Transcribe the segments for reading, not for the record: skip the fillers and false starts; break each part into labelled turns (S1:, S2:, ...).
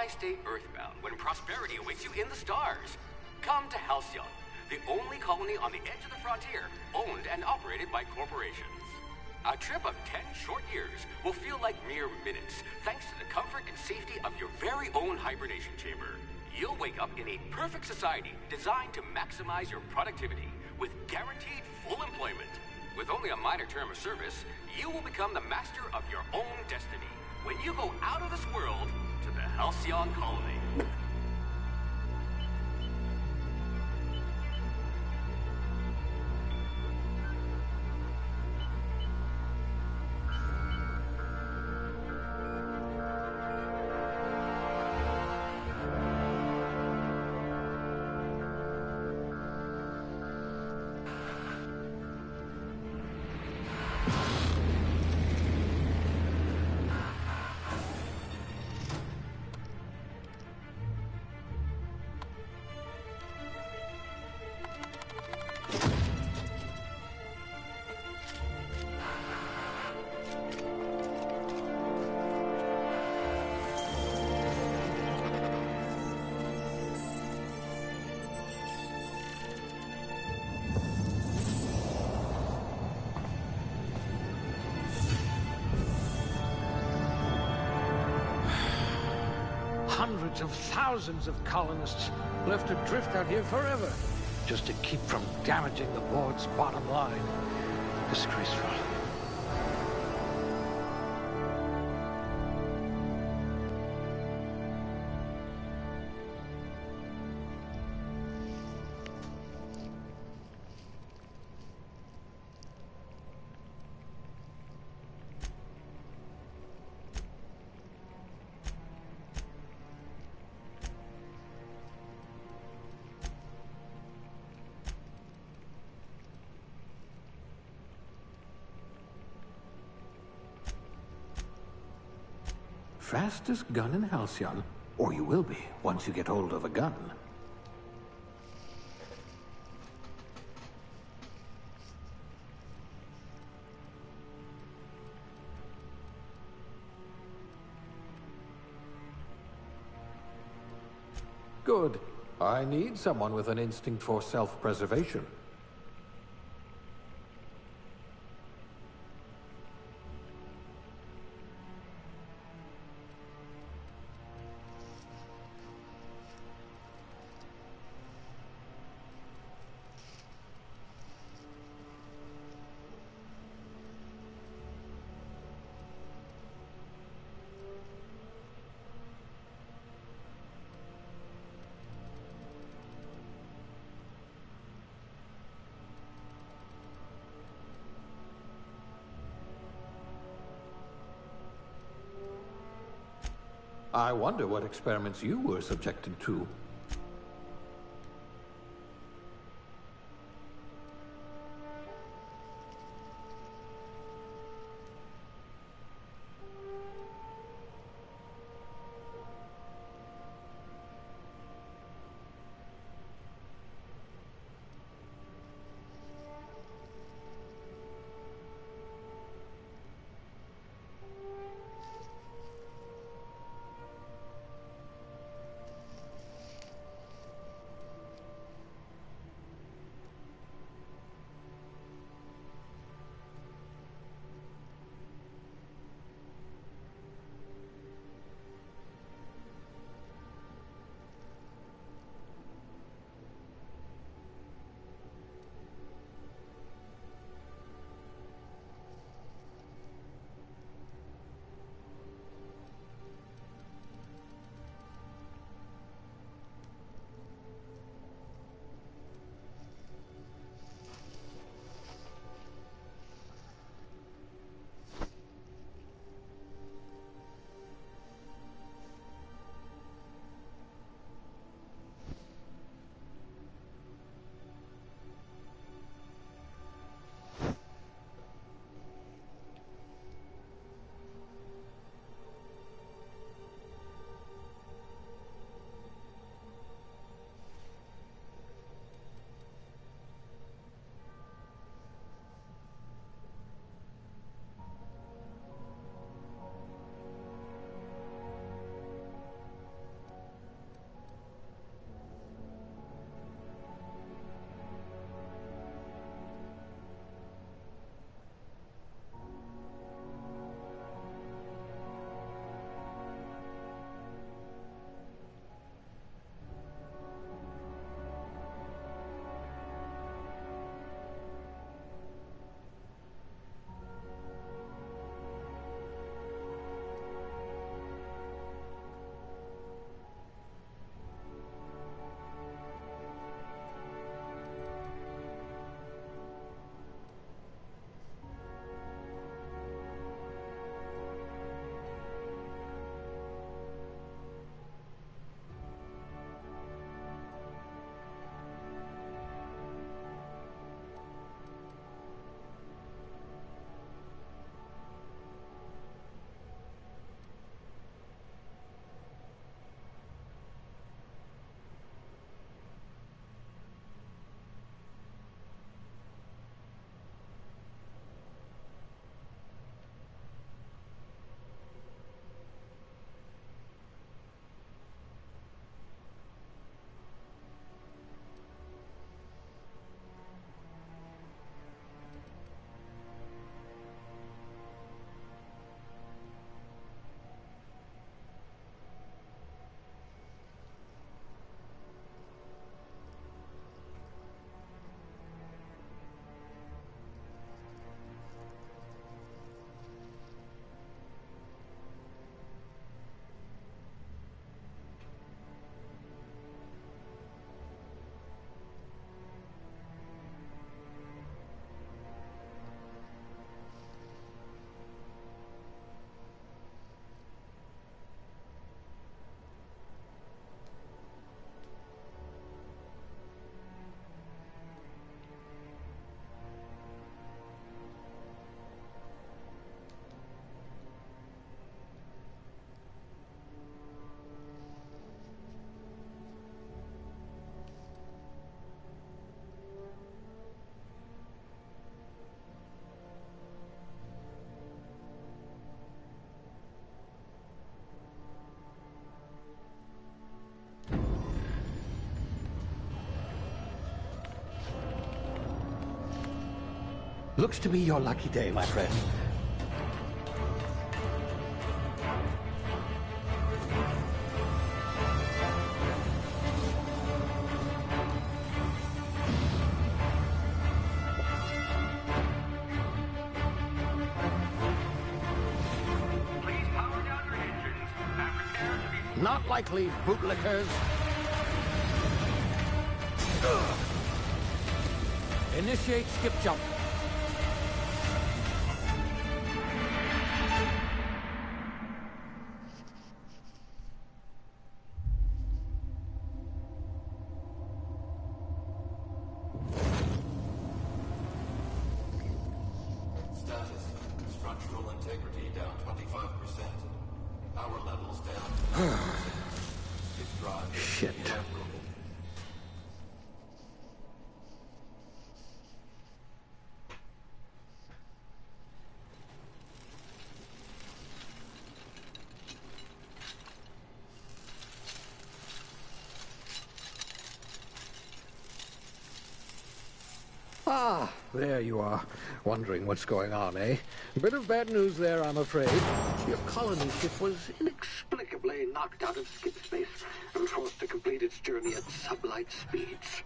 S1: Why stay earthbound when prosperity awaits you in the stars? Come to Halcyon, the only colony on the edge of the frontier, owned and operated by corporations. A trip of 10 short years will feel like mere minutes, thanks to the comfort and safety of your very own hibernation chamber. You'll wake up in a perfect society designed to maximize your productivity, with guaranteed full employment. With only a minor term of service, you will become the master of your own destiny when you go out of this world to the Halcyon colony.
S2: Hundreds of thousands of colonists left adrift out here forever, just to keep from damaging the board's bottom line. Disgraceful.
S3: Fastest gun in Halcyon, or you will be once you get hold of a gun. Good. I need someone with an instinct for self-preservation. I wonder what experiments you were subjected to.
S2: Looks to be your lucky day, my friend.
S1: Please power down your engines and prepare to be...
S2: Not likely, bootlickers. Initiate skip jump.
S3: Status. Structural integrity down 25%. Power levels down. Skip drive.
S2: Shit.
S3: Inoperable.
S2: Ah, there you are. Wondering what's going on, eh? A bit of bad news there, I'm afraid. Your colony ship was inexplicably knocked out of skip space and forced to complete its journey at sublight speeds.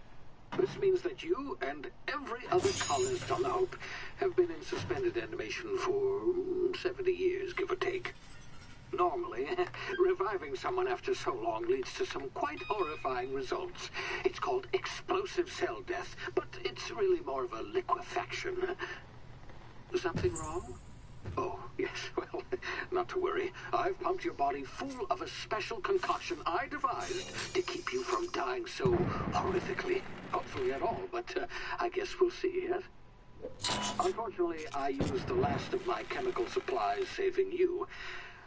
S2: This means that you and every other colonist on the Hope have been in suspended animation for 70 years, give or take. Normally, reviving someone after so long leads to some quite horrifying results. It's called explosive cell death, but it's really more of a liquefaction. Something wrong? Oh, yes, well, not to worry. I've pumped your body full of a special concoction I devised to keep you from dying so horrifically. Hopefully at all, but I guess we'll see, yes? Unfortunately, I used the last of my chemical supplies saving you.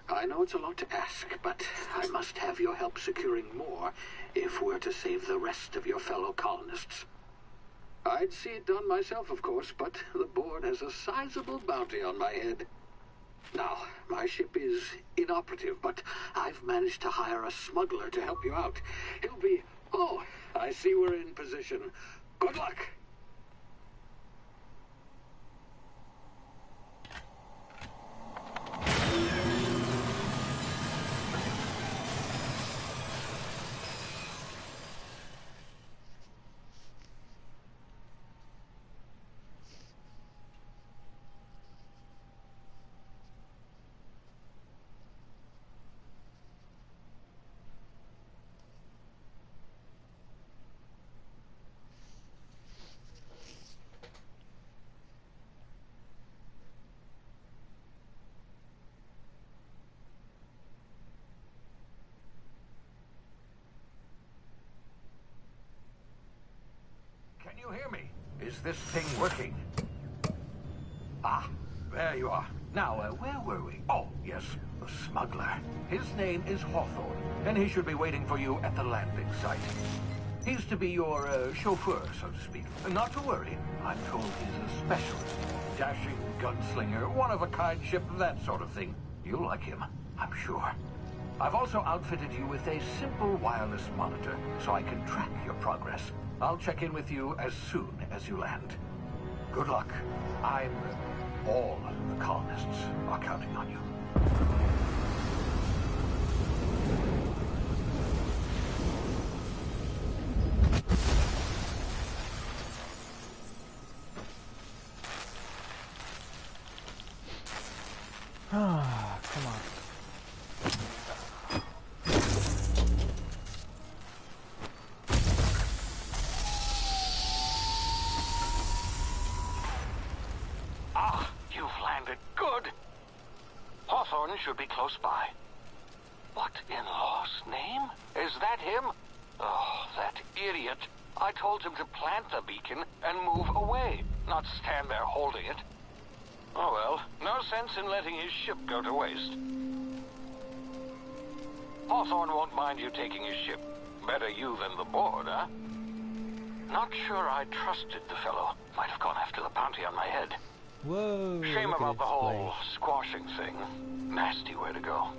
S2: I know it's a lot to ask, but I must have your help securing more if we're to save the rest of your fellow colonists. I'd see it done myself, of course, but the board has a sizable bounty on my head. Now, my ship is inoperative, but I've managed to hire a smuggler to help you out. He'll be... Oh, I see we're in position. Good luck! Can you hear me? Is this thing working? Ah, there you are. Now, where were we? Oh, yes, the smuggler. His name is Hawthorne, and he should be waiting for you at the landing site. He's to be your chauffeur, so to speak. Not to worry. I'm told he's a specialist. Dashing gunslinger, one-of-a-kind ship, that sort of thing. You'll like him, I'm sure. I've also outfitted you with a simple wireless monitor, so I can track your progress. I'll check in with you as soon as you land. Good luck. All the colonists are counting on you.
S4: Ah, come on.
S2: You've landed good. Hawthorne should be close by. What in law's name? Is that him? Oh, that idiot. I told him to plant the beacon and move away, not stand there holding it. Oh well, no sense in letting his ship go to waste. Hawthorne won't mind you taking his ship. Better you than the board, huh? Not sure I trusted the fellow. Might have gone after the bounty on my head.
S4: Whoa.
S2: Shame
S4: look at
S2: about the
S4: its
S2: whole
S4: place.
S2: squashing thing. Nasty way to go.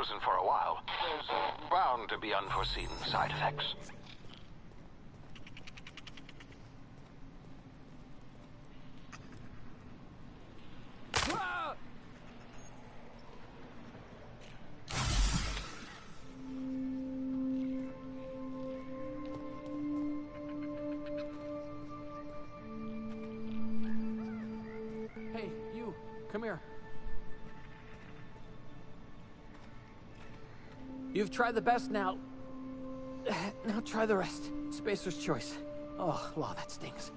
S5: frozen for a while. There's bound to be unforeseen side effects.
S3: Hey, you, come here. You've tried the best now. Now try the rest. Spacer's choice. Oh, law, that stings.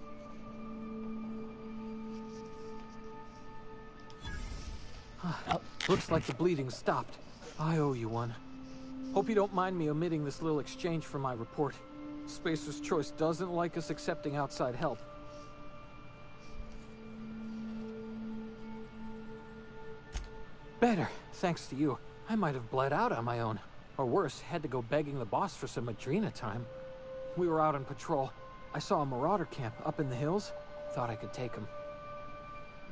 S3: Looks like the bleeding stopped. I owe you one. Hope you don't mind me omitting this little exchange from my report. Spacer's choice doesn't like us accepting outside help. Better, thanks to you. I might have bled out on my own. Or worse, had to go begging the boss for some Adrena time. We were out on patrol. I saw a marauder camp up in the hills. Thought I could take him.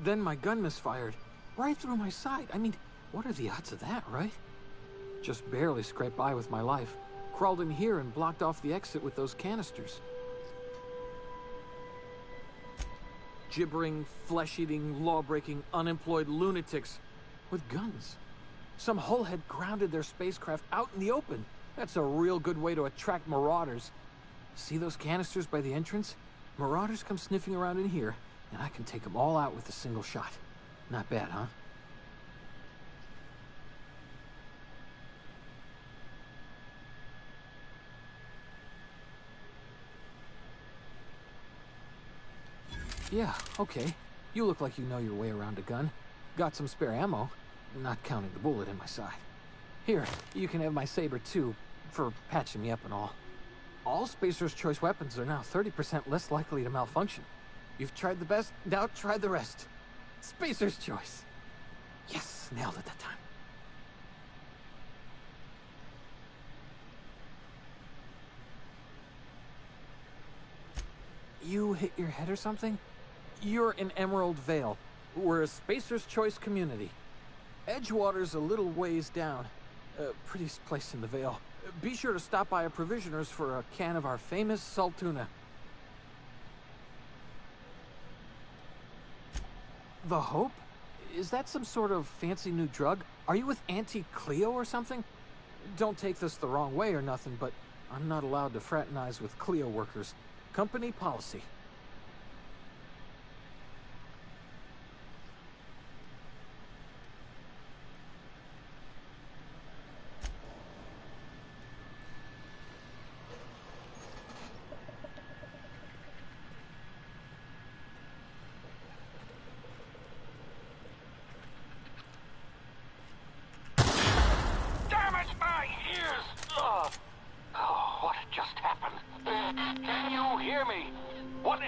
S3: Then my gun misfired. Right through my side. I mean, what are the odds of that, right? Just barely scraped by with my life. Crawled in here and blocked off the exit with those canisters. Gibbering, flesh-eating, law-breaking, unemployed lunatics with guns. Some hull had grounded their spacecraft out in the open. That's a real good way to attract marauders. See those canisters by the entrance? Marauders come sniffing around in here, and I can take them all out with a single shot. Not bad, huh? Yeah, okay. You look like you know your way around a gun. Got some spare ammo, not counting the bullet in my side. Here, you can have my saber too, for patching me up and all. All Spacer's Choice weapons are now 30% less likely to malfunction. You've tried the best, now try the rest. Spacer's Choice. Yes, nailed it that time. You hit your head or something? You're in Emerald Vale. We're a Spacer's Choice community. Edgewater's a little ways down. Prettiest place in the Vale. Be sure to stop by a provisioner's for a can of our famous Saltuna. The Hope? Is that some sort of fancy new drug? Are you with Auntie Cleo or something? Don't take this the wrong way or nothing, but I'm not allowed to fraternize with Cleo workers. Company policy.
S5: What just happened? Can you hear me? What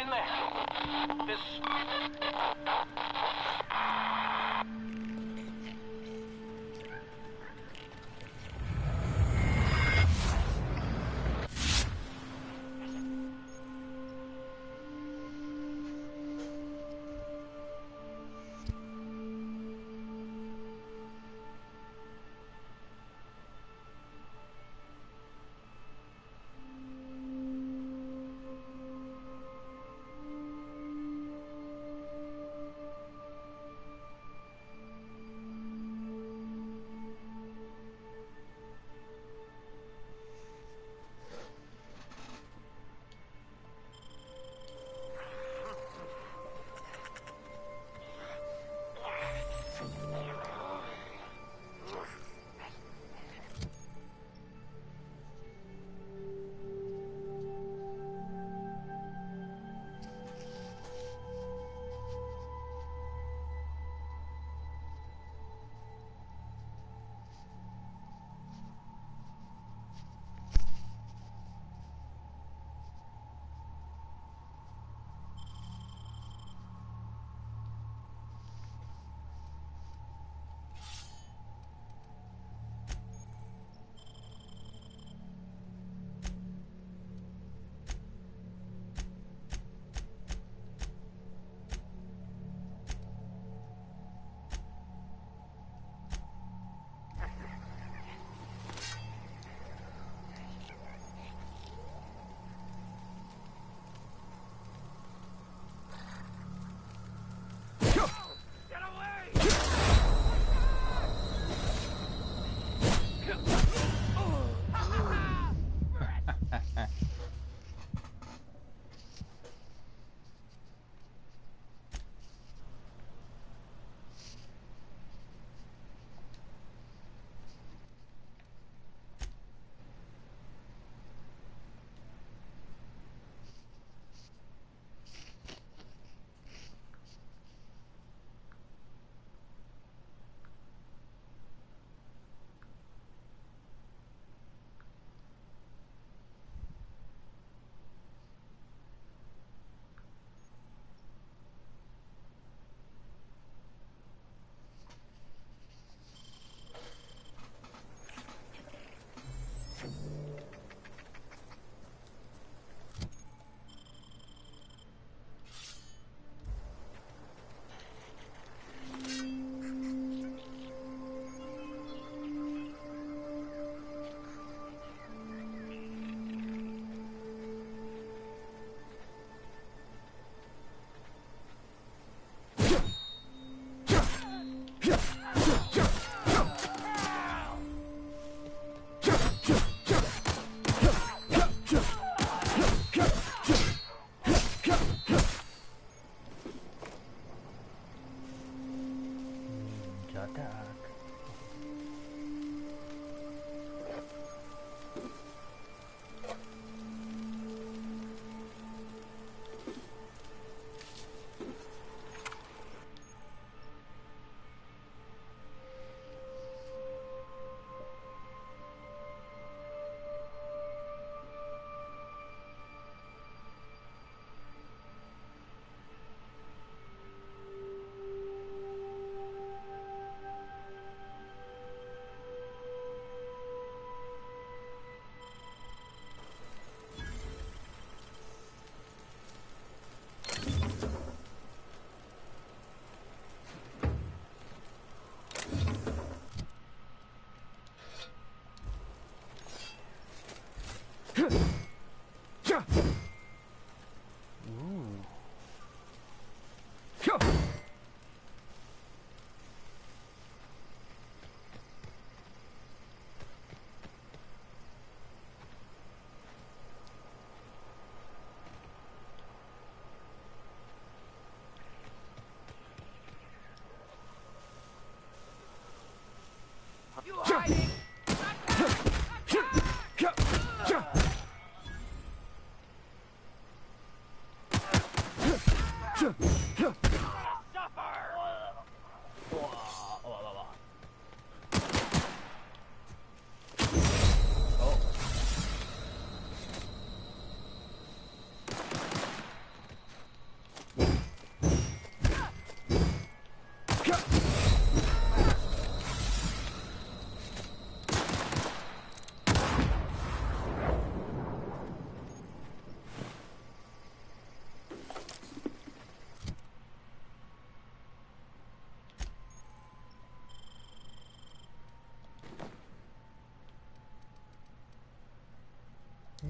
S6: You hiding?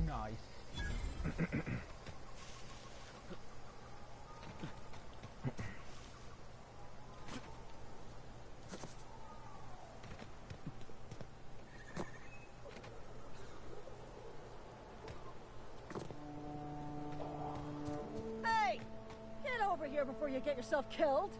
S4: Nice.
S7: Hey! Get over here before you get yourself killed!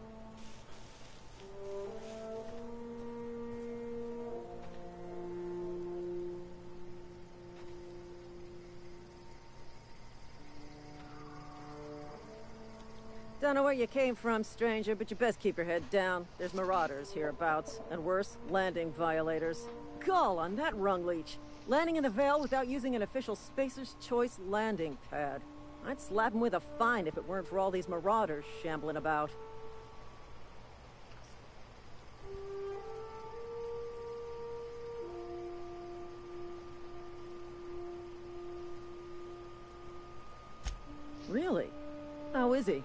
S7: Don't know where you came from, stranger, but you best keep your head down. There's marauders hereabouts, and worse, landing violators. Gall on that rung leech. Landing in the Vale without using an official Spacer's Choice landing pad. I'd slap him with a fine if it weren't for all these marauders shambling about. Really? How is he?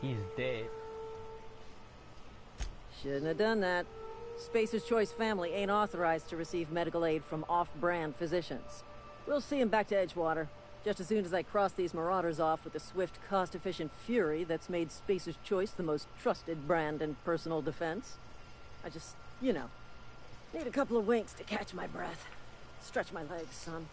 S4: He's dead.
S7: Shouldn't have done that. Spacer's Choice family ain't authorized to receive medical aid from off-brand physicians. We'll see him back to Edgewater, just as soon as I cross these marauders off with the swift, cost-efficient fury that's made Spacer's Choice the most trusted brand in personal defense. I just, you know, need a couple of winks to catch my breath. Stretch my legs, son.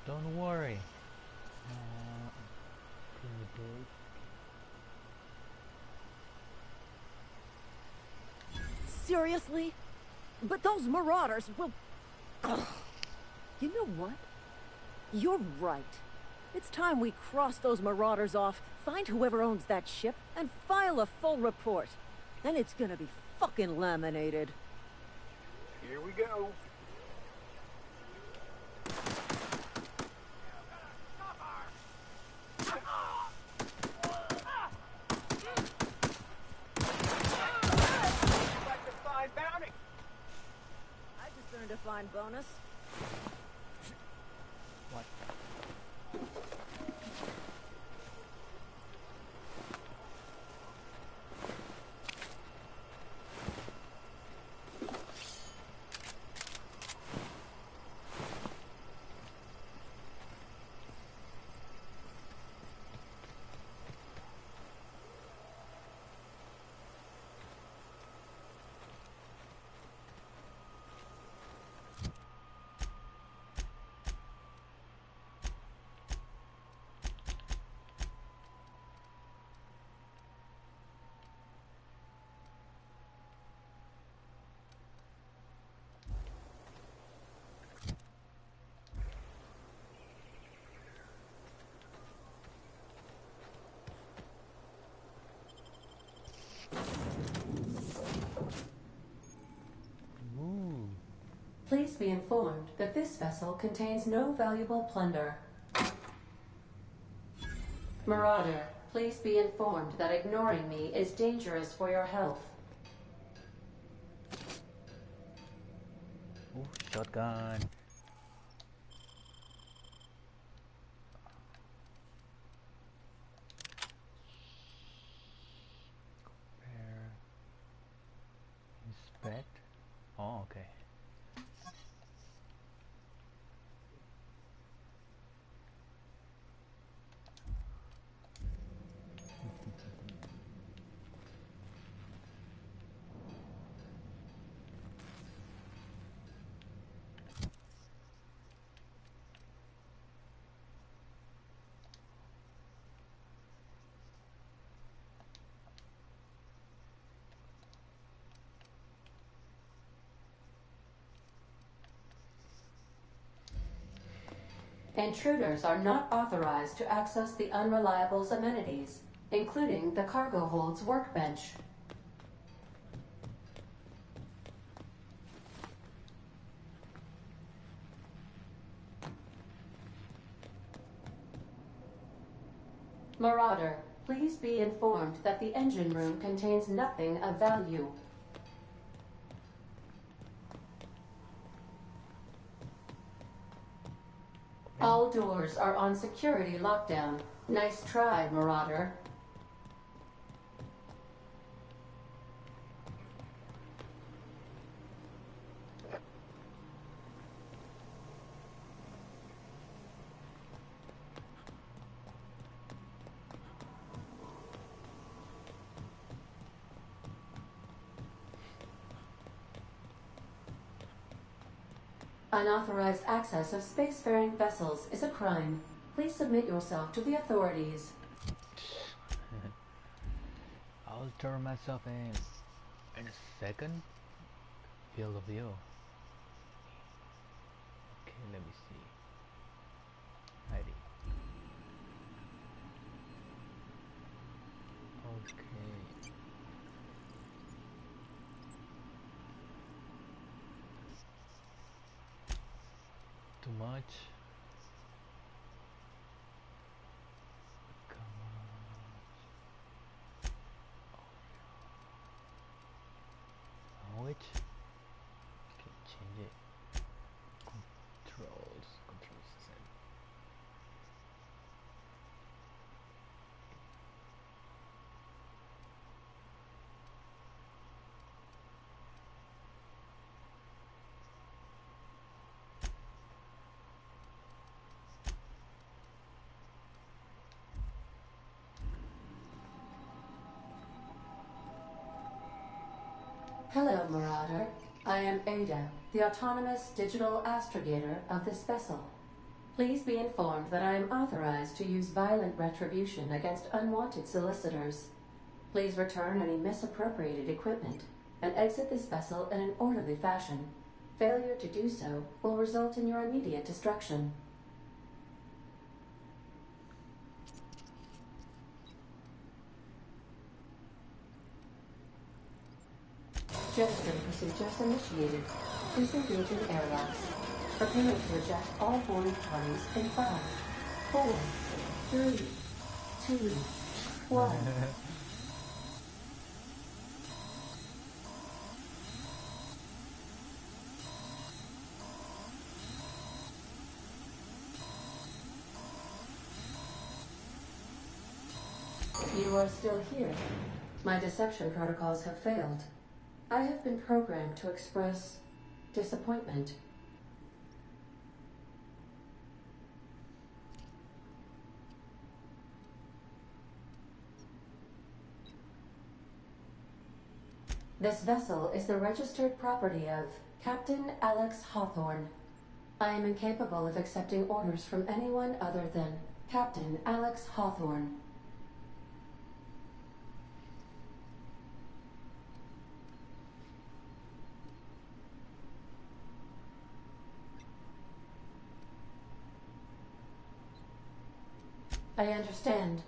S4: Don't worry.
S7: Seriously? But those marauders will... Ugh. You know what? You're right. It's time we cross those marauders off, find whoever owns that ship, and file a full report. Then it's gonna be fucking laminated.
S2: Here we go.
S7: I just earned a fine bonus.
S4: What?
S8: Please be informed that this vessel contains no valuable plunder. Marauder, please be informed that ignoring me is dangerous for your health.
S4: Oh, shotgun. Compare. Inspect. Oh, okay.
S8: Intruders are not authorized to access the Unreliable's amenities, including the cargo hold's workbench. Marauder, please be informed that the engine room contains nothing of value. All doors are on security lockdown. Nice try, Marauder. Unauthorized access of spacefaring vessels is a crime. Please submit yourself to the authorities.
S4: I'll turn myself in a second. Field of view. Okay, let me see. ID. Okay. Too much. Come on. Which? Can change it. Controls set.
S8: Hello, Marauder. I am Ada, the autonomous digital astrogator of this vessel. Please be informed that I am authorized to use violent retribution against unwanted solicitors. Please return any misappropriated equipment and exit this vessel in an orderly fashion. Failure to do so will result in your immediate destruction. Jettison procedures initiated. Disengaging airlocks. Preparing to eject all boarding parties in 5, 4, 3, 2, 1. You are still here. My deception protocols have failed. I have been programmed to express disappointment. This vessel is the registered property of Captain Alex Hawthorne. I am incapable of accepting orders from anyone other than Captain Alex Hawthorne. I understand.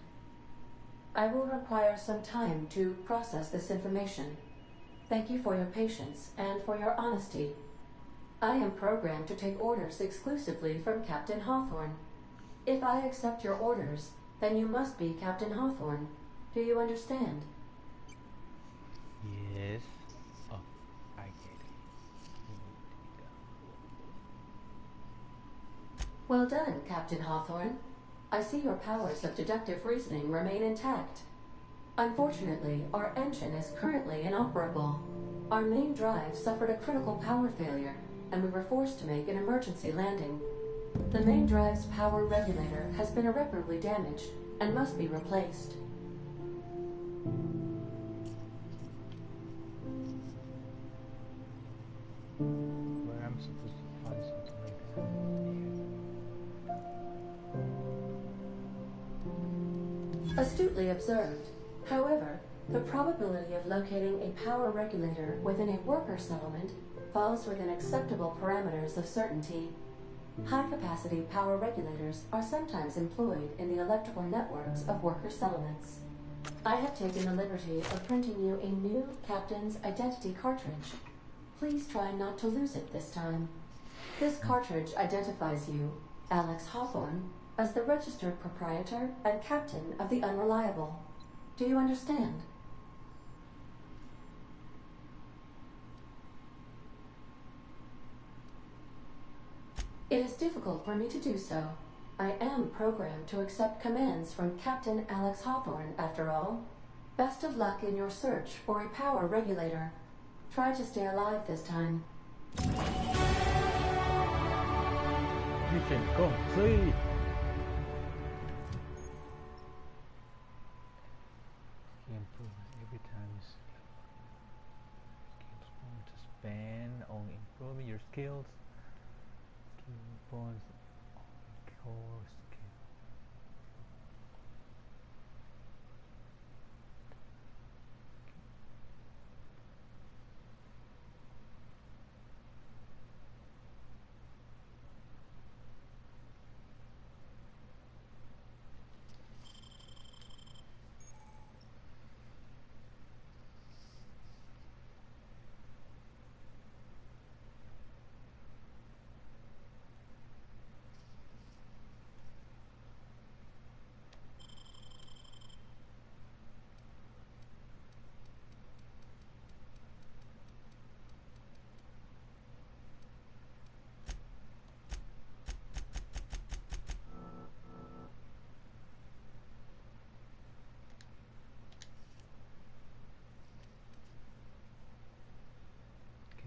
S8: I will require some time to process this information. Thank you for your patience and for your honesty. I am programmed to take orders exclusively from Captain Hawthorne. If I accept your orders, then you must be Captain Hawthorne. Do you understand?
S4: Yes. Oh, I get it.
S8: Well done, Captain Hawthorne. I see your powers of deductive reasoning remain intact. Unfortunately, our engine is currently inoperable. Our main drive suffered a critical power failure, and we were forced to make an emergency landing. The main drive's power regulator has been irreparably damaged and must be replaced.
S4: Where I'm supposed to find something like that?
S8: Astutely observed. However, the probability of locating a power regulator within a worker settlement falls within acceptable parameters of certainty. High-capacity power regulators are sometimes employed in the electrical networks of worker settlements. I have taken the liberty of printing you a new Captain's Identity cartridge. Please try not to lose it this time. This cartridge identifies you, Alex Hawthorne, as the registered proprietor and captain of the Unreliable. Do you understand? It is difficult for me to do so. I am programmed to accept commands from Captain Alex Hawthorne, after all. Best of luck in your search for a power regulator. Try to stay alive this time.
S4: Mission complete! Improvement every time you skills point to spend on improving your skills. Skill points on core skill.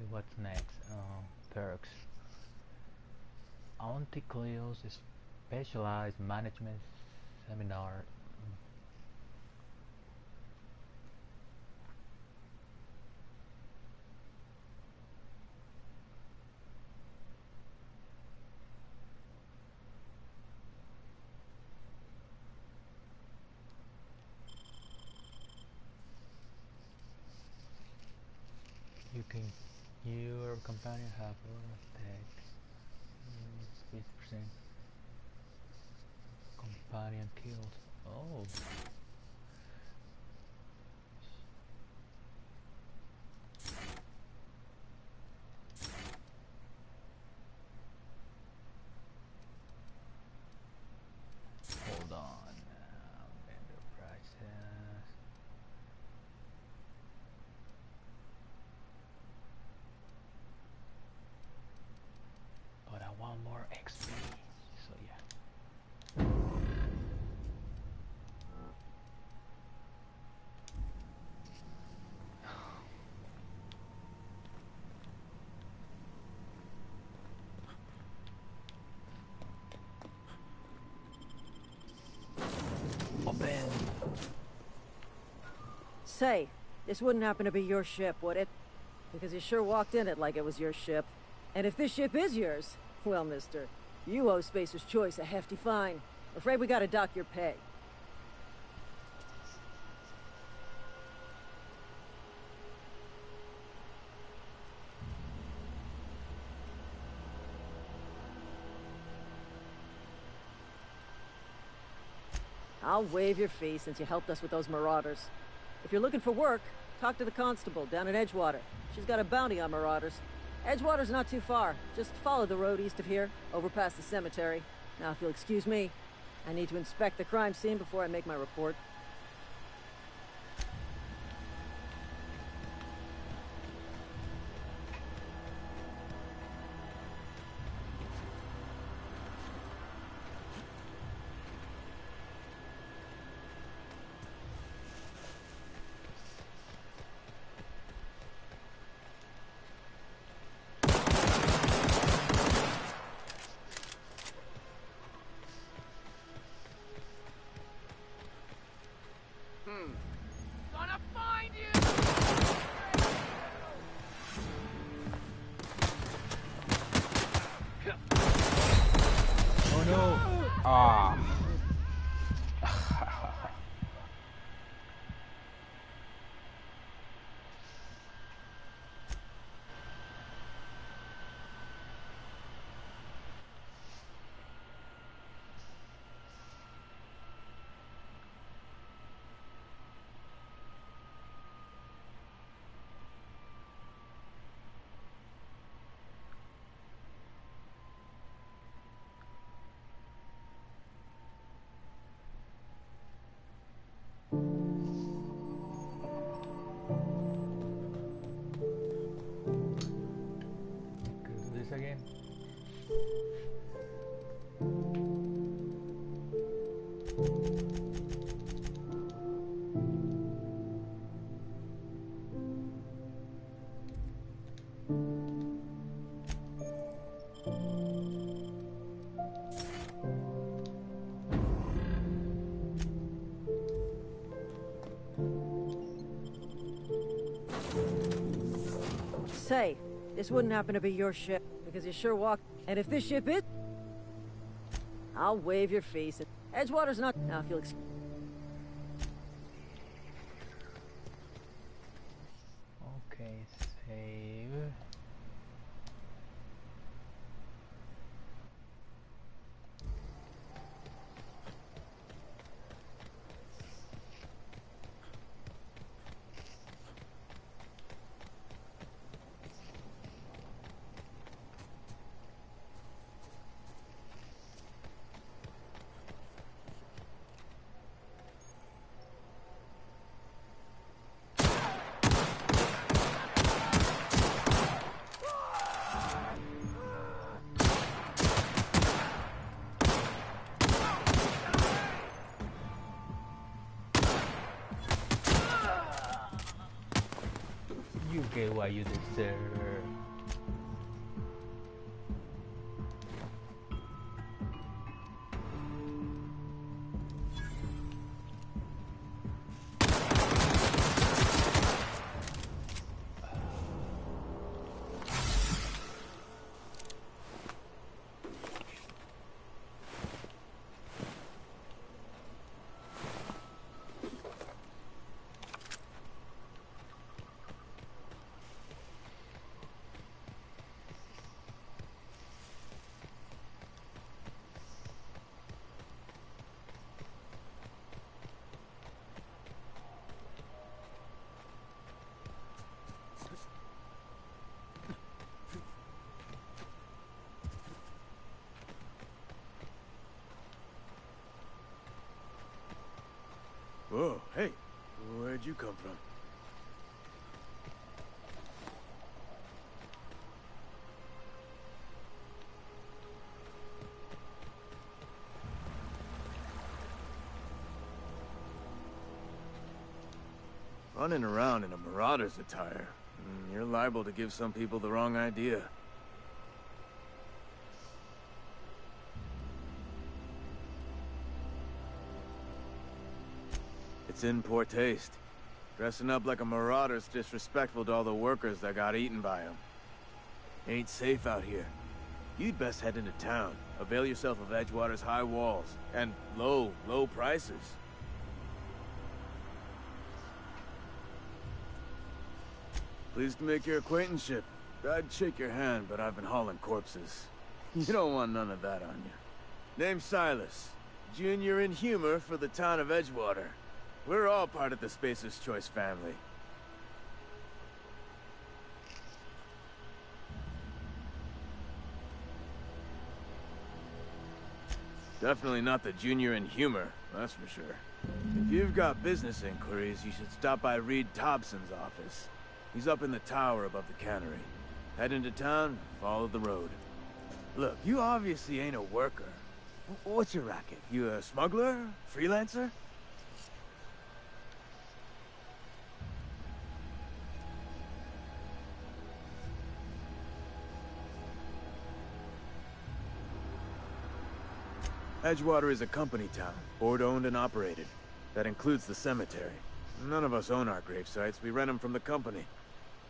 S4: What's next? Perks. Anticleos Specialized Management Seminar. Your companion have attack 50% companion killed. Oh. Hold on. Vendor prices. But I want more XP, so yeah. Open.
S7: Say, this wouldn't happen to be your ship, would it? Because you sure walked in it like it was your ship. And if this ship is yours, well, mister, you owe Spacer's Choice a hefty fine. Afraid we gotta dock your pay. I'll waive your fee since you helped us with those marauders. If you're looking for work, talk to the constable down in Edgewater. She's got a bounty on marauders. Edgewater's not too far. Just follow the road east of here, over past the cemetery. Now, if you'll excuse me, I need to inspect the crime scene before I make my report. This wouldn't happen to be your ship, because you sure walk. And if this ship is... I'll waive your fees. Edgewater's not... Now, if you'll excuse...
S4: Okay, save. You get what you deserve.
S9: Whoa, hey, where'd you come from? Running around in a Marauder's attire. You're liable to give some people the wrong idea. It's in poor taste. Dressing up like a Marauder's disrespectful to all the workers that got eaten by him. Ain't safe out here. You'd best head into town. Avail yourself of Edgewater's high walls. And low prices. Pleased to make your acquaintanceship. I'd shake your hand, but I've been hauling corpses. You don't want none of that on you. Name's Silas. Junior in humor for the town of Edgewater. We're all part of the Spacer's Choice family. Definitely not the junior in humor, that's for sure. If you've got business inquiries, you should stop by Reed Thompson's office. He's up in the tower above the cannery. Head into town, follow the road. Look, you obviously ain't a worker. What's your racket? You a smuggler? Freelancer? Edgewater is a company town, board-owned and operated. That includes the cemetery. None of us own our grave sites, we rent them from the company.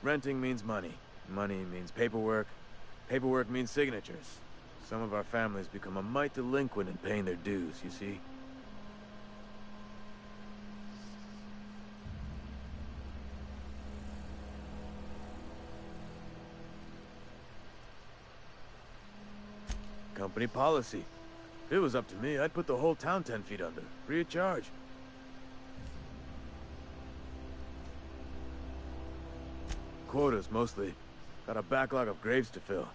S9: Renting means money. Money means paperwork. Paperwork means signatures. Some of our families become a mite delinquent in paying their dues, you see? Company policy. If it was up to me, I'd put the whole town 10 feet under, free of charge. Quotas, mostly. Got a backlog of graves to fill.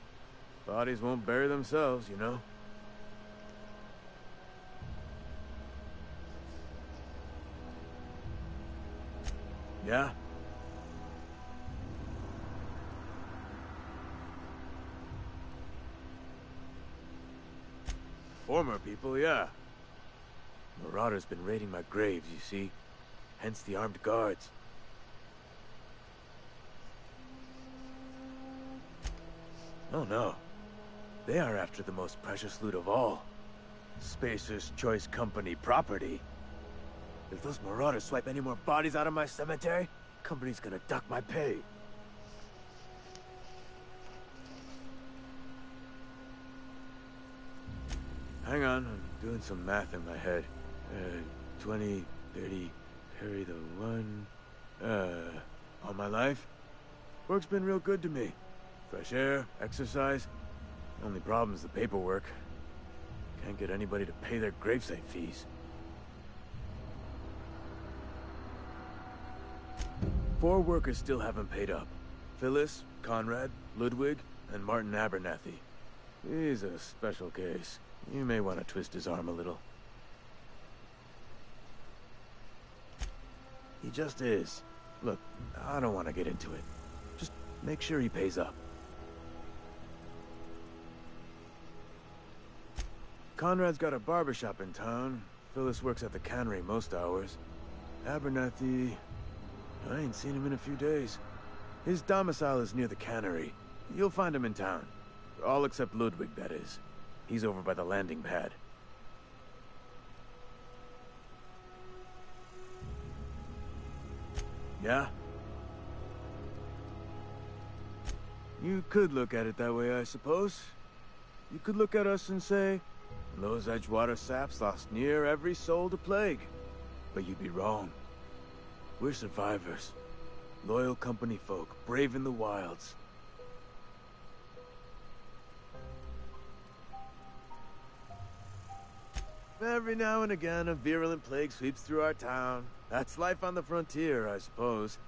S9: Bodies won't bury themselves, you know? Yeah? Former people, yeah. Marauder's been raiding my graves, you see? Hence the armed guards. Oh no. They are after the most precious loot of all. Spacer's Choice Company property. If those Marauders swipe any more bodies out of my cemetery, company's gonna duck my pay. hang on, I'm doing some math in my head. 20, 30, carry the one... all my life? Work's been real good to me. Fresh air, exercise. Only problem is the paperwork. Can't get anybody to pay their gravesite fees. 4 workers still haven't paid up. Phyllis, Conrad, Ludwig, and Martin Abernathy. He's a special case. You may want to twist his arm a little. He just is. Look, I don't want to get into it. Just make sure he pays up. Conrad's got a barbershop in town. Phyllis works at the cannery most hours. Abernathy... I ain't seen him in a few days. His domicile is near the cannery. You'll find him in town. All except Ludwig, that is. He's over by the landing pad. Yeah? You could look at it that way, I suppose. You could look at us and say, those Edgewater saps lost near every soul to plague. But you'd be wrong. We're survivors. Loyal company folk, brave in the wilds. Every now and again, a virulent plague sweeps through our town. That's life on the frontier, I suppose.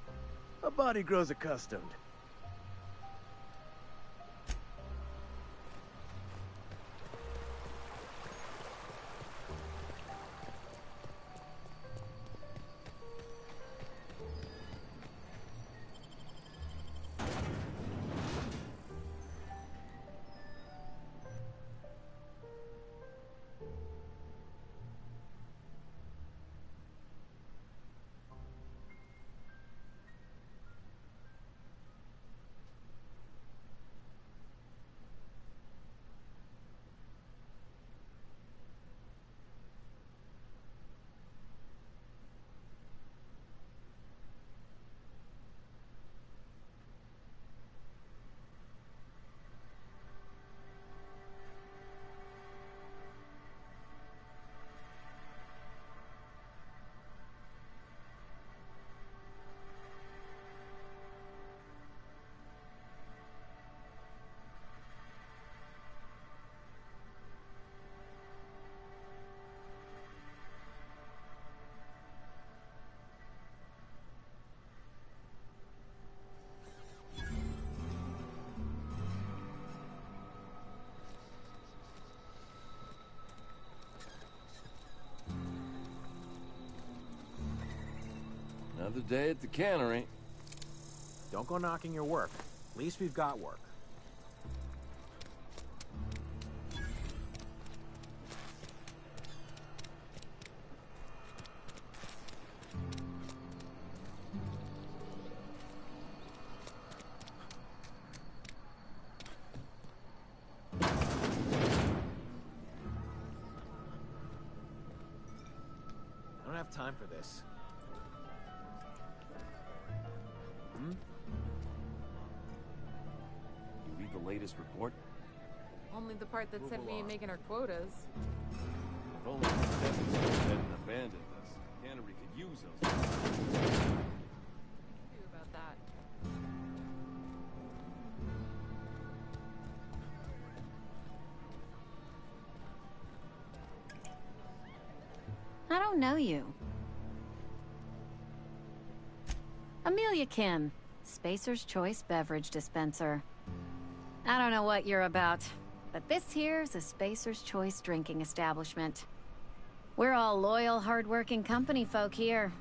S9: A body grows accustomed.
S10: Another day at the cannery.
S3: Don't go knocking your work. At least we've got work. I don't have time for this.
S10: You read the latest report?
S6: Only the part that said we ain't making our quotas.
S10: If only the Devons hadn't abandoned us. The cannery could use us.
S6: Do about that.
S11: I don't know you. Amelia Kim, Spacer's Choice Beverage Dispenser. I don't know what you're about, but this here's a Spacer's Choice drinking establishment. We're all loyal, hard-working company folk here.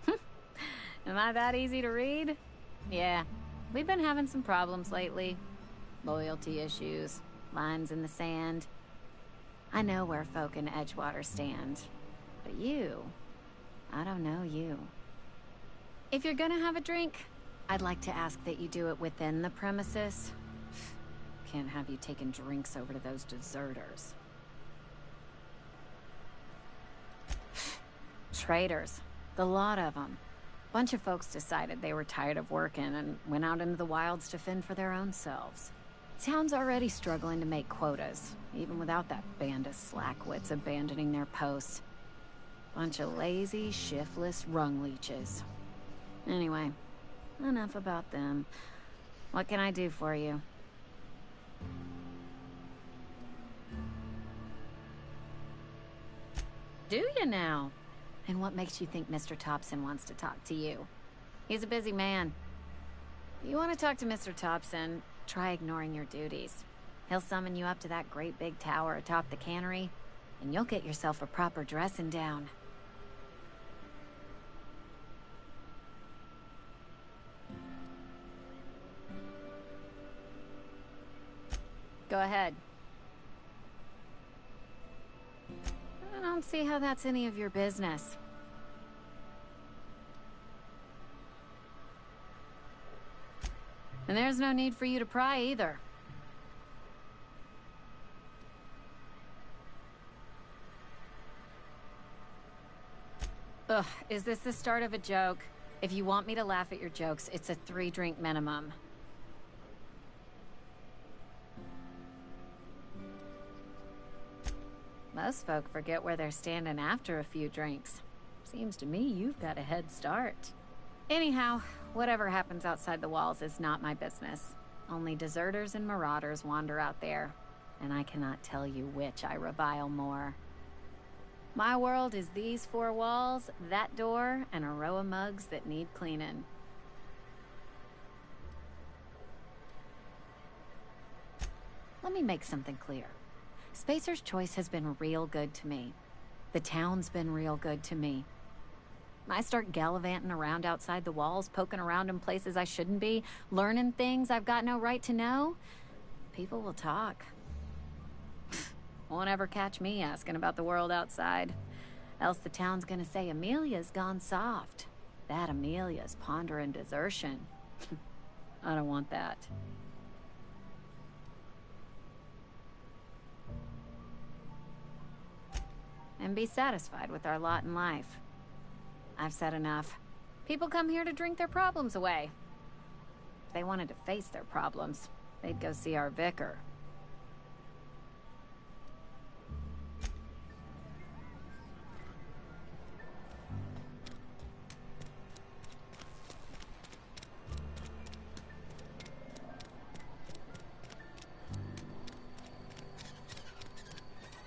S11: Am I that easy to read? Yeah, we've been having some problems lately. Loyalty issues, lines in the sand. I know where folk in Edgewater stand. But you... I don't know you. If you're gonna have a drink, I'd like to ask that you do it within the premises. Can't have you taking drinks over to those deserters. Traitors. The lot of them. Bunch of folks decided they were tired of working and went out into the wilds to fend for their own selves. Town's already struggling to make quotas, even without that band of slackwits abandoning their posts. Bunch of lazy, shiftless rung leeches. Anyway, enough about them. What can I do for you? Do you now? And what makes you think Mr. Thompson wants to talk to you? He's a busy man. If you want to talk to Mr. Thompson, try ignoring your duties. He'll summon you up to that great big tower atop the cannery, and you'll get yourself a proper dressing down. Go ahead. I don't see how that's any of your business. And there's no need for you to pry either. Ugh, is this the start of a joke? If you want me to laugh at your jokes, it's a 3-drink minimum. Most folk forget where they're standing after a few drinks. Seems to me you've got a head start. Anyhow, whatever happens outside the walls is not my business. Only deserters and marauders wander out there, and I cannot tell you which I revile more. My world is these 4 walls, that door, and a row of mugs that need cleaning. Let me make something clear. Spacer's Choice has been real good to me. The town's been real good to me. I start gallivanting around outside the walls, poking around in places I shouldn't be, learning things I've got no right to know. People will talk. Won't ever catch me asking about the world outside. Else the town's gonna say Amelia's gone soft. That Amelia's pondering desertion. I don't want that. And be satisfied with our lot in life. I've said enough. People come here to drink their problems away. If they wanted to face their problems, they'd go see our vicar.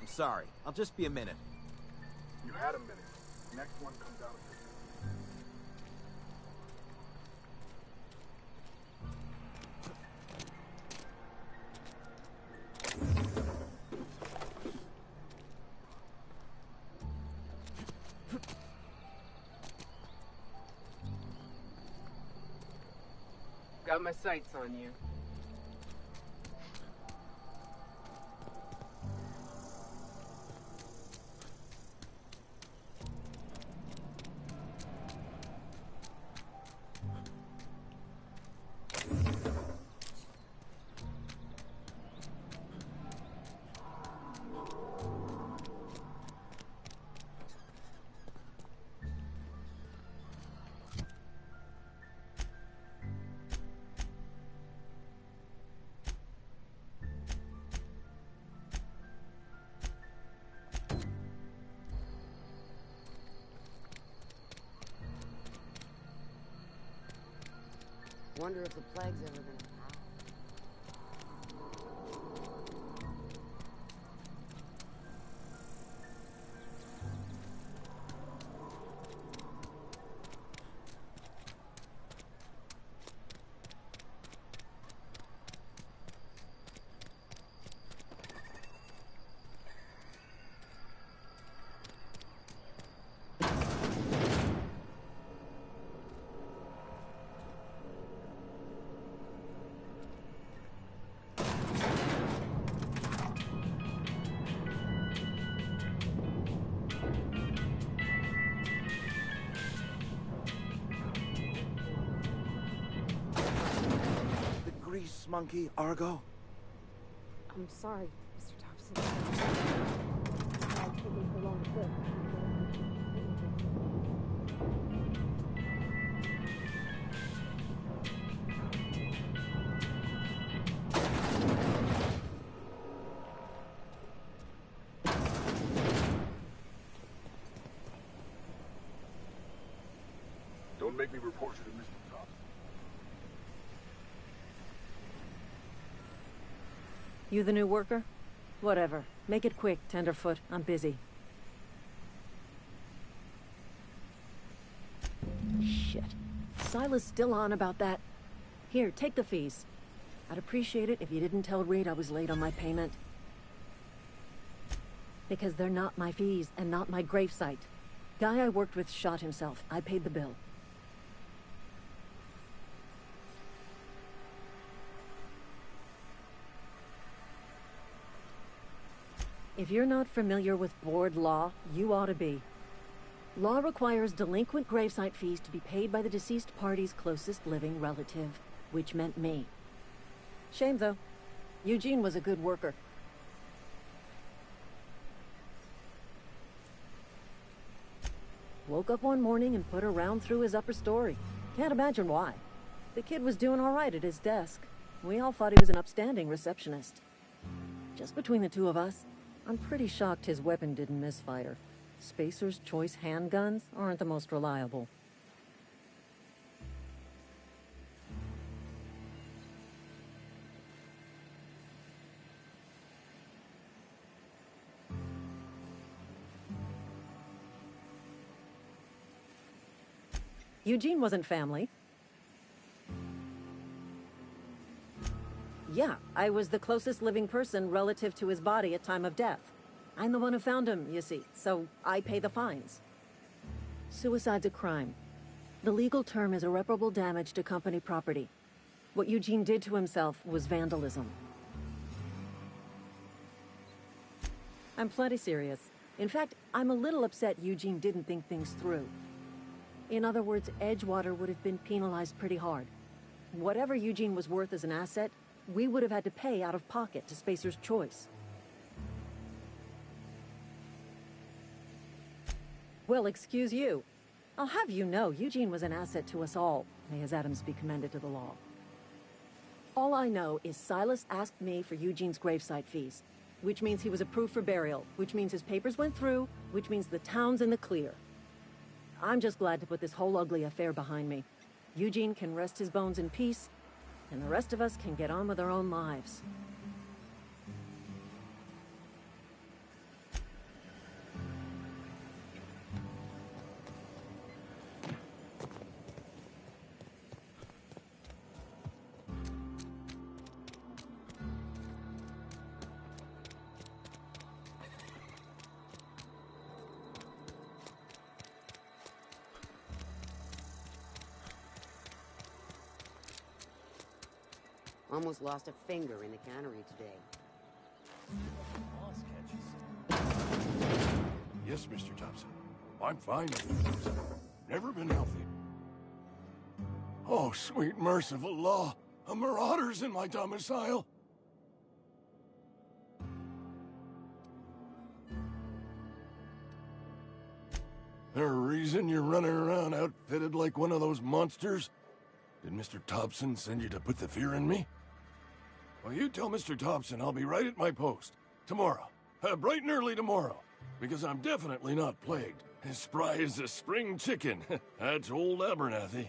S12: I'm sorry. I'll just be a minute.
S13: You had a minute. Next one comes out.
S14: Got my sights on you.
S15: Wonder if the plague's ever gonna pass.
S12: Monkey, Argo?
S15: I'm sorry, Mr. Thompson. I've taken so long to quit.
S13: Don't make me report you to Mr. Top.
S7: You the new worker? Whatever. Make it quick, Tenderfoot. I'm busy. Shit. Silas still on about that. Here, take the fees. I'd appreciate it if you didn't tell Reed I was late on my payment. Because they're not my fees and not my gravesite. Guy I worked with shot himself. I paid the bill. If you're not familiar with board law, you ought to be. Law requires delinquent gravesite fees to be paid by the deceased party's closest living relative, which meant me. Shame, though. Eugene was a good worker. Woke up one morning and put a round through his upper story. Can't imagine why. The kid was doing all right at his desk. We all thought he was an upstanding receptionist. Just between the two of us, I'm pretty shocked his weapon didn't misfire. Spacer's Choice handguns aren't the most reliable. Eugene wasn't family. Yeah, I was the closest living person relative to his body at time of death. I'm the one who found him, you see, so I pay the fines. Suicide's a crime. The legal term is irreparable damage to company property. What Eugene did to himself was vandalism. I'm plenty serious. In fact, I'm a little upset Eugene didn't think things through. In other words, Edgewater would have been penalized pretty hard. Whatever Eugene was worth as an asset, we would have had to pay out of pocket to Spacer's Choice. Well, excuse you. I'll have you know, Eugene was an asset to us all. May his atoms be commended to the law. All I know is Silas asked me for Eugene's gravesite fees, which means he was approved for burial, which means his papers went through, which means the town's in the clear. I'm just glad to put this whole ugly affair behind me. Eugene can rest his bones in peace, and the rest of us can get on with our own lives.
S15: Almost lost a finger in the cannery today.
S16: Yes, Mr. Thompson. I'm fine, Mr. Thompson. Never been healthy. Oh, sweet merciful law. A marauder's in my domicile. There a reason you're running around outfitted like one of those monsters? Did Mr. Thompson send you to put the fear in me? Well, you tell Mr. Thompson I'll be right at my post. Tomorrow. Bright and early tomorrow. Because I'm definitely not plagued. As spry as a spring chicken. That's old Abernathy.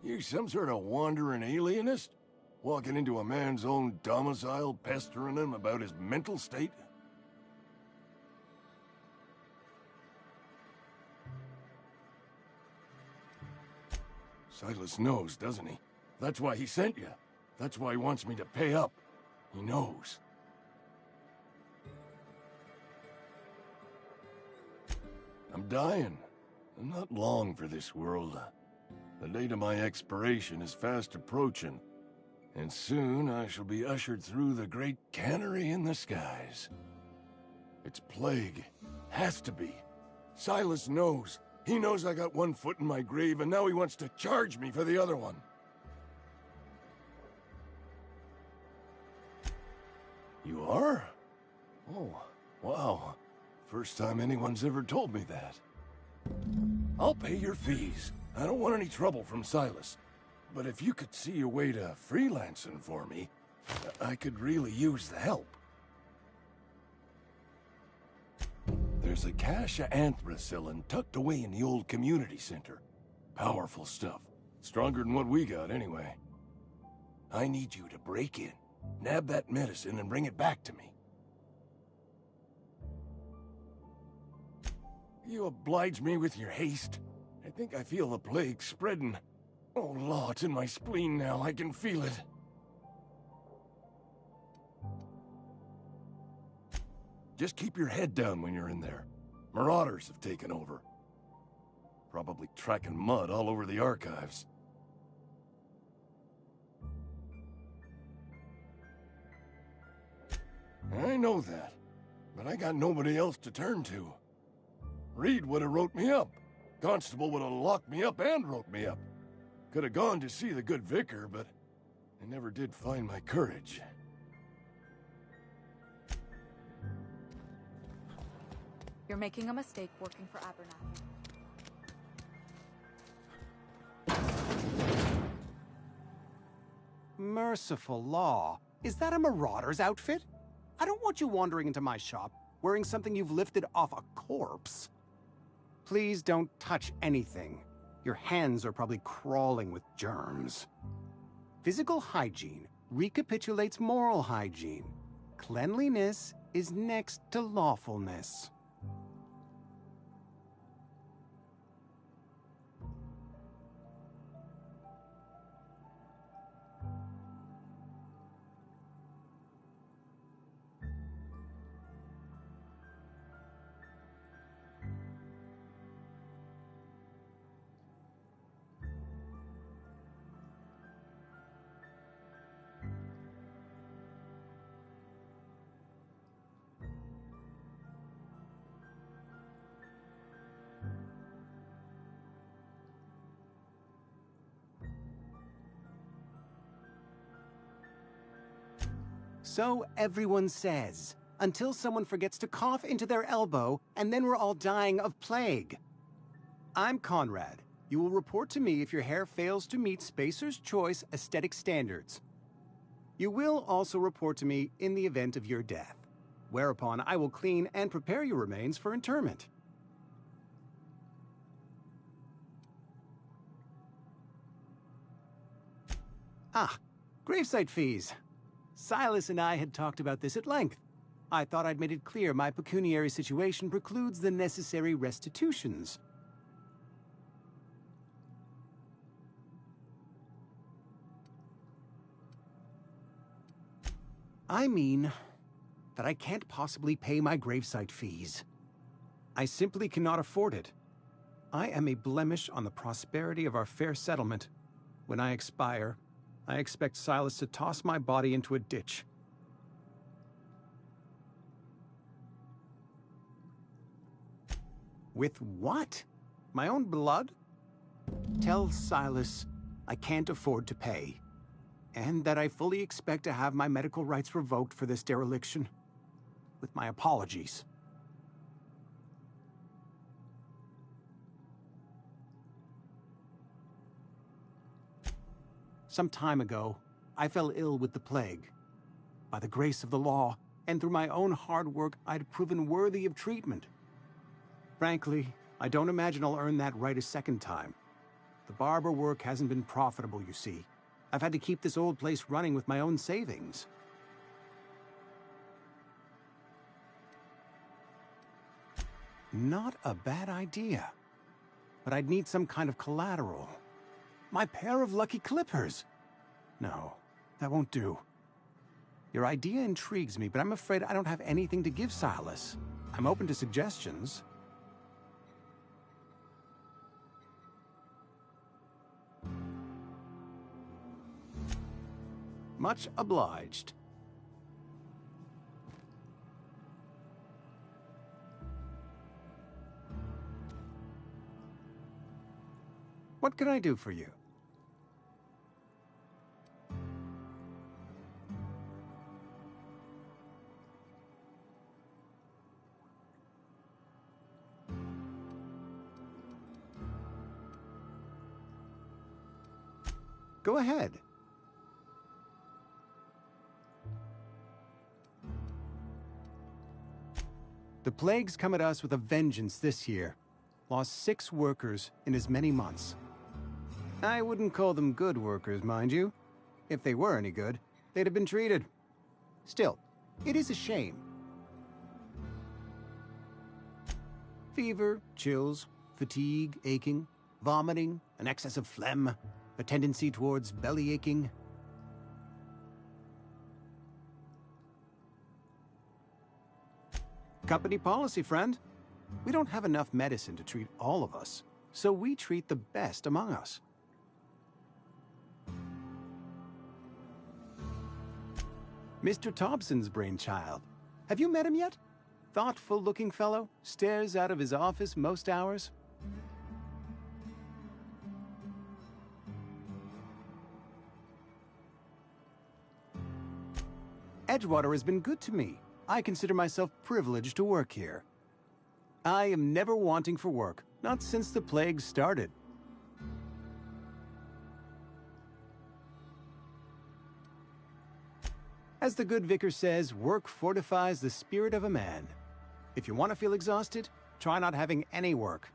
S16: You some sort of wandering alienist? Walking into a man's own domicile, pestering him about his mental state? Silas knows, doesn't he? That's why he sent you. That's why he wants me to pay up. He knows. I'm dying. I'm not long for this world. The date of my expiration is fast approaching. And soon I shall be ushered through the great cannery in the skies. It's plague. Has to be. Silas knows. He knows I got one foot in my grave, and now he wants to charge me for the other one. You are? Oh, wow. First time anyone's ever told me that. I'll pay your fees. I don't want any trouble from Silas. But if you could see a way to freelancing for me, I could really use the help. There's a cache of anthracillin tucked away in the old community center. Powerful stuff. Stronger than what we got, anyway. I need you to break in, nab that medicine, and bring it back to me. You oblige me with your haste. I think I feel the plague spreading. Oh, Law, it's in my spleen now. I can feel it. Just keep your head down when you're in there. Marauders have taken over. Probably tracking mud all over the archives. I know that, but I got nobody else to turn to. Reed would have wrote me up. Constable would have locked me up and wrote me up. Could have gone to see the good vicar, but I never did find my courage.
S17: You're making a mistake working for Abernathy.
S18: Merciful Law. Is that a Marauder's outfit? I don't want you wandering into my shop wearing something you've lifted off a corpse. Please don't touch anything. Your hands are probably crawling with germs. Physical hygiene recapitulates moral hygiene. Cleanliness is next to lawfulness. So everyone says, until someone forgets to cough into their elbow, and then we're all dying of plague. I'm Conrad. You will report to me if your hair fails to meet Spacer's Choice aesthetic standards. You will also report to me in the event of your death, whereupon I will clean and prepare your remains for interment. Ah, gravesite fees. Silas and I had talked about this at length. I thought I'd made it clear my pecuniary situation precludes the necessary restitutions. I mean that I can't possibly pay my gravesite fees. I simply cannot afford it. I am a blemish on the prosperity of our fair settlement. When I expire, I expect Silas to toss my body into a ditch. With what? My own blood? Tell Silas I can't afford to pay, and that I fully expect to have my medical rights revoked for this dereliction. With my apologies. Some time ago, I fell ill with the plague. By the grace of the law, and through my own hard work, I'd proven worthy of treatment. Frankly, I don't imagine I'll earn that right a second time. The barber work hasn't been profitable, you see. I've had to keep this old place running with my own savings. Not a bad idea. But I'd need some kind of collateral. My pair of lucky clippers! No, that won't do. Your idea intrigues me, but I'm afraid I don't have anything to give Silas. I'm open to suggestions. Much obliged. What can I do for you? Go ahead. The plague's come at us with a vengeance this year. Lost 6 workers in as many months. I wouldn't call them good workers, mind you. If they were any good, they'd have been treated. Still, it is a shame. Fever, chills, fatigue, aching, vomiting, an excess of phlegm, a tendency towards belly aching. Company policy, friend. We don't have enough medicine to treat all of us, so we treat the best among us. Mr. Thompson's brainchild. Have you met him yet? Thoughtful-looking fellow, stares out of his office most hours. Edgewater has been good to me. I consider myself privileged to work here. I am never wanting for work, not since the plague started. As the good vicar says, work fortifies the spirit of a man. If you want to feel exhausted, try not having any work.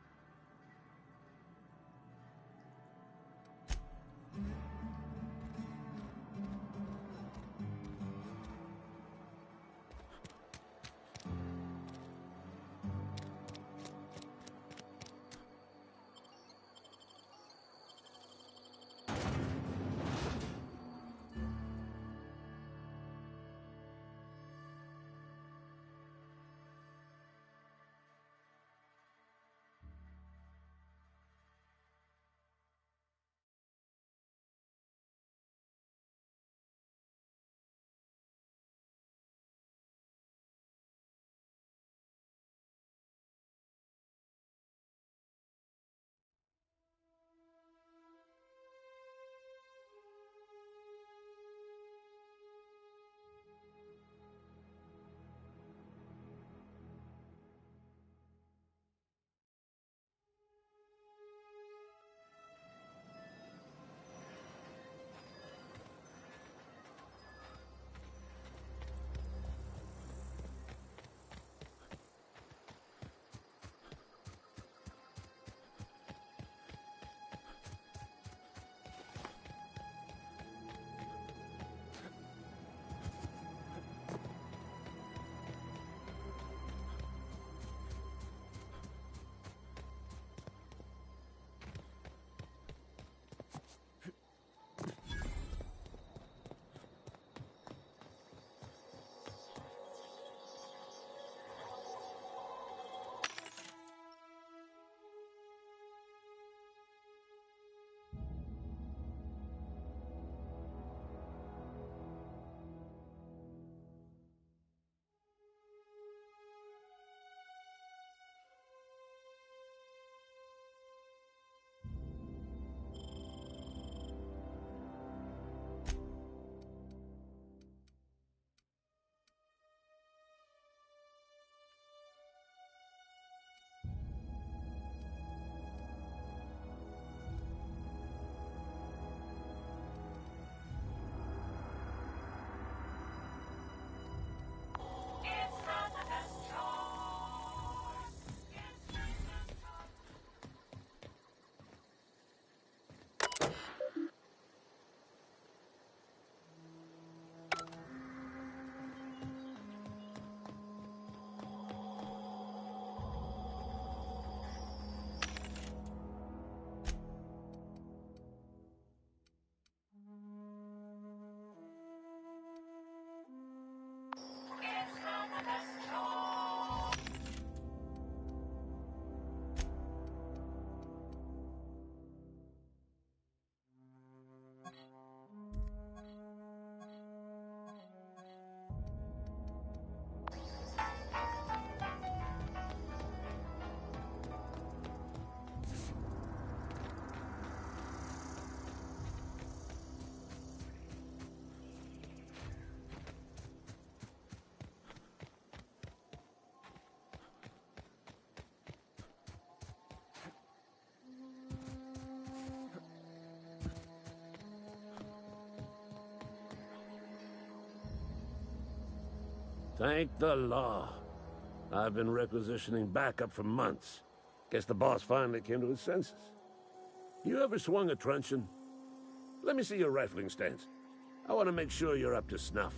S19: Thank the law. I've been requisitioning backup for months. Guess the boss finally came to his senses. You ever swung a truncheon? Let me see your rifling stance. I want to make sure you're up to snuff.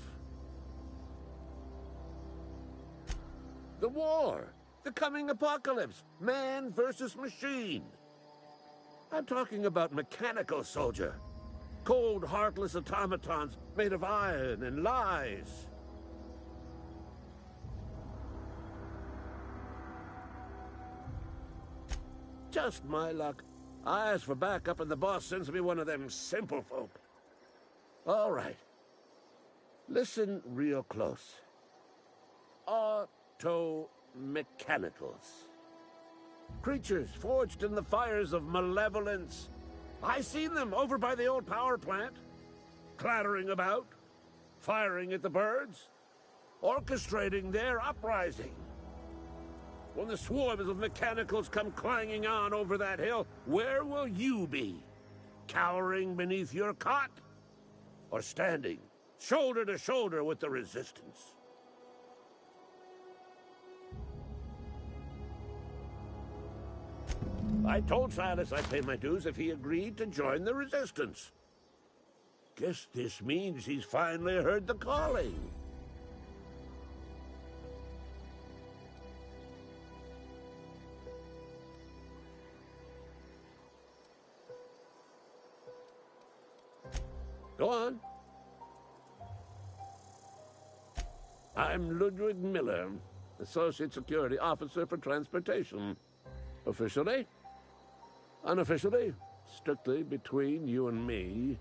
S19: The war! The coming apocalypse! Man versus machine! I'm talking about mechanical soldier. Cold, heartless automatons made of iron and lies. Just my luck. I ask for backup and the boss sends me one of them simple folk. All right. Listen real close. Automechanicals. Creatures forged in the fires of malevolence. I seen them over by the old power plant. Clattering about. Firing at the birds. Orchestrating their uprising. When the swarms of mechanicals come clanging on over that hill, where will you be? Cowering beneath your cot? Or standing, shoulder to shoulder with the resistance? I told Silas I'd pay my dues if he agreed to join the resistance. Guess this means he's finally heard the calling. Go on. I'm Ludwig Miller, Associate Security Officer for Transportation. Officially? Unofficially? Strictly between you and me.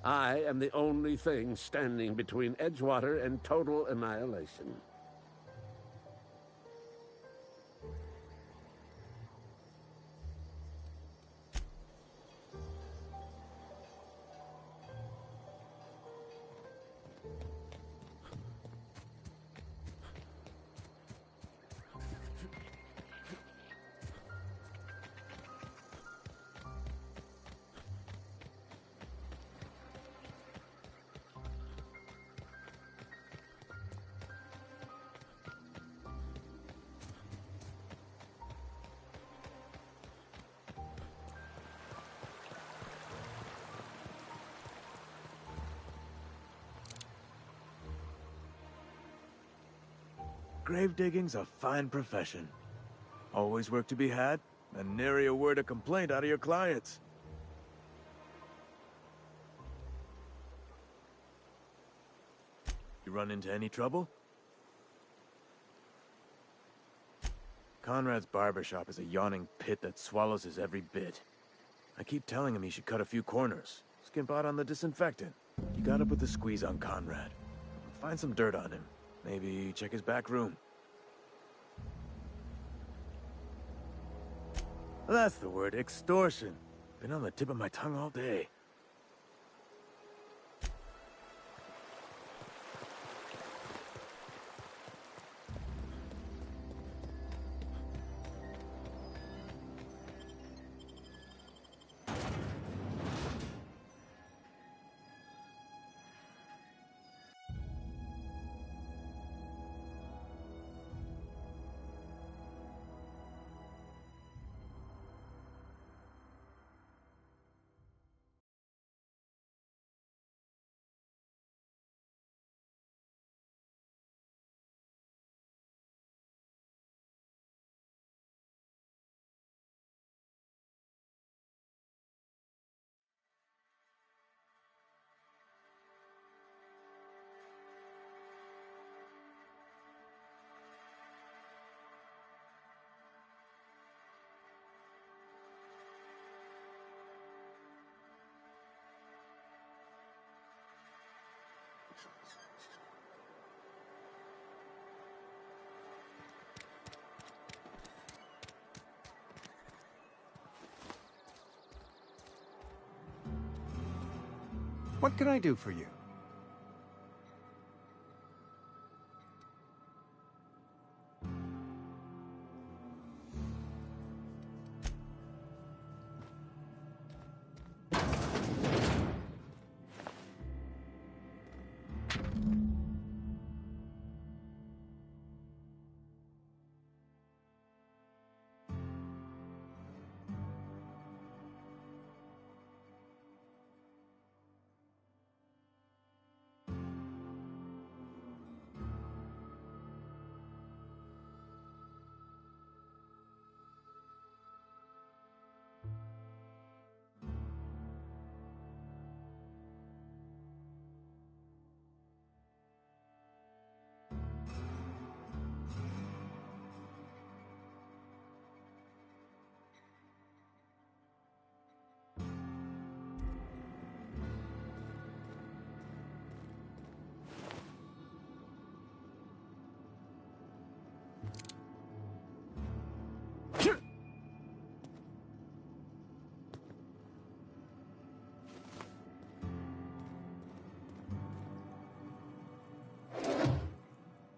S19: I am the only thing standing between Edgewater and total annihilation.
S9: Grave digging's a fine profession. Always work to be had, and nary a word of complaint out of your clients. You run into any trouble? Conrad's barbershop is a yawning pit that swallows his every bit. I keep telling him he should cut a few corners, skimp out on the disinfectant. You gotta put the squeeze on Conrad. Find some dirt on him. Maybe check his back room. That's the word, extortion. Been on the tip of my tongue all day.
S18: What can I do for you?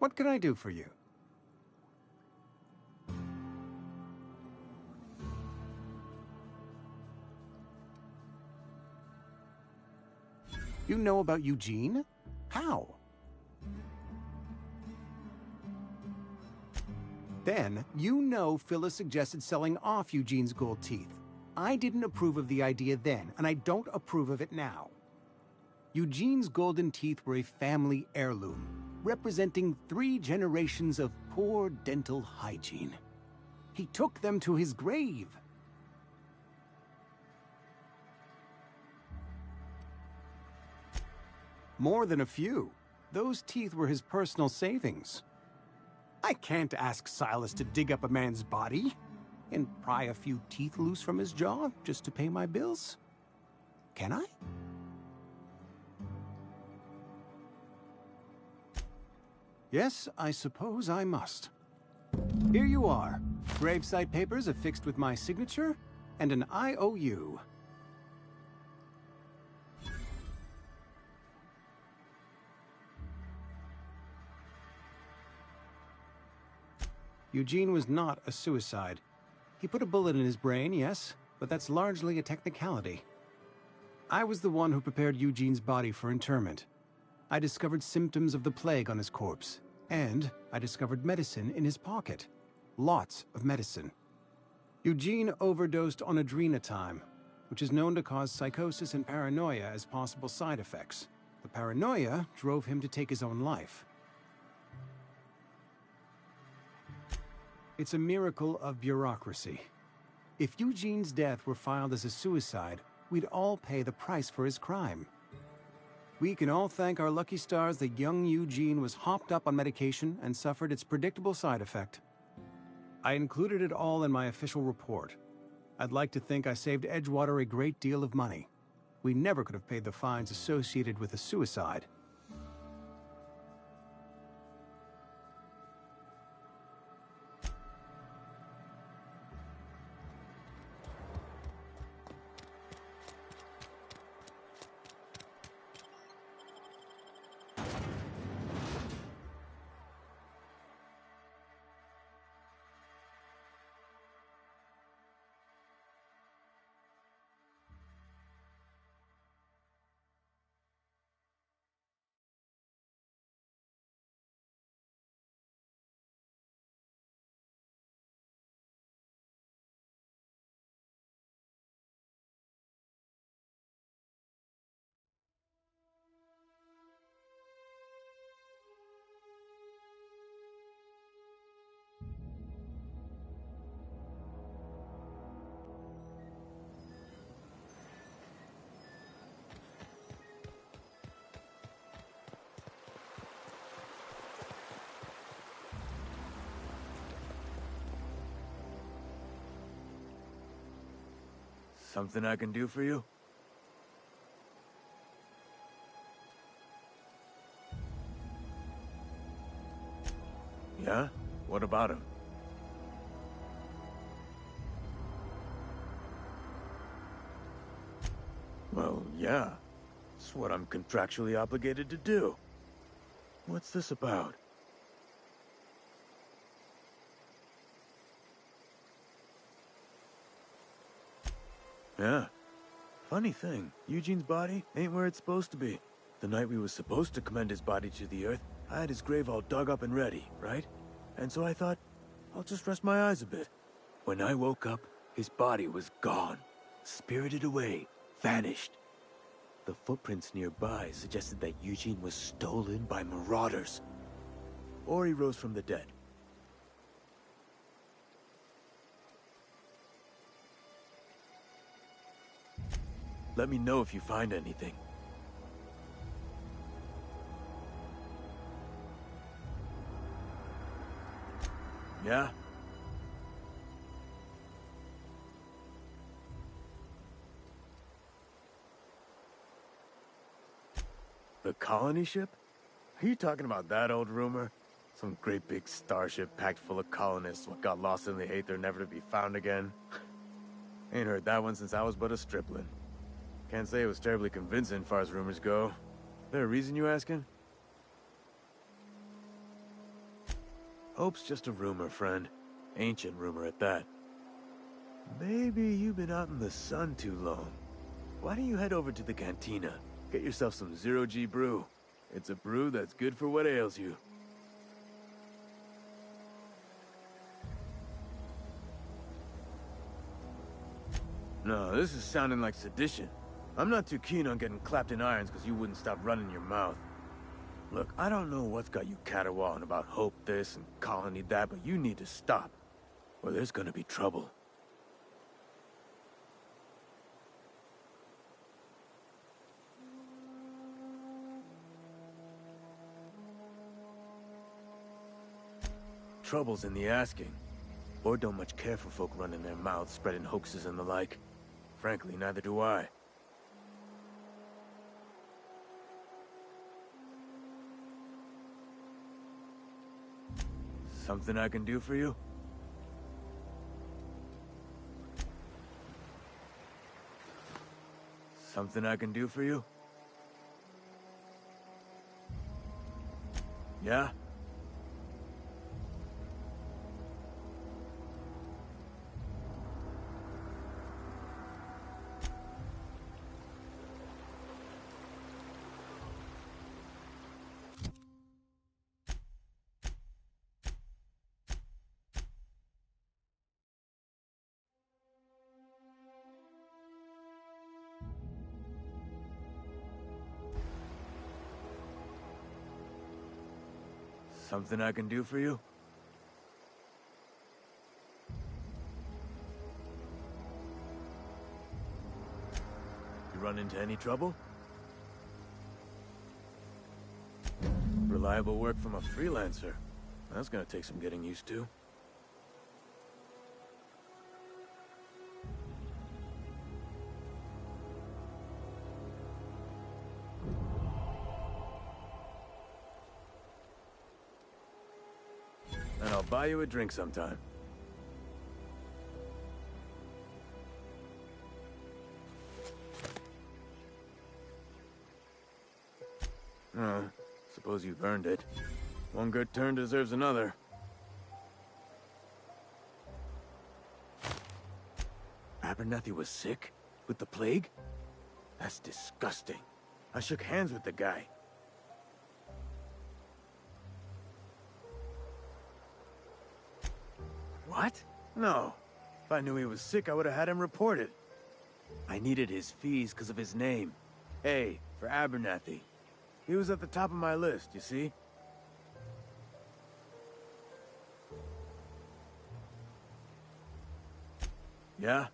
S18: What can I do for you? You know about Eugene? How? Then, you know Phyllis suggested selling off Eugene's gold teeth. I didn't approve of the idea then, and I don't approve of it now. Eugene's golden teeth were a family heirloom, representing 3 generations of poor dental hygiene. He took them to his grave. More than a few. Those teeth were his personal savings. I can't ask Silas to dig up a man's body and pry a few teeth loose from his jaw just to pay my bills. Can I? Yes, I suppose I must. Here you are. Gravesite papers affixed with my signature and an IOU. Eugene was not a suicide. He put a bullet in his brain, yes, but that's largely a technicality. I was the one who prepared Eugene's body for interment. I discovered symptoms of the plague on his corpse, and I discovered medicine in his pocket. Lots of medicine. Eugene overdosed on adrenatime, which is known to cause psychosis and paranoia as possible side effects. The paranoia drove him to take his own life. It's a miracle of bureaucracy. If Eugene's death were filed as a suicide, we'd all pay the price for his crime. We can all thank our lucky stars that young Eugene was hopped up on medication and suffered its predictable side effect. I included it all in my official report. I'd like to think I saved Edgewater a great deal of money. We never could have paid the fines associated with a suicide.
S9: Something I can do for you? Yeah? What about him? Well, yeah. It's what I'm contractually obligated to do. What's this about? Yeah. Funny thing, Eugene's body ain't where it's supposed to be. The night we was supposed to commend his body to the earth, I had his grave all dug up and ready, right? And so I thought, I'll just rest my eyes a bit. When I woke up, his body was gone. Spirited away. Vanished. The footprints nearby suggested that Eugene was stolen by marauders. Or he rose from the dead. Let me know if you find anything. Yeah? The colony ship? Are you talking about that old rumor? Some great big starship packed full of colonists what got lost in the aether never to be found again? Ain't heard that one since I was but a stripling. Can't say it was terribly convincing far as rumors go. There a reason you asking? Hope's just a rumor, friend. Ancient rumor at that. Maybe you've been out in the sun too long. Why don't you head over to the cantina? Get yourself some Zero-G brew. It's a brew that's good for what ails you. No, this is sounding like sedition. I'm not too keen on getting clapped in irons because you wouldn't stop running your mouth. Look, I don't know what's got you caterwauling about Hope this and Colony that, but you need to stop, or there's gonna be trouble. Trouble's in the asking. Or don't much care for folk running their mouths, spreading hoaxes and the like. Frankly, neither do I. Something I can do for you? Something I can do for you? Yeah? Something I can do for you? You run into any trouble? Reliable work from a freelancer. That's gonna take some getting used to. And I'll buy you a drink sometime. Oh, suppose you've earned it. One good turn deserves another. Abernathy was sick? With the plague? That's disgusting. I shook hands with the guy. What? No. If I knew he was sick, I would have had him reported. I needed his fees because of his name. A, for Abernathy. He was at the top of my list, you see? Yeah?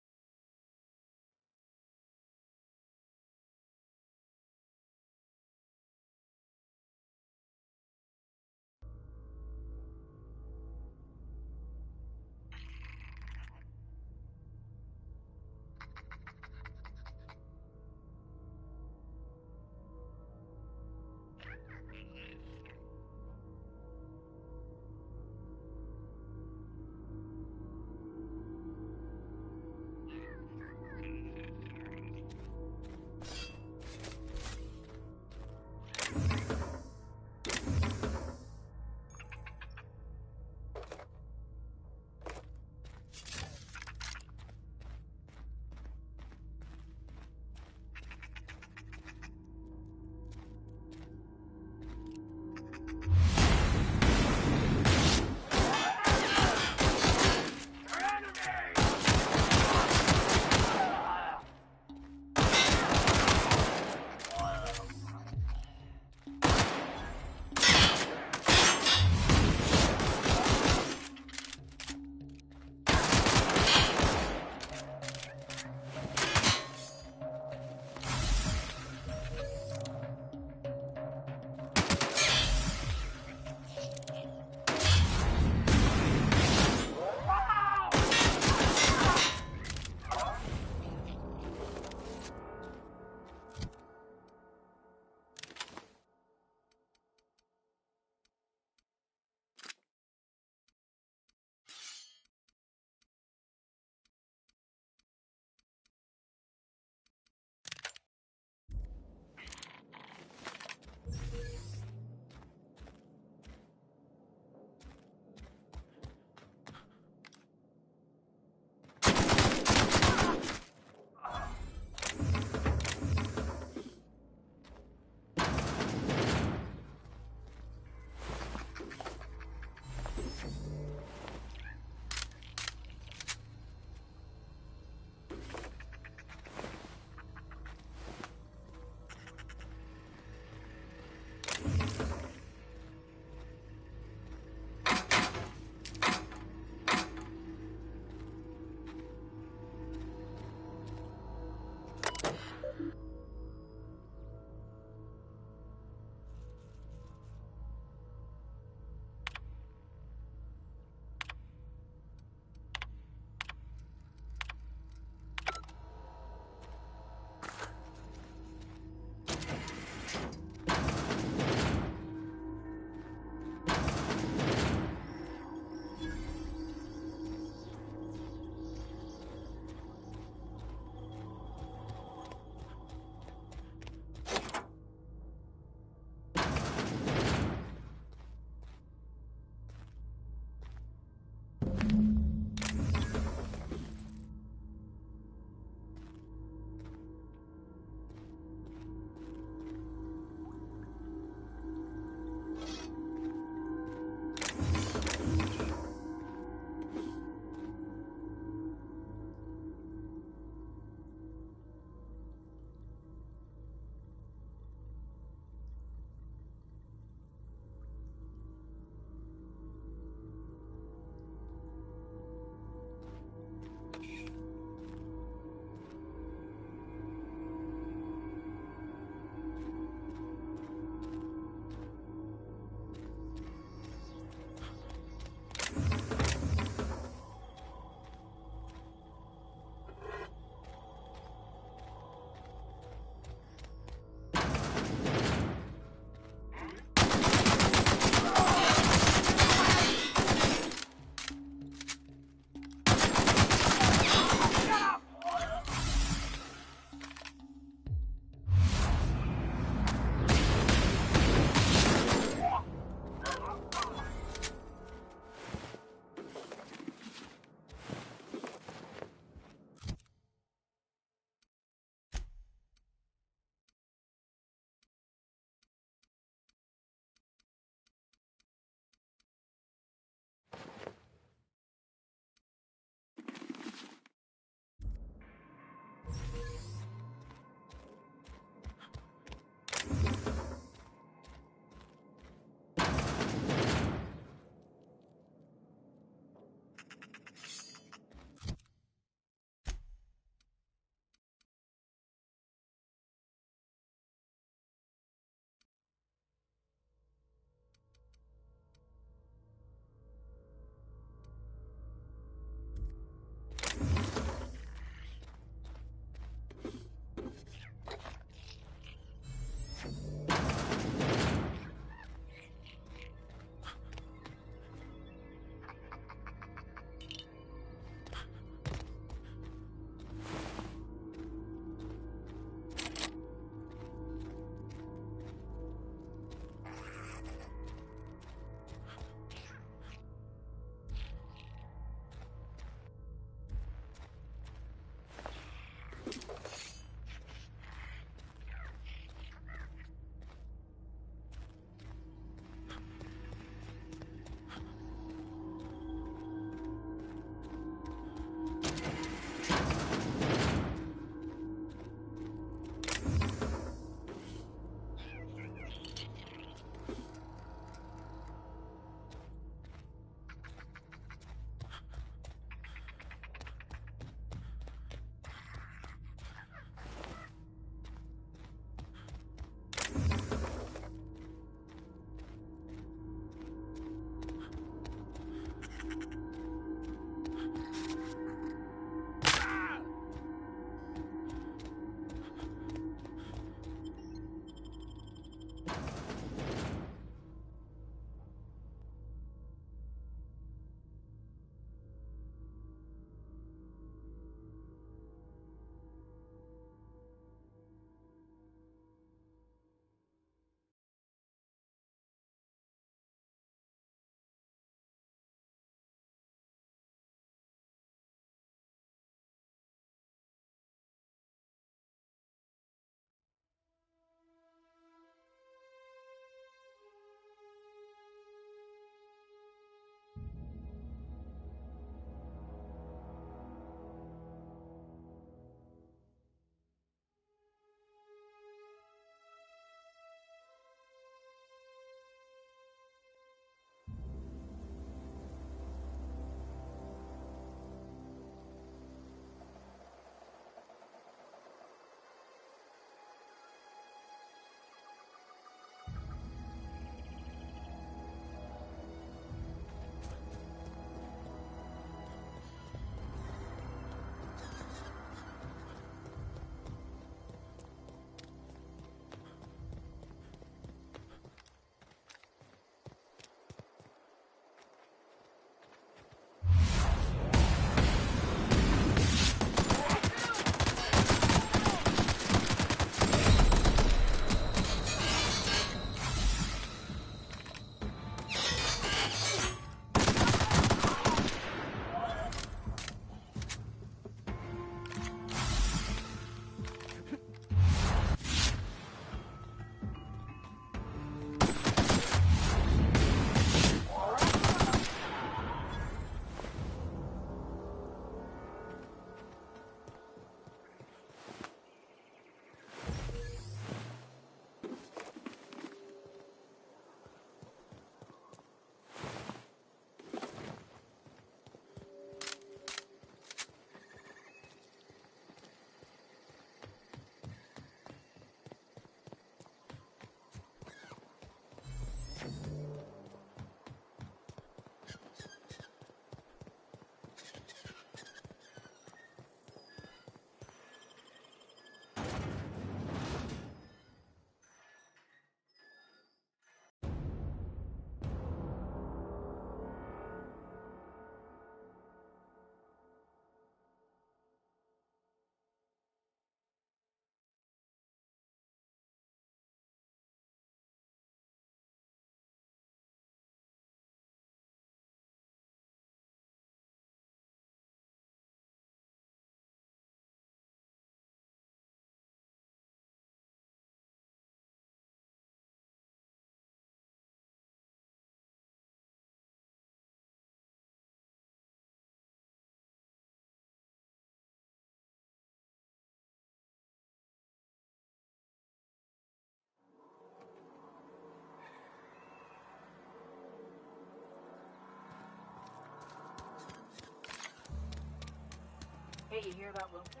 S14: you hear that, Wilson?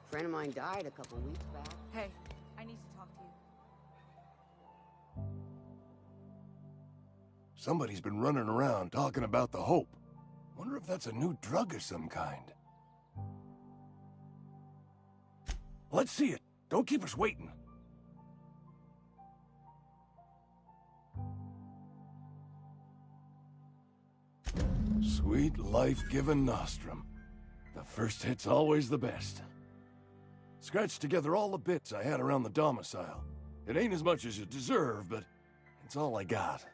S15: A friend of mine died a couple weeks back.
S17: Hey, I need to talk to you.
S16: Somebody's been running around talking about the Hope. Wonder if that's a new drug of some kind. Let's see it. Don't keep us waiting. Sweet life-giving nostrum. The first hit's always the best. Scratched together all the bits I had around the domicile. It ain't as much as you deserve, but it's all I got.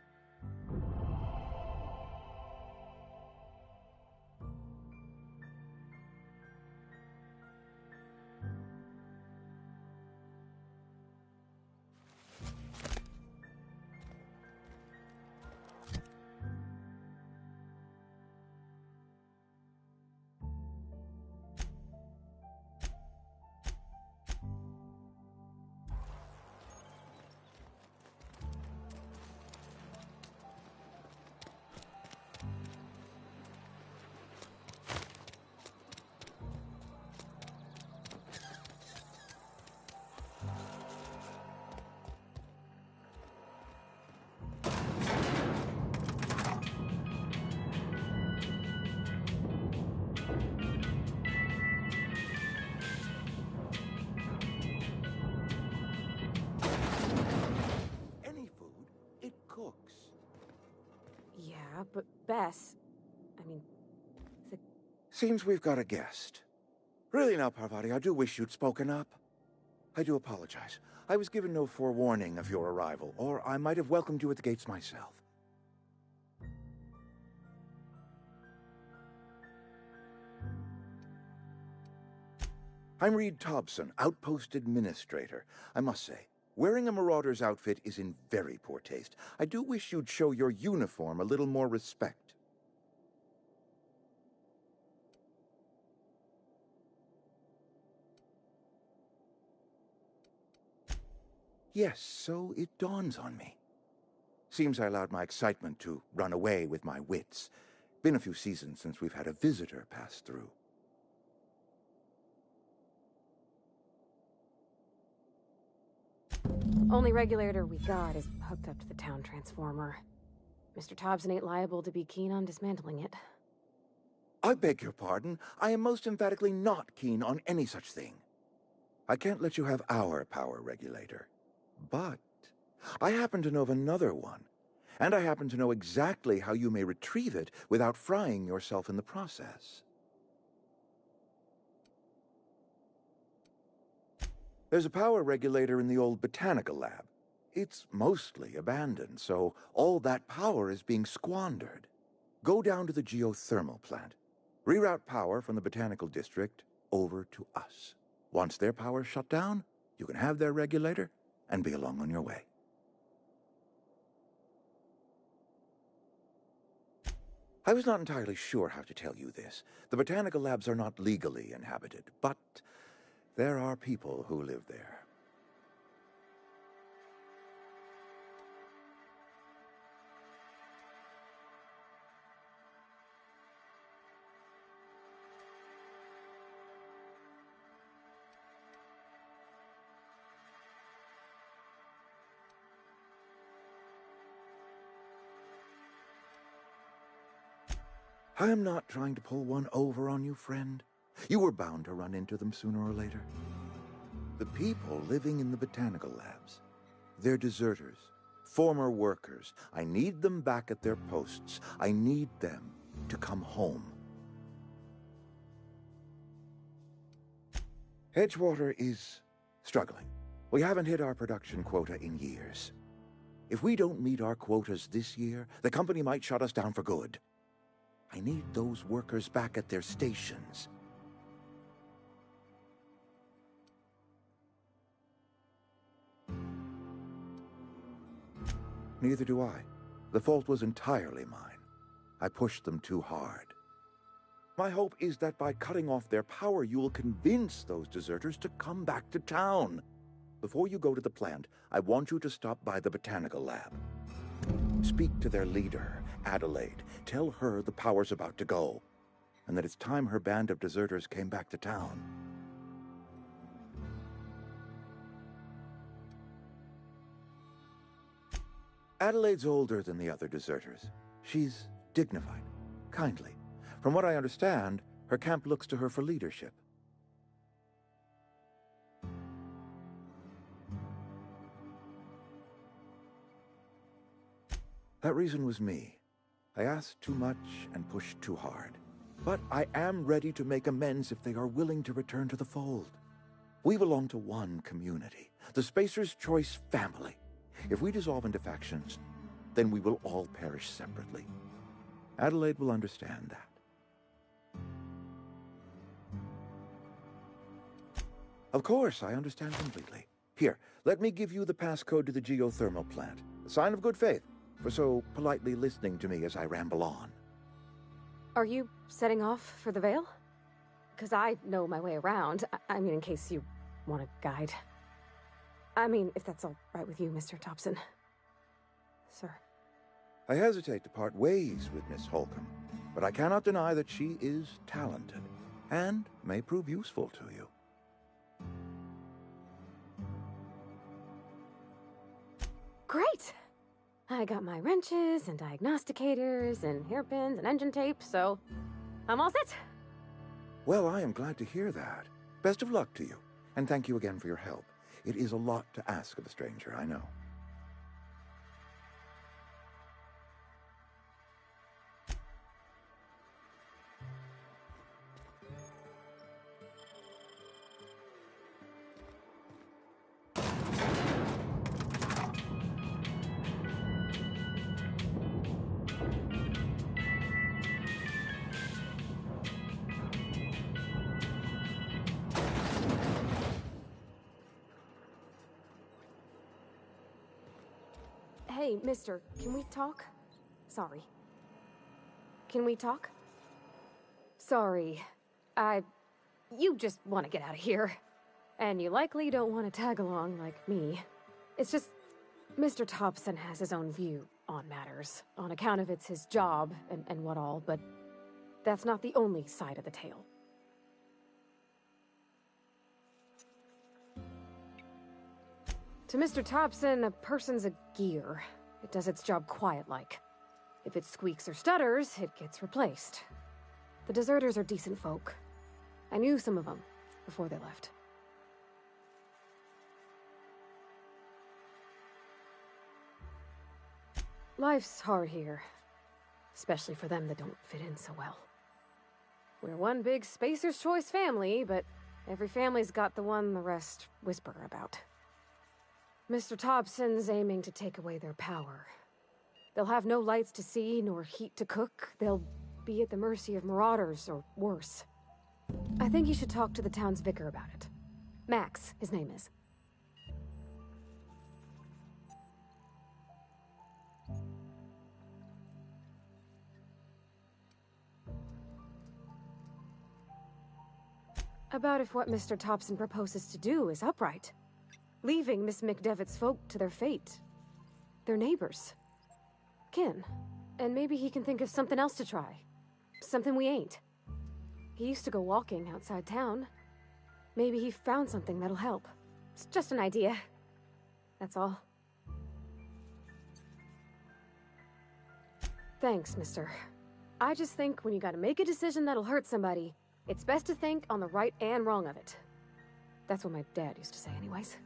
S20: Yeah, but Bess, I mean,
S21: Seems we've got a guest. Really now, Parvati, I do wish you'd spoken up. I do apologize. I was given no forewarning of your arrival, or I might have welcomed you at the gates myself. I'm Reed Thompson, Outpost Administrator. I must say, wearing a Marauder's outfit is in very poor taste. I do wish you'd show your uniform a little more respect. Yes, so it dawns on me. Seems I allowed my excitement to run away with my wits. Been a few seasons since we've had a visitor pass through.
S20: only regulator we got is hooked up to the town transformer. Mr. Thompson ain't liable to be keen on dismantling it.
S21: I beg your pardon. I am most emphatically not keen on any such thing. I can't let you have our power regulator. But I happen to know of another one, and I happen to know exactly how you may retrieve it without frying yourself in the process. There's a power regulator in the old botanical lab. It's mostly abandoned, so all that power is being squandered. Go down to the geothermal plant. Reroute power from the botanical district over to us. Once their power's shut down, you can have their regulator and be along on your way. I was not entirely sure how to tell you this. The botanical labs are not legally inhabited, but there are people who live there. I am not trying to pull one over on you, friend. You were bound to run into them sooner or later. The people living in the botanical labs, they're deserters, former workers. I need them back at their posts. I need them to come home. Edgewater is struggling. We haven't hit our production quota in years. If we don't meet our quotas this year, the company might shut us down for good. I need those workers back at their stations. Neither do I. The fault was entirely mine. I pushed them too hard. My hope is that by cutting off their power, you will convince those deserters to come back to town. Before you go to the plant, I want you to stop by the botanical lab. Speak to their leader, Adelaide. Tell her the power's about to go, and that it's time her band of deserters came back to town. Adelaide's older than the other deserters. She's dignified, kindly. From what I understand, her camp looks to her for leadership. That reason was me. I asked too much and pushed too hard. But I am ready to make amends if they are willing to return to the fold. We belong to one community, the Spacer's Choice family. If we dissolve into factions, then we will all perish separately. Adelaide will understand that. Of course, I understand completely. Here, let me give you the passcode to the geothermal plant. A sign of good faith for so politely listening to me as I ramble on.
S20: Are you setting off for the Vale? Because I know my way around. I mean, in case you want a guide. I mean, if that's all right with you, Mr. Thompson. Sir.
S21: I hesitate to part ways with Miss Holcomb, but I cannot deny that she is talented and may prove useful to you.
S20: Great! I got my wrenches and diagnosticators and hairpins and engine tape, so I'm all set.
S21: Well, I am glad to hear that. Best of luck to you, and thank you again for your help. It is a lot to ask of a stranger, I know.
S20: Hey, mister, can we talk? Sorry. Can we talk? Sorry. You just want to get out of here. And you likely don't want to tag along like me. It's just, Mr. Thompson has his own view on matters, on account of it's his job and what all, but that's not the only side of the tale. To Mr. Thompson, a person's a gear. It does its job quiet-like. If it squeaks or stutters, it gets replaced. The deserters are decent folk. I knew some of them before they left. Life's hard here, especially for them that don't fit in so well. We're one big Spacer's Choice family, but every family's got the one the rest whisper about. Mr. Thompson's aiming to take away their power. They'll have no lights to see, nor heat to cook. They'll be at the mercy of marauders, or worse. I think you should talk to the town's vicar about it. Max, his name is. About if what Mr. Thompson proposes to do is upright. Leaving Miss McDevitt's folk to their fate. Their neighbors. Kin. And maybe he can think of something else to try. Something we ain't. He used to go walking outside town. Maybe he found something that'll help. It's just an idea. That's all. Thanks, mister. I just think when you gotta make a decision that'll hurt somebody, it's best to think on the right and wrong of it. That's what my dad used to say anyways.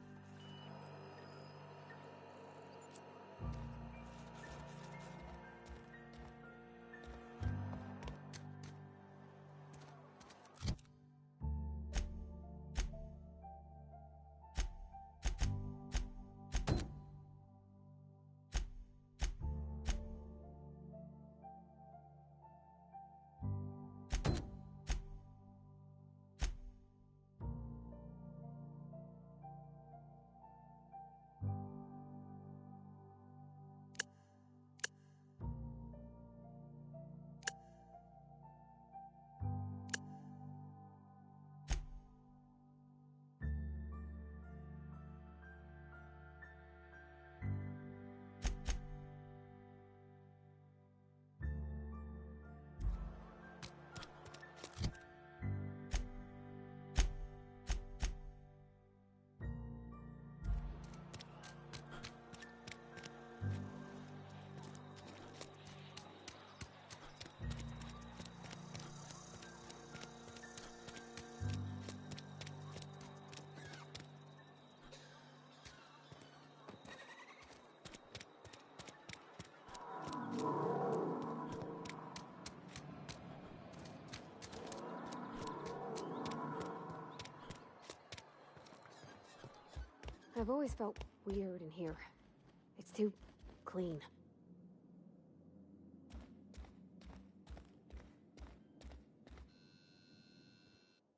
S20: I've always felt weird in here. It's too clean.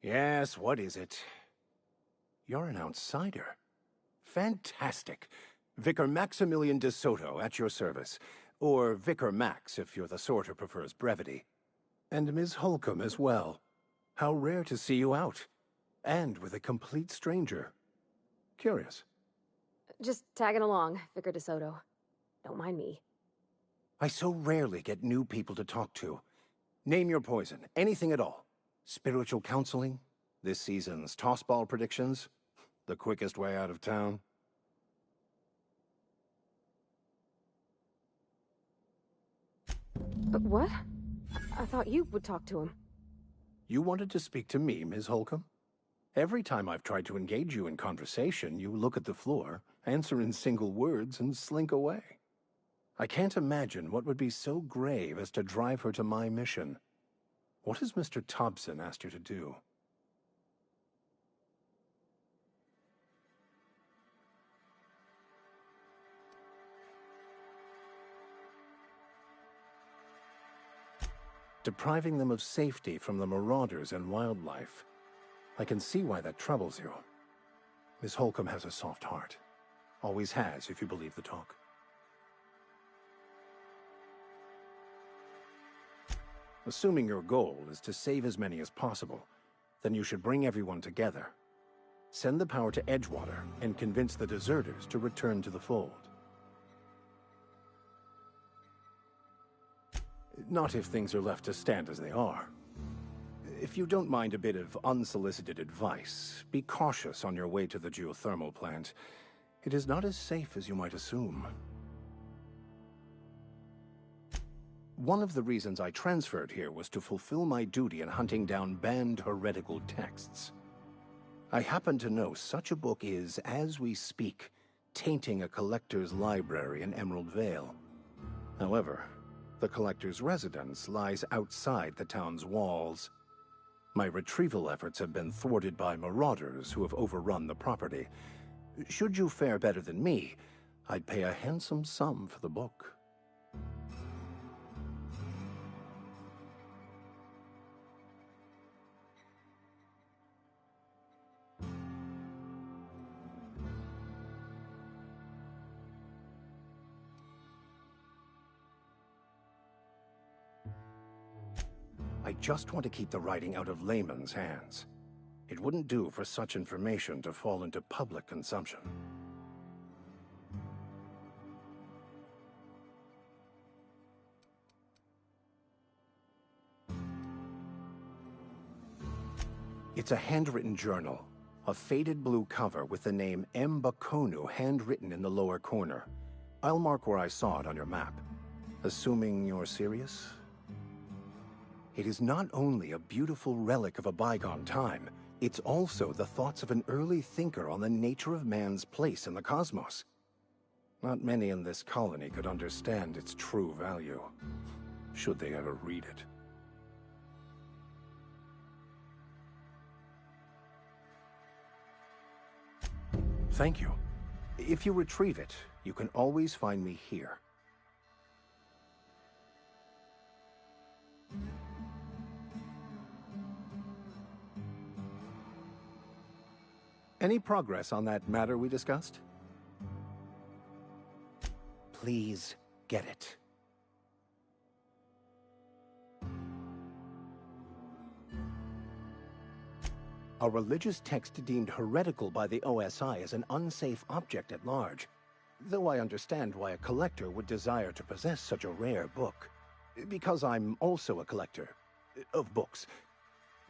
S1: Yes, what is it? You're an outsider. Fantastic. Vicar Maximilian de Soto at your service. Or Vicar Max, if you're the sort who prefers brevity. And Ms. Holcomb as well. How rare to see you out. And with a complete stranger. Curious.
S20: Just tagging along, Vicar de Soto. Don't mind me.
S1: I so rarely get new people to talk to. Name your poison, anything at all. Spiritual counseling? This season's tossball predictions? The quickest way out of town?
S20: But what? I thought you would talk to him.
S1: You wanted to speak to me, Ms. Holcomb? Every time I've tried to engage you in conversation, you look at the floor, answer in single words, and slink away. I can't imagine what would be so grave as to drive her to my mission. What has Mr. Thompson asked you to do? Depriving them of safety from the marauders and wildlife. I can see why that troubles you. Miss Holcomb has a soft heart. Always has, if you believe the talk. Assuming your goal is to save as many as possible, then you should bring everyone together. Send the power to Edgewater and convince the deserters to return to the fold. Not if things are left to stand as they are. If you don't mind a bit of unsolicited advice, be cautious on your way to the geothermal plant. It is not as safe as you might assume. One of the reasons I transferred here was to fulfill my duty in hunting down banned heretical texts. I happen to know such a book is, as we speak, tainting a collector's library in Emerald Vale. However, the collector's residence lies outside the town's walls. My retrieval efforts have been thwarted by marauders who have overrun the property. Should you fare better than me, I'd pay a handsome sum for the book. I just want to keep the writing out of layman's hands. It wouldn't do for such information to fall into public consumption. It's a handwritten journal, a faded blue cover with the name M. Bakonu handwritten in the lower corner. I'll mark where I saw it on your map. Assuming you're serious? It is not only a beautiful relic of a bygone time, it's also the thoughts of an early thinker on the nature of man's place in the cosmos. Not many in this colony could understand its true value, should they ever read it. Thank you. If you retrieve it, you can always find me here. Any progress on that matter we discussed? Please get it. A religious text deemed heretical by the OSI is an unsafe object at large, though I understand why a collector would desire to possess such a rare book. Because I'm also a collector of books.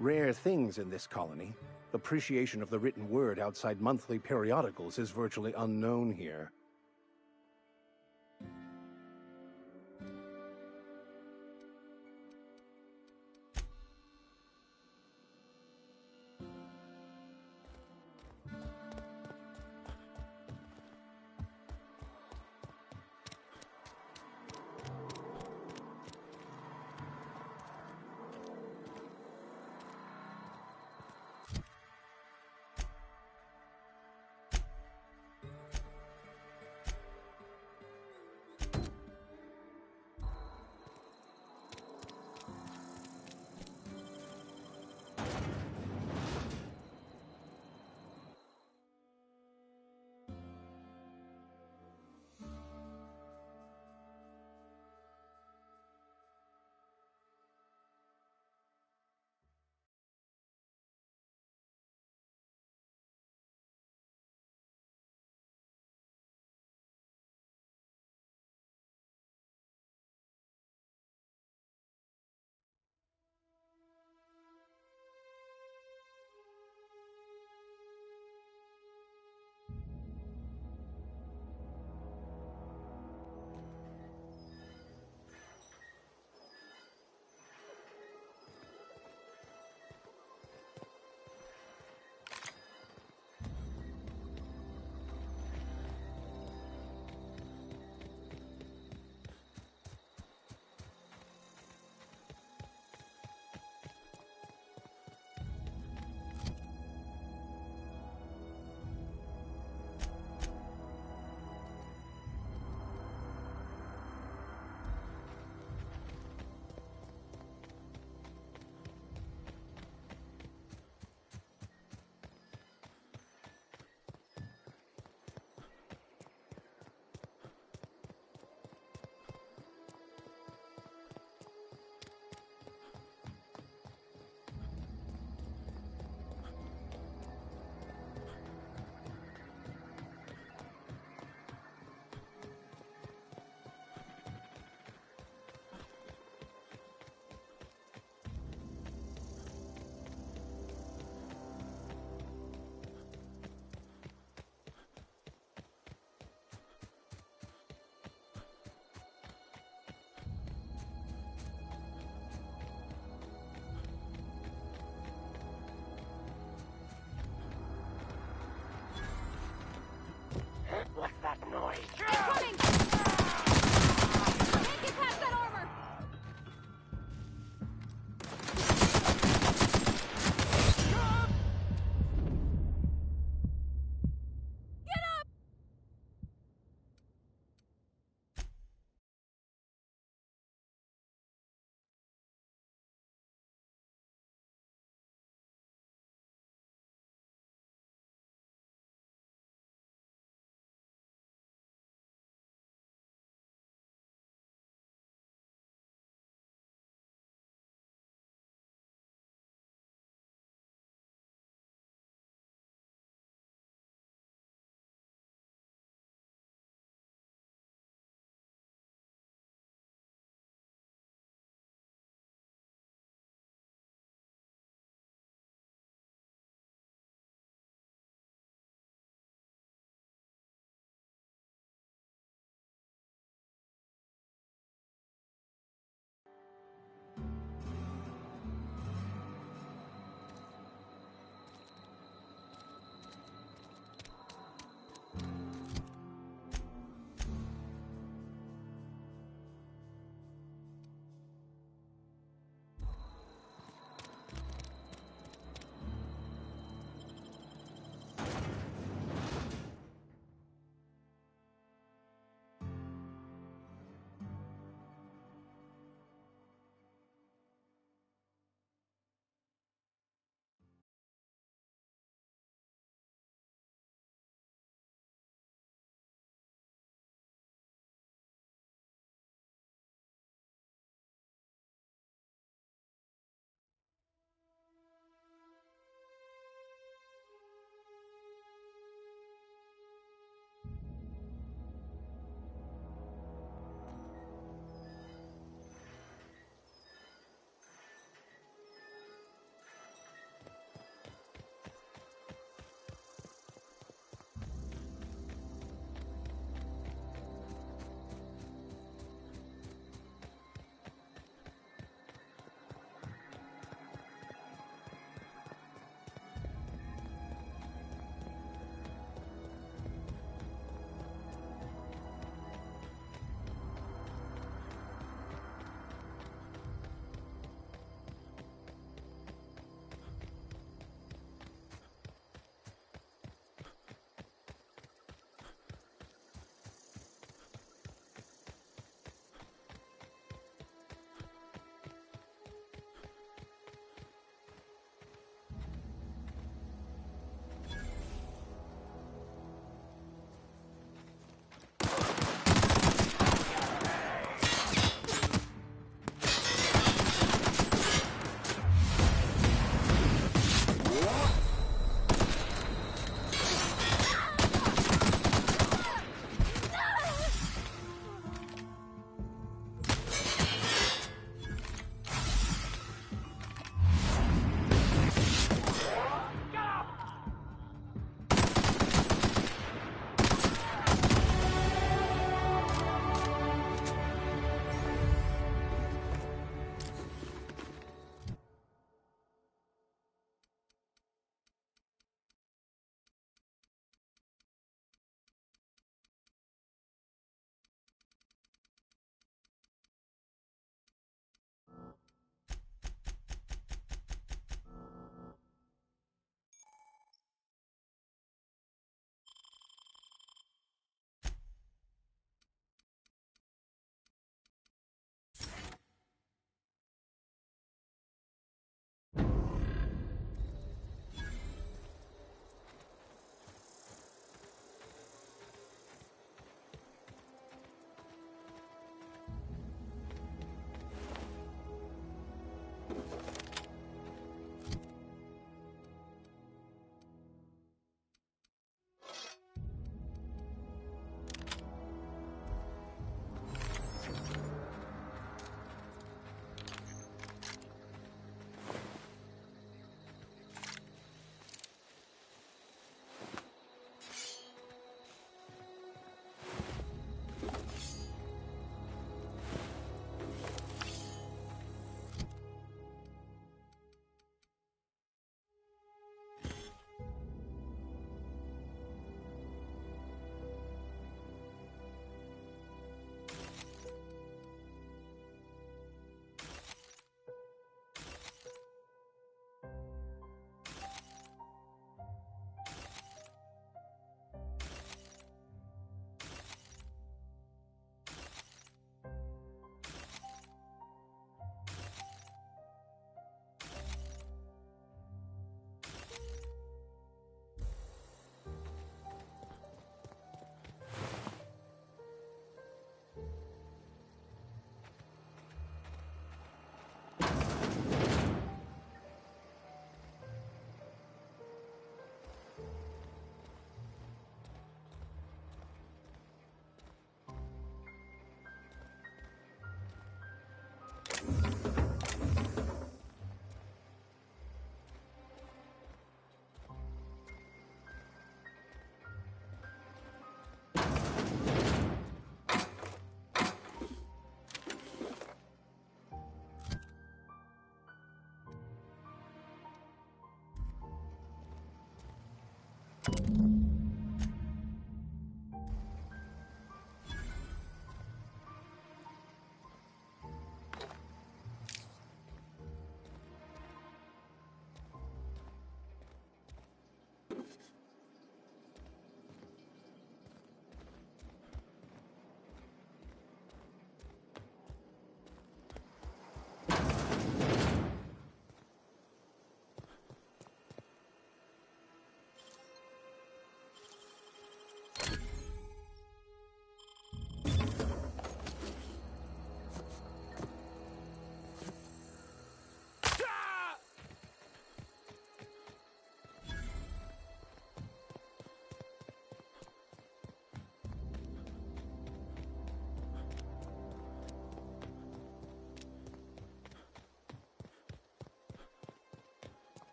S1: Rare things in this colony. Appreciation of the written word outside monthly periodicals is virtually unknown here.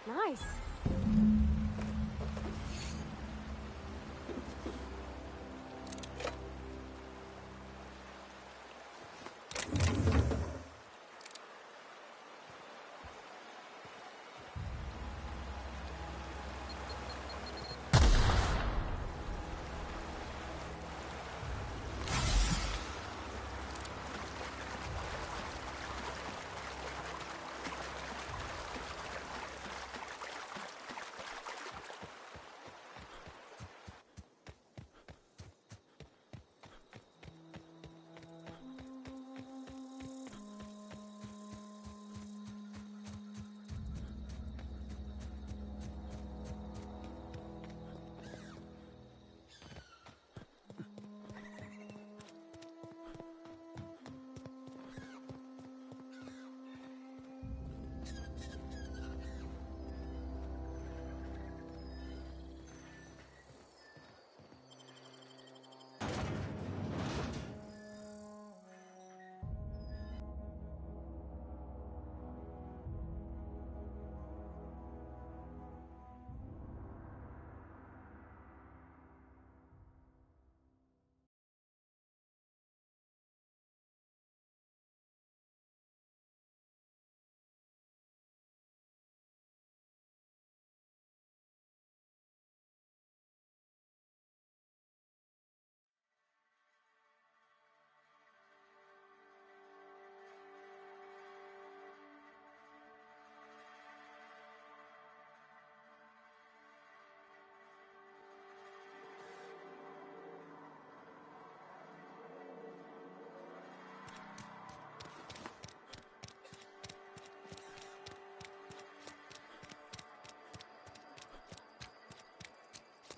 S20: Nice.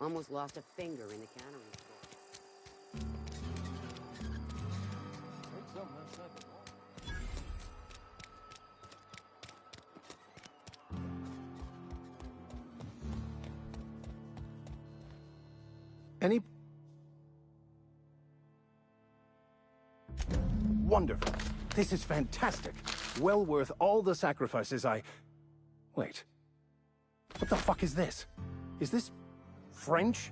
S15: Almost lost a finger in the cannery store.
S10: Heard something outside the wall.
S1: Any... Wonderful. This is fantastic. Well worth all the sacrifices I... Wait. What the fuck is this? Is this... French?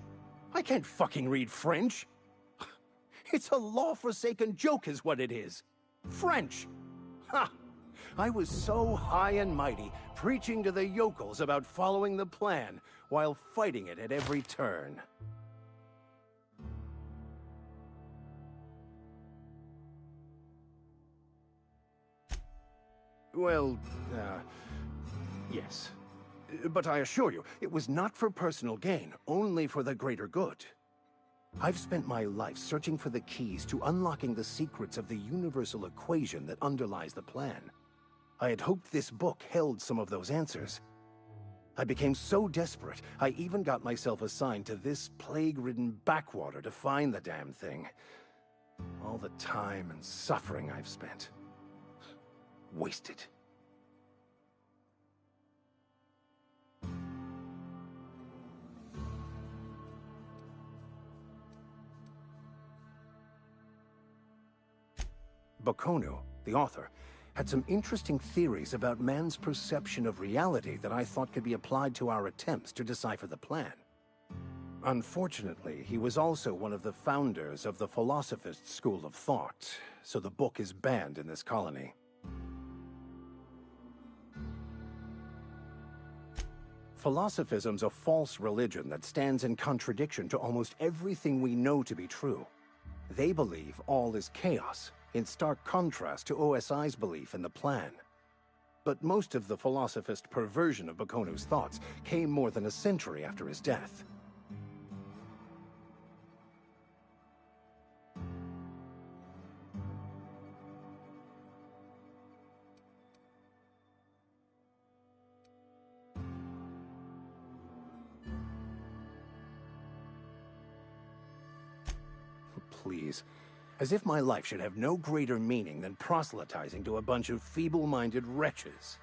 S1: I can't fucking read French. It's a law-forsaken joke is what it is. French! Ha! I was so high and mighty, preaching to the yokels about following the plan, while fighting it at every turn. Well, yes. But I assure you, it was not for personal gain, only for the greater good. I've spent my life searching for the keys to unlocking the secrets of the universal equation that underlies the plan. I had hoped this book held some of those answers. I became so desperate, I even got myself assigned to this plague-ridden backwater to find the damn thing. All the time and suffering I've spent. Wasted. Baconu, the author, had some interesting theories about man's perception of reality that I thought could be applied to our attempts to decipher the plan. Unfortunately, he was also one of the founders of the Philosophist school of thought, so the book is banned in this colony. Philosophism's a false religion that stands in contradiction to almost everything we know to be true. They believe all is chaos, in stark contrast to OSI's belief in the plan. But most of the Philosophist perversion of Baconu's thoughts came more than a century after his death. Please. As if my life should have no greater meaning than proselytizing to a bunch of feeble-minded wretches.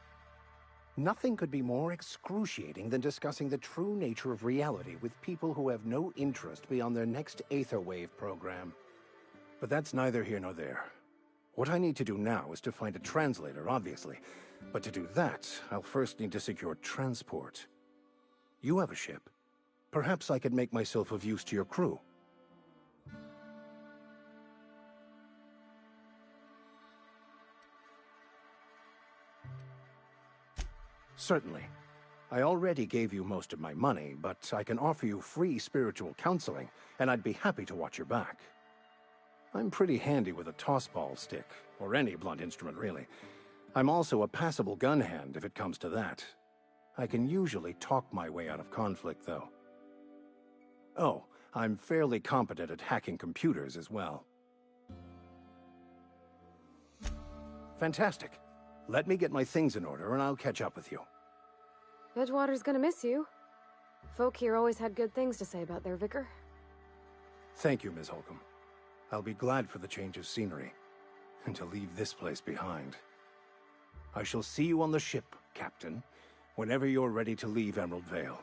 S1: Nothing could be more excruciating than discussing the true nature of reality with people who have no interest beyond their next Aetherwave program. But that's neither here nor there. What I need to do now is to find a translator, obviously. But to do that, I'll first need to secure transport. You have a ship. Perhaps I could make myself of use to your crew. Certainly. I already gave you most of my money, but I can offer you free spiritual counseling, and I'd be happy to watch your back. I'm pretty handy with a tossball stick, or any blunt instrument, really. I'm also a passable gun hand, if it comes to that. I can usually talk my way out of conflict, though. Oh, I'm fairly competent at hacking computers as well. Fantastic. Let me get my things in order, and I'll catch up with you.
S20: Edgewater's gonna miss you. Folk here always had good things to say about their vicar.
S1: Thank you, Ms. Holcomb. I'll be glad for the change of scenery, and to leave this place behind. I shall see you on the ship, Captain, whenever you're ready to leave Emerald Vale.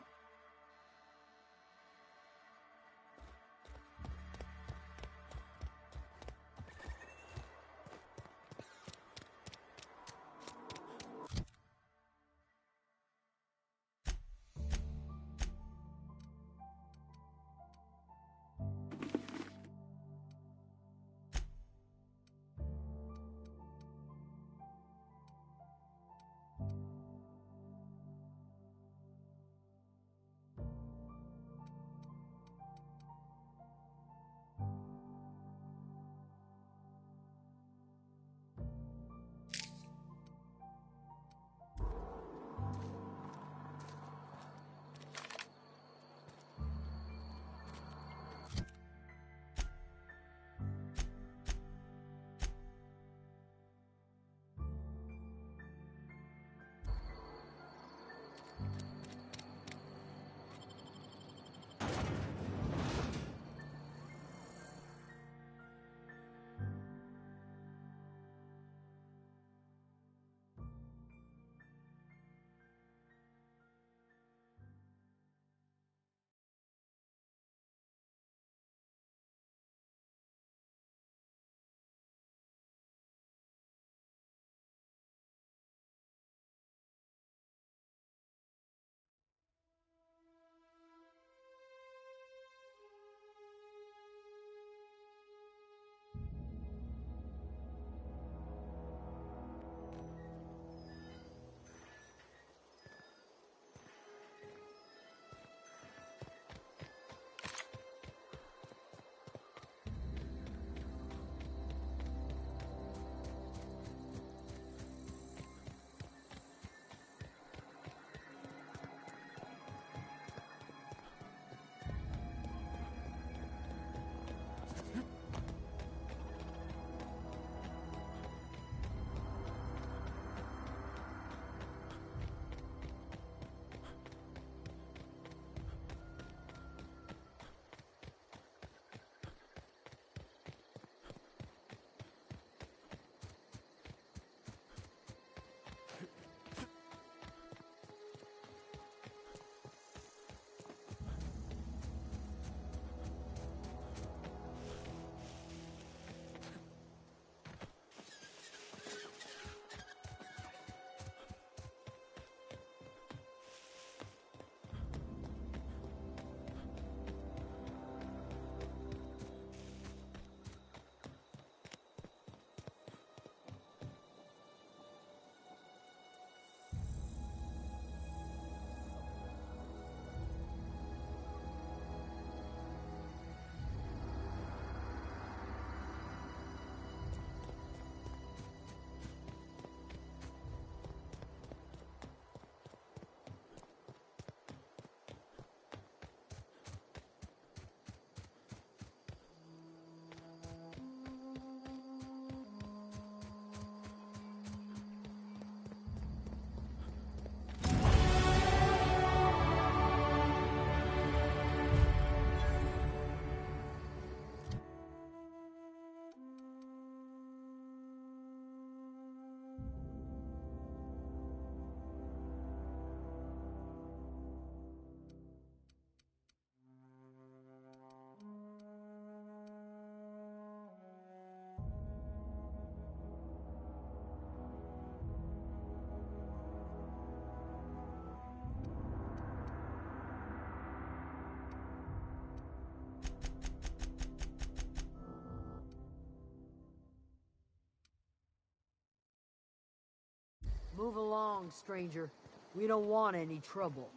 S5: Move along, stranger. We don't want any trouble.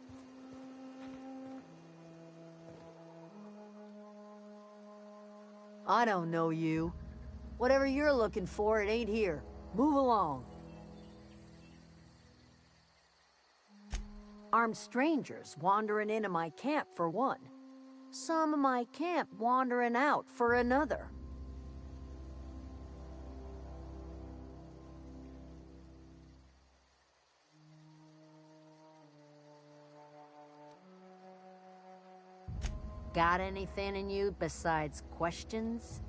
S5: I don't know you. Whatever you're looking for, it ain't here. Move along. Armed strangers wandering into my camp for one. Some of my camp wandering out for another. Got anything in you besides questions?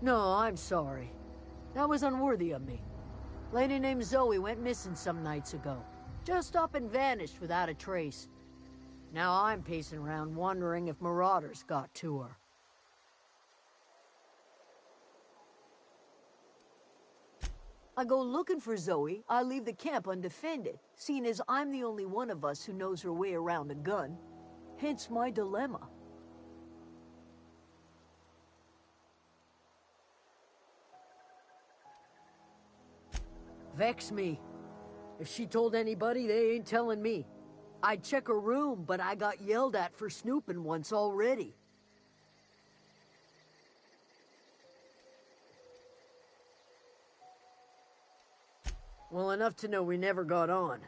S5: No, I'm sorry. That was unworthy of me. Lady named Zoe went missing some nights ago. Just up and vanished without a trace. Now I'm pacing around wondering if marauders got to her. I go looking for Zoe, I leave the camp undefended, seeing as I'm the only one of us who knows her way around a gun. Hence my dilemma. Vex me. If she told anybody, they ain't telling me. I'd check her room, but I got yelled at for snooping once already. Well, enough to know we never got on.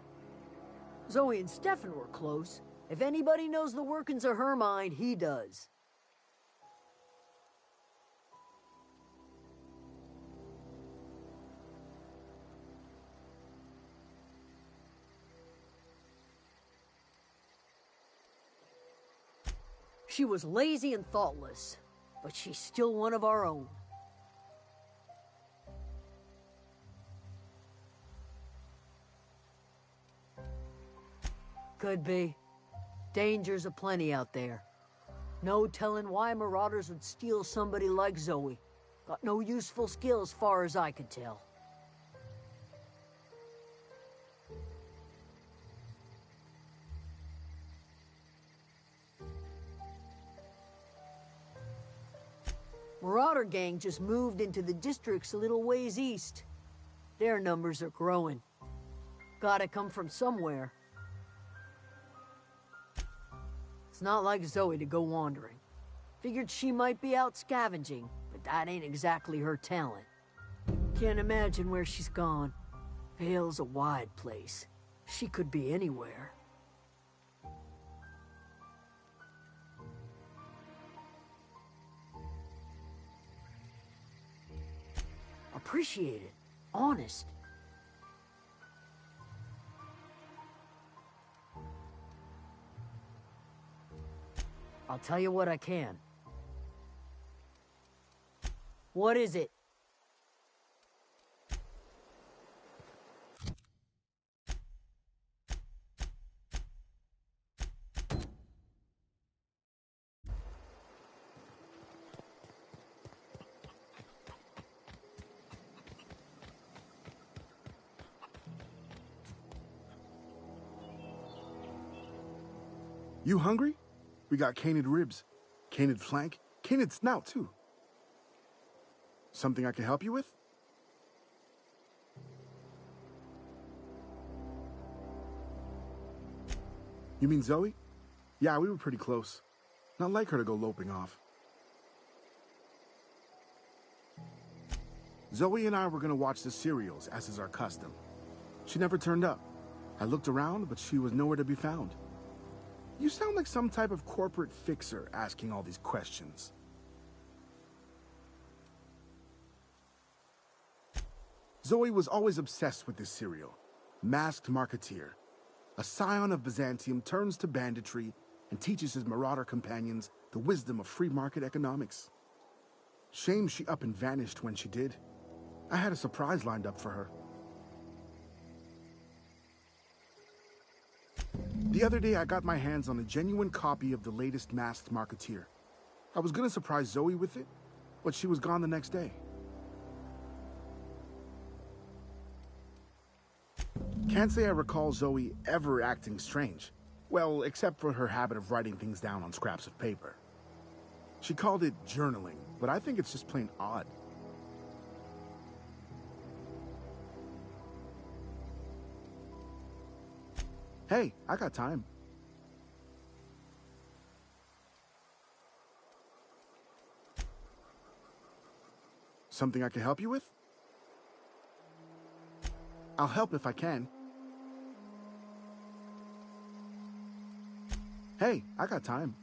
S5: Zoe and Stefan were close. If anybody knows the workings of her mind, he does. She was lazy and thoughtless, but she's still one of our own. Could be. Dangers aplenty out there. No telling why marauders would steal somebody like Zoe. Got no useful skill as far as I could tell. Marauder gang just moved into the districts a little ways east. Their numbers are growing. Gotta come from somewhere. It's not like Zoe to go wandering. Figured she might be out scavenging, but that ain't exactly her talent. Can't imagine where she's gone. Vale's a wide place. She could be anywhere. Appreciate it. Honest. I'll tell you what I can. What is it?
S13: You hungry? We got canid ribs, canid flank, canid snout, too. Something I can help you with? You mean Zoe? Yeah, we were pretty close. Not like her to go loping off. Zoe and I were gonna watch the serials, as is our custom. She never turned up. I looked around, but she was nowhere to be found. You sound like some type of corporate fixer asking all these questions. Zoe was always obsessed with this serial. Masked Marketeer. A scion of Byzantium turns to banditry and teaches his marauder companions the wisdom of free market economics. Shame she up and vanished when she did. I had a surprise lined up for her. The other day, I got my hands on a genuine copy of the latest Masked Marketeer. I was gonna surprise Zoe with it, but she was gone the next day. Can't say I recall Zoe ever acting strange. Well, except for her habit of writing things down on scraps of paper. She called it journaling, but I think it's just plain odd. Hey, I got time. Something I can help you with? I'll help if I can. Hey, I got time.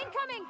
S17: Incoming!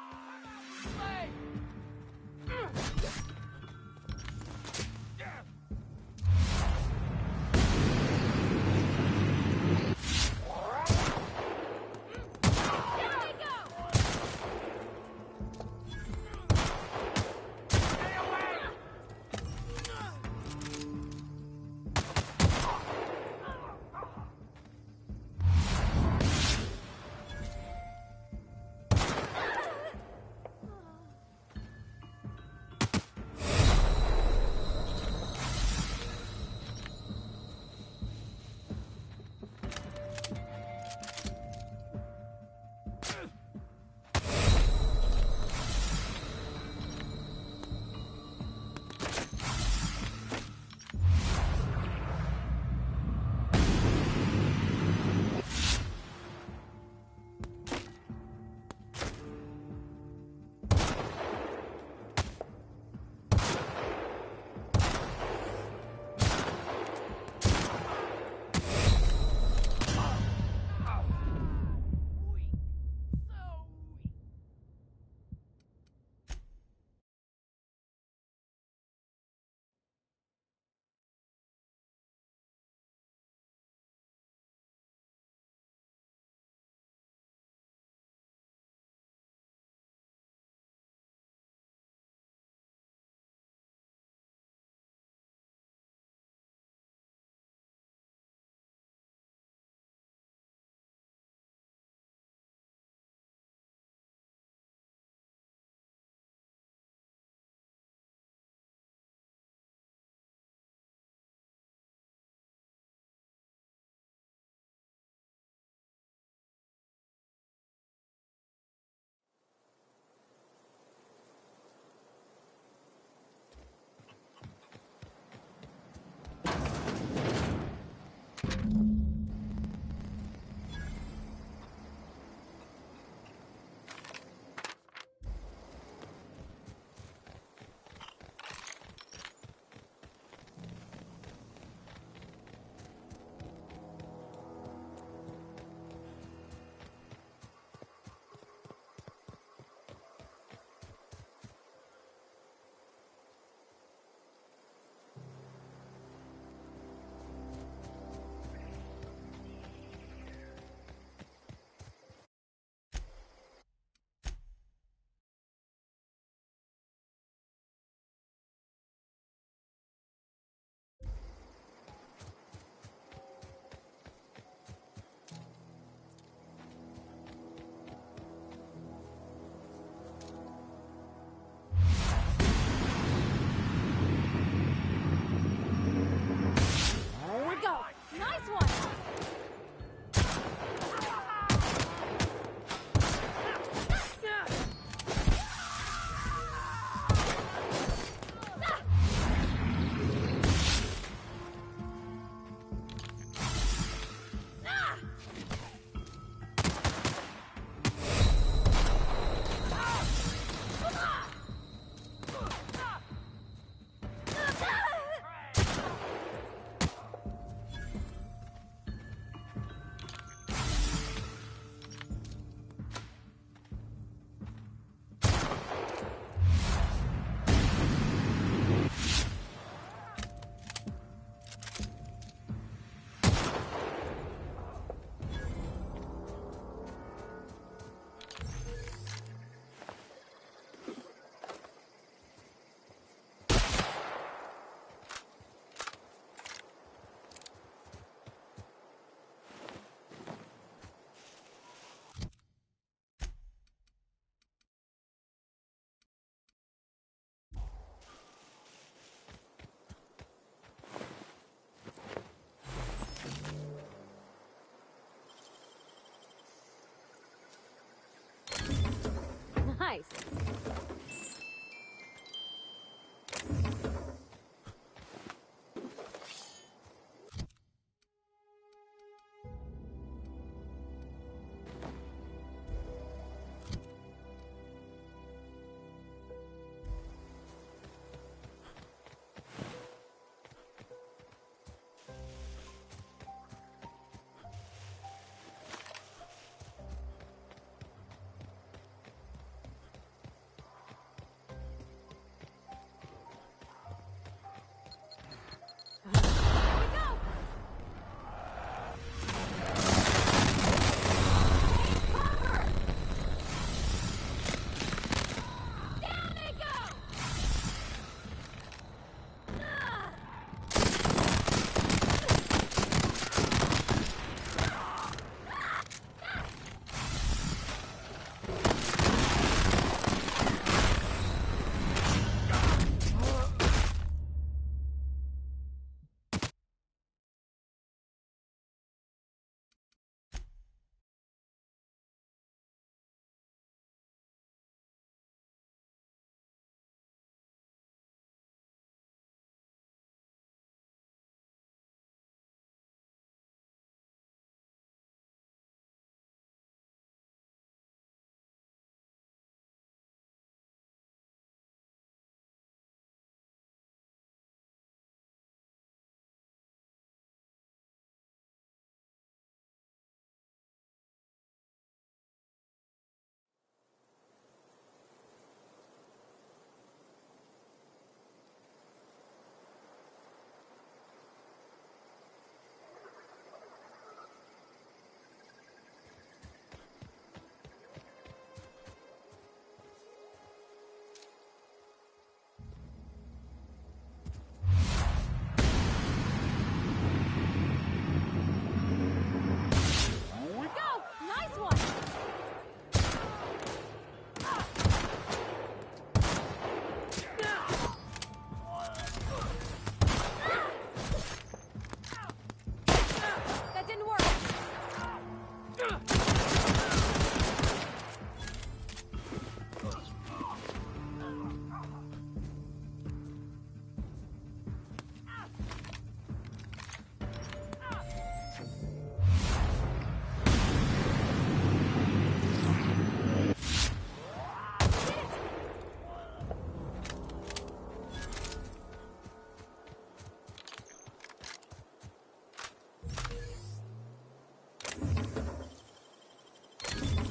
S20: Nice.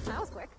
S20: That was quick.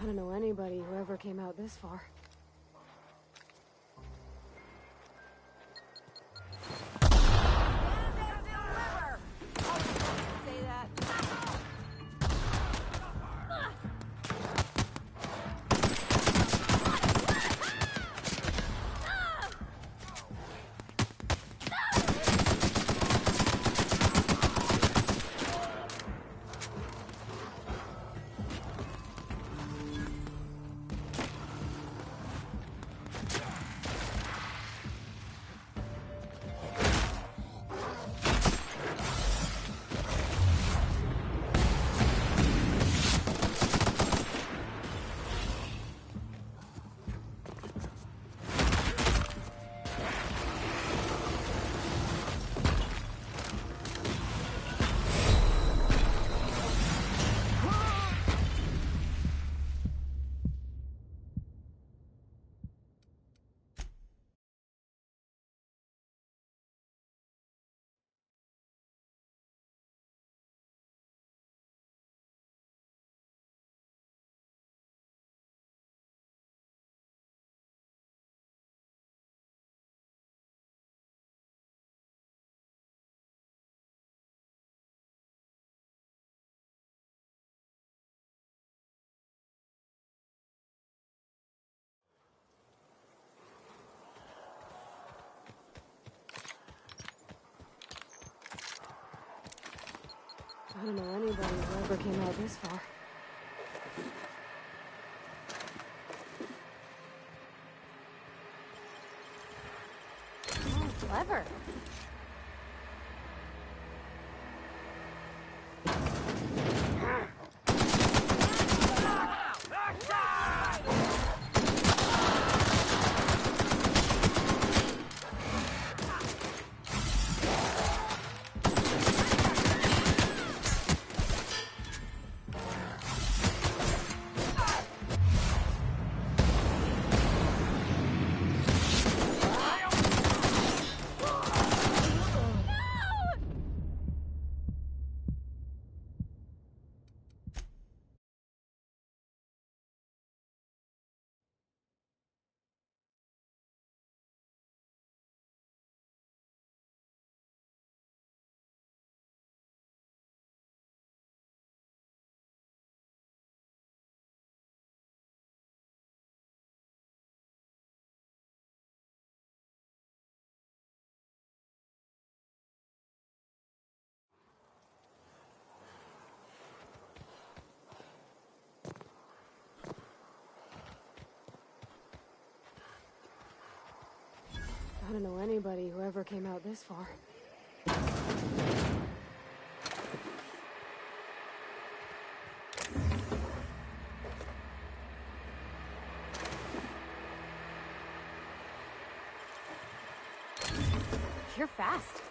S20: I don't know anybody who ever came out this far. don't know anybody who ever came out this far. Oh, clever. I don't know anybody who ever came out this far. You're fast.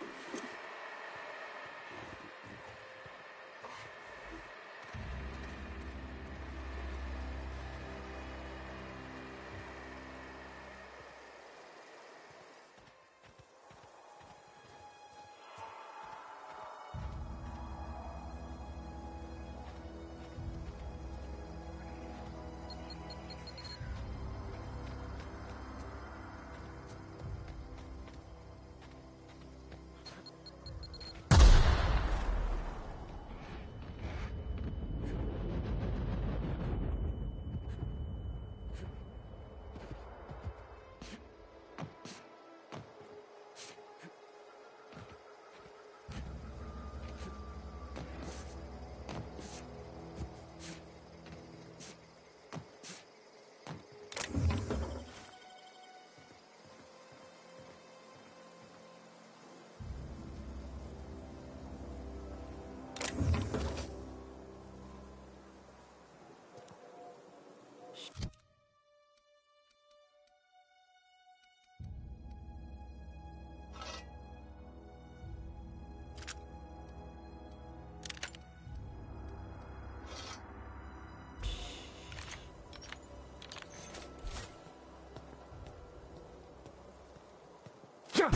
S7: Stand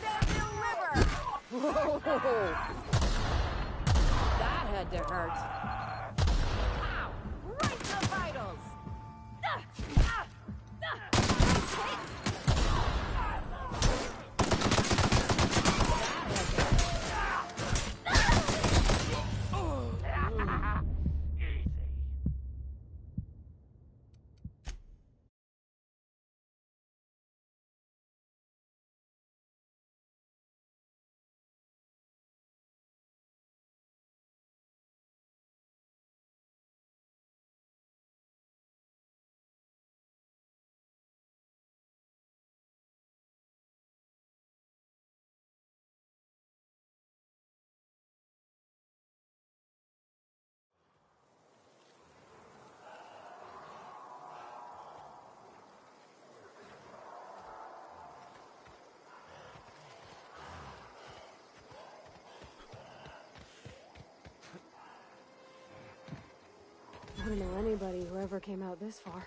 S7: and deliver! Whoa! That had to hurt. Ow! Right to the vitals! I don't know anybody who ever came out this far.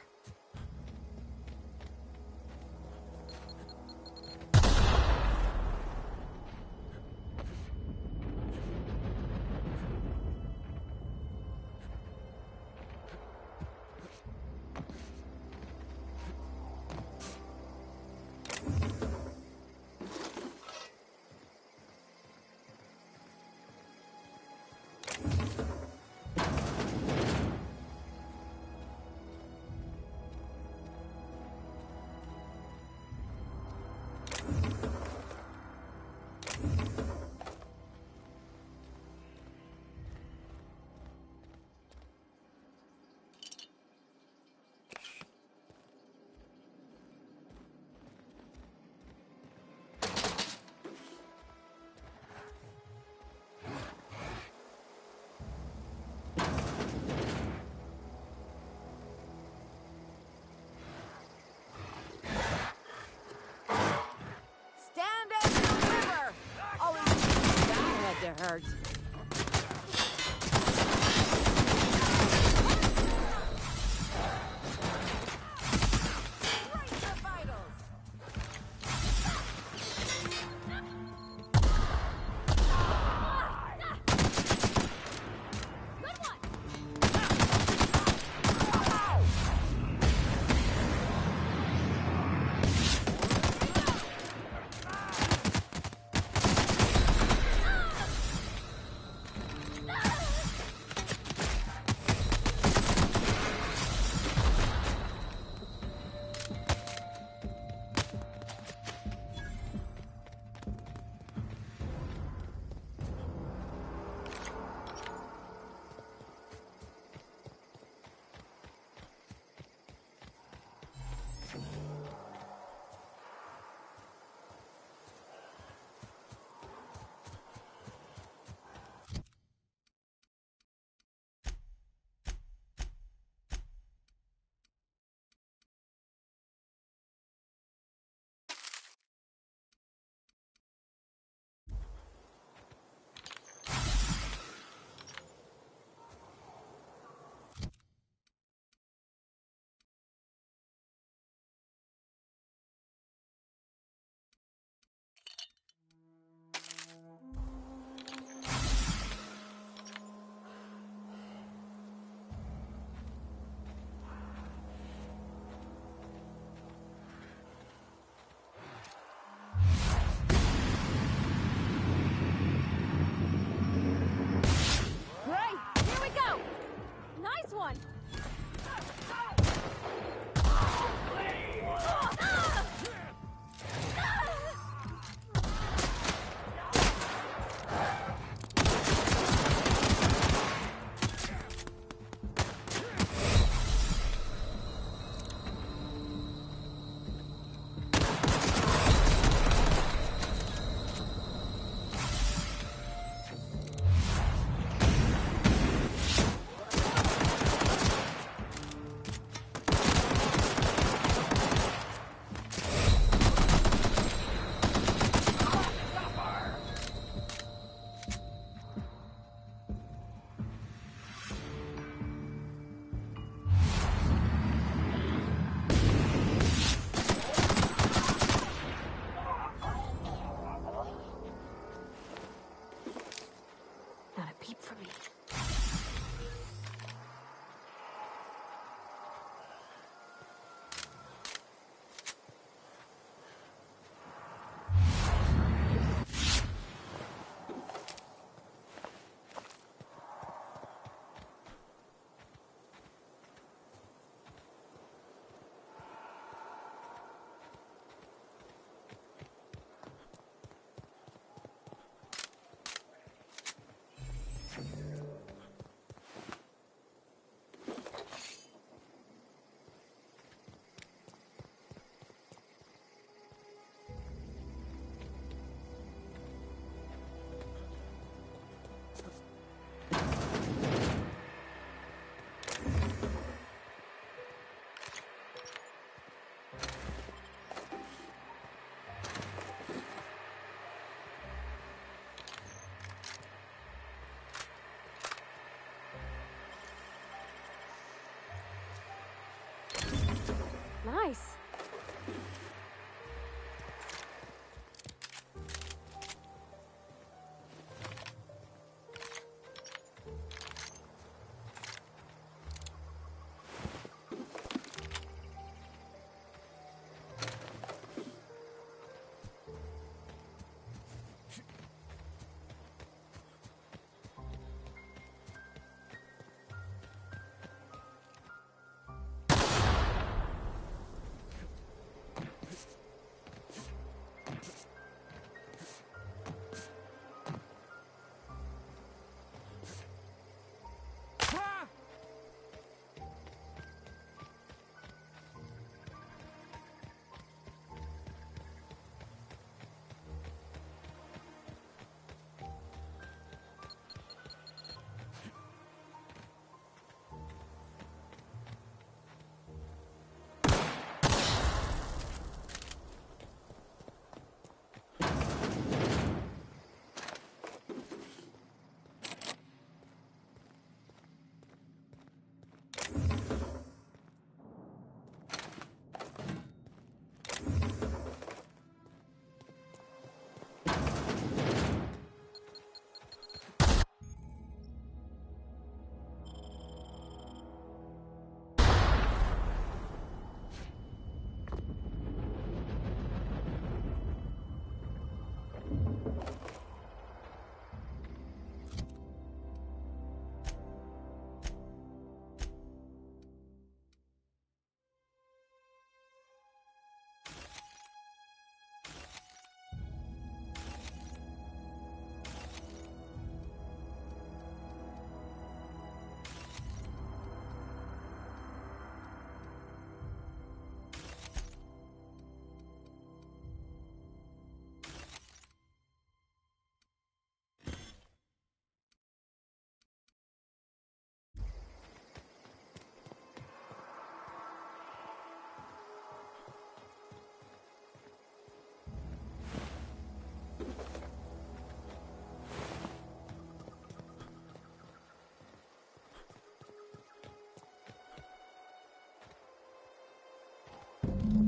S7: hurt.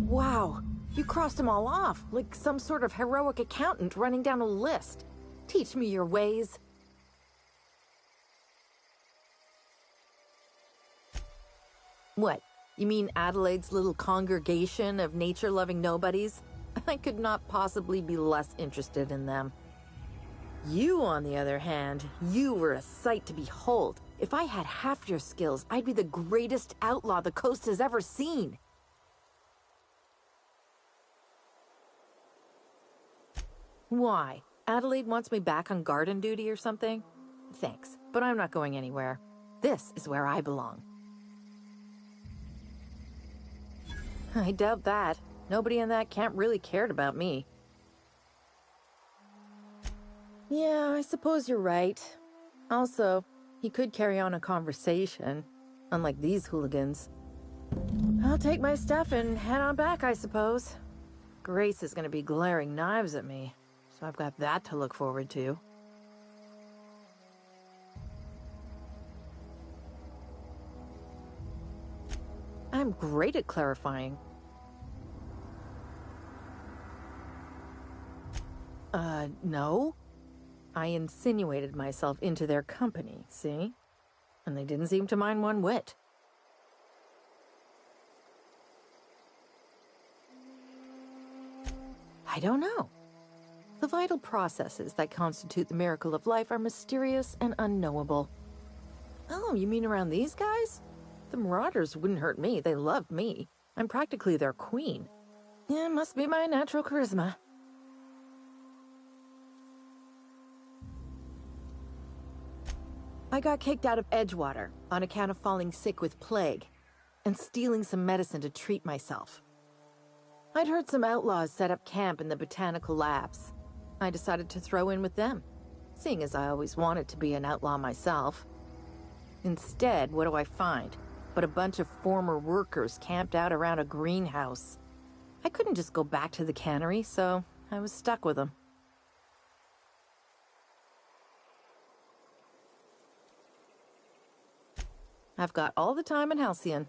S2: Wow, you crossed them all off, like some sort of heroic accountant running down a list. Teach me your ways. What? You mean Adelaide's little congregation of nature-loving nobodies? I could not possibly be less interested in them. You, on the other hand, you were a sight to behold. If I had half your skills, I'd be the greatest outlaw the coast has ever seen. Why? Adelaide wants me back on garden duty or something? Thanks, but I'm not going anywhere. This is where I belong. I doubt that. Nobody in that camp really cared about me. Yeah, I suppose you're right. Also, he could carry on a conversation, unlike these hooligans. I'll take my stuff and head on back, I suppose. Grace is gonna be glaring knives at me, so I've got that to look forward to. I'm great at clarifying. No. I insinuated myself into their company, see? And they didn't seem to mind one whit. I don't know. The vital processes that constitute the miracle of life are mysterious and unknowable. Oh, you mean around these guys? The Marauders wouldn't hurt me. They love me. I'm practically their queen. Yeah, must be my natural charisma. I got kicked out of Edgewater on account of falling sick with plague and stealing some medicine to treat myself. I'd heard some outlaws set up camp in the botanical labs. I decided to throw in with them, seeing as I always wanted to be an outlaw myself. Instead, what do I find but a bunch of former workers camped out around a greenhouse? I couldn't just go back to the cannery, so I was stuck with them. I've got all the time in Halcyon.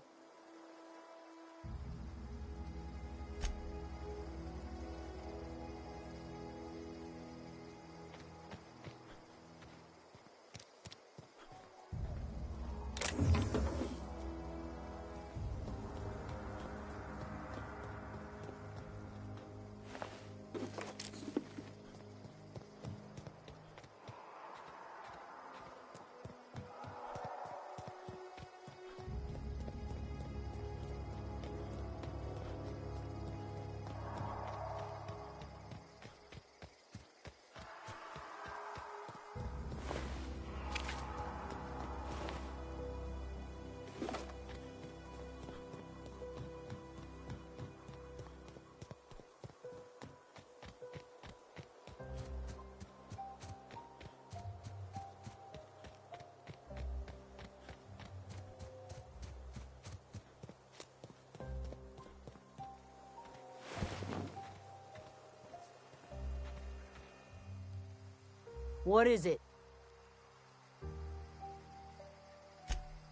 S5: What is it?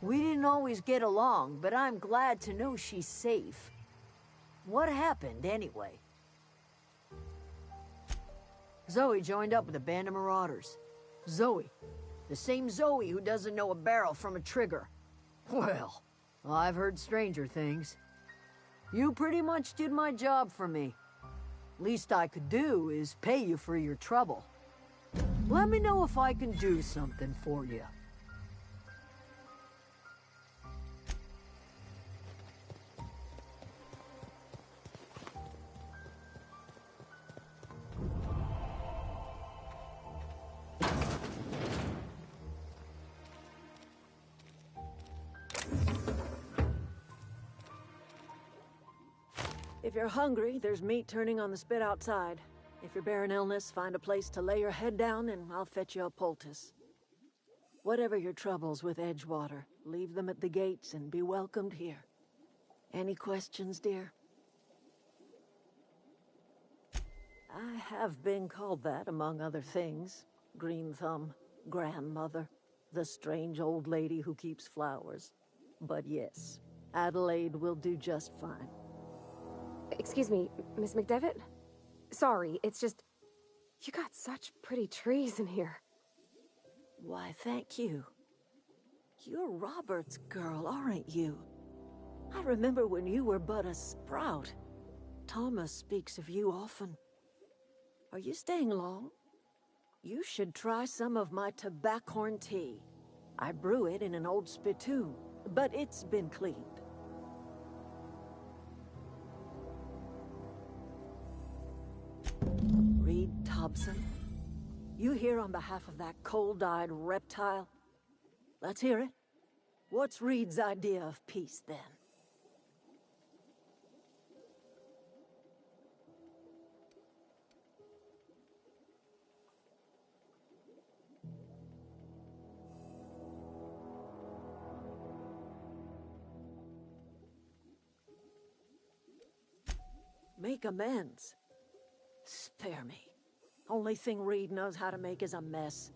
S5: We didn't always get along, but I'm glad to know she's safe. What happened, anyway? Zoe joined up with a band of marauders. Zoe. The same Zoe who doesn't know a barrel from a trigger. Well, I've heard stranger things. You pretty much did my job for me. Least I could do is pay you for your trouble. Let me know if I can do something for you.
S7: If you're hungry, there's meat turning on the spit outside. If you're bearing illness, find a place to lay your head down and I'll fetch you a poultice. Whatever your troubles with Edgewater, leave them at the gates and be welcomed here. Any questions, dear? I have been called that, among other things. Green Thumb, grandmother, the strange old lady who keeps flowers. But yes, Adelaide will do just fine.
S20: Excuse me, Miss McDevitt? Sorry, it's just... You got such pretty trees in here.
S7: Why, thank you. You're Robert's girl, aren't you? I remember when you were but a sprout. Thomas speaks of you often. Are you staying long? You should try some of my tobaccorn tea. I brew it in an old spittoon, but it's been cleaned. Reed Thompson? You here on behalf of that cold-eyed reptile? Let's hear it. What's Reed's idea of peace, then? Make amends. Spare me. Only thing Reed knows how to make is a mess.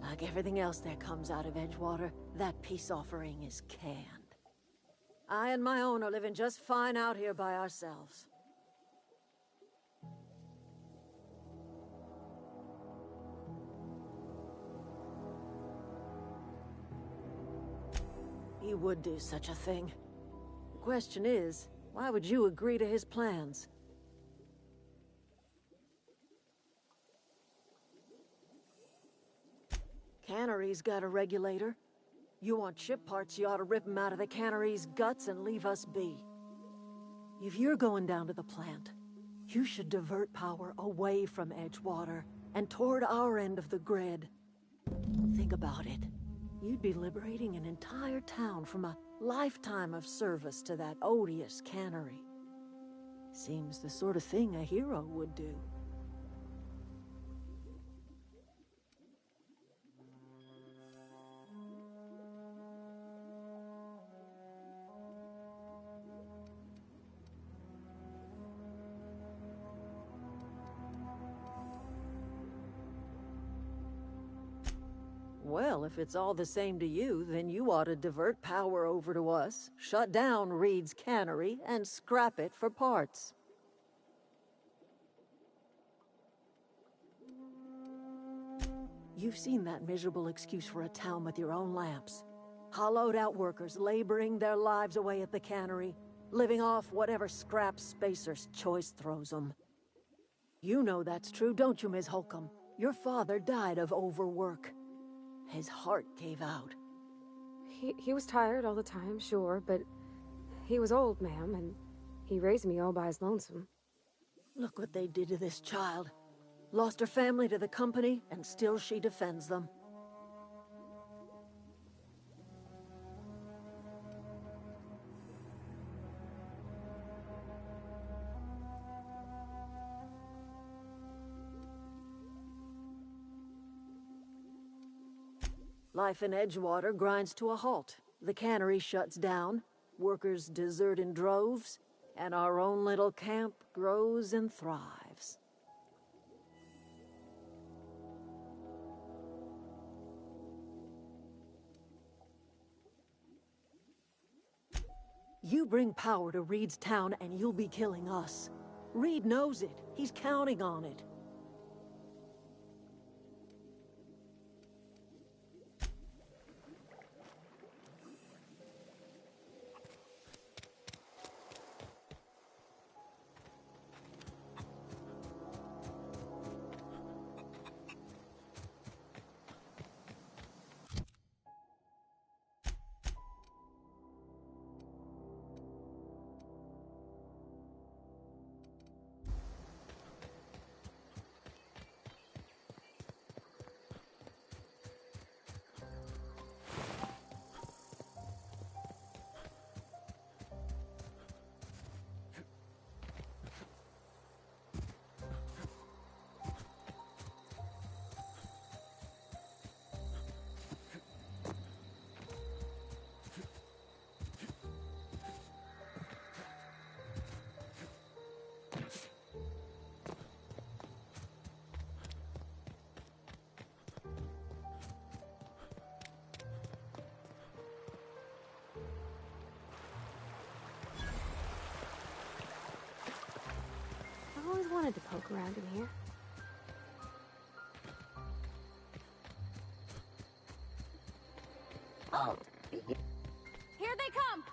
S7: Like everything else that comes out of Edgewater, that peace offering is canned. I and my own are living just fine out here by ourselves. He would do such a thing. The question is, why would you agree to his plans? Cannery's got a regulator. You want ship parts, you ought to rip them out of the cannery's guts and leave us be. If you're going down to the plant, you should divert power away from Edgewater and toward our end of the grid. Think about it. You'd be liberating an entire town from a lifetime of service to that odious cannery. Seems the sort of thing a hero would do. Well, if it's all the same to you, then you ought to divert power over to us, shut down Reed's cannery, and scrap it for parts. You've seen that miserable excuse for a town with your own lamps. Hollowed out workers laboring their lives away at the cannery, living off whatever scrap Spacer's Choice throws them. You know that's true, don't you, Ms. Holcomb? Your father died of overwork. His heart gave out.
S20: He was tired all the time, sure, but he was old, ma'am, and he raised me all by his lonesome.
S7: Look what they did to this child. Lost her family to the company, and still she defends them. Life in Edgewater grinds to a halt. The cannery shuts down, workers desert in droves, and our own little camp grows and thrives. You bring power to Reed's town and you'll be killing us. Reed knows it. He's counting on it.
S20: always wanted to poke around in here.
S15: Oh.
S17: Here they come!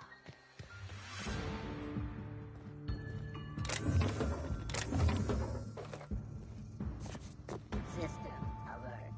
S15: System alert.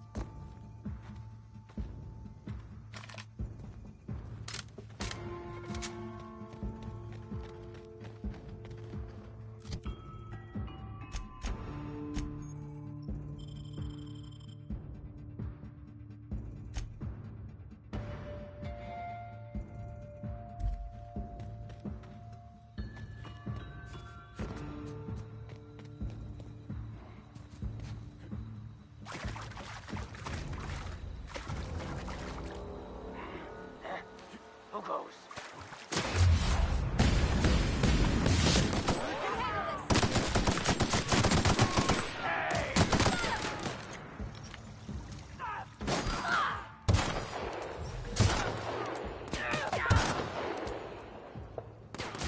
S14: Who goes?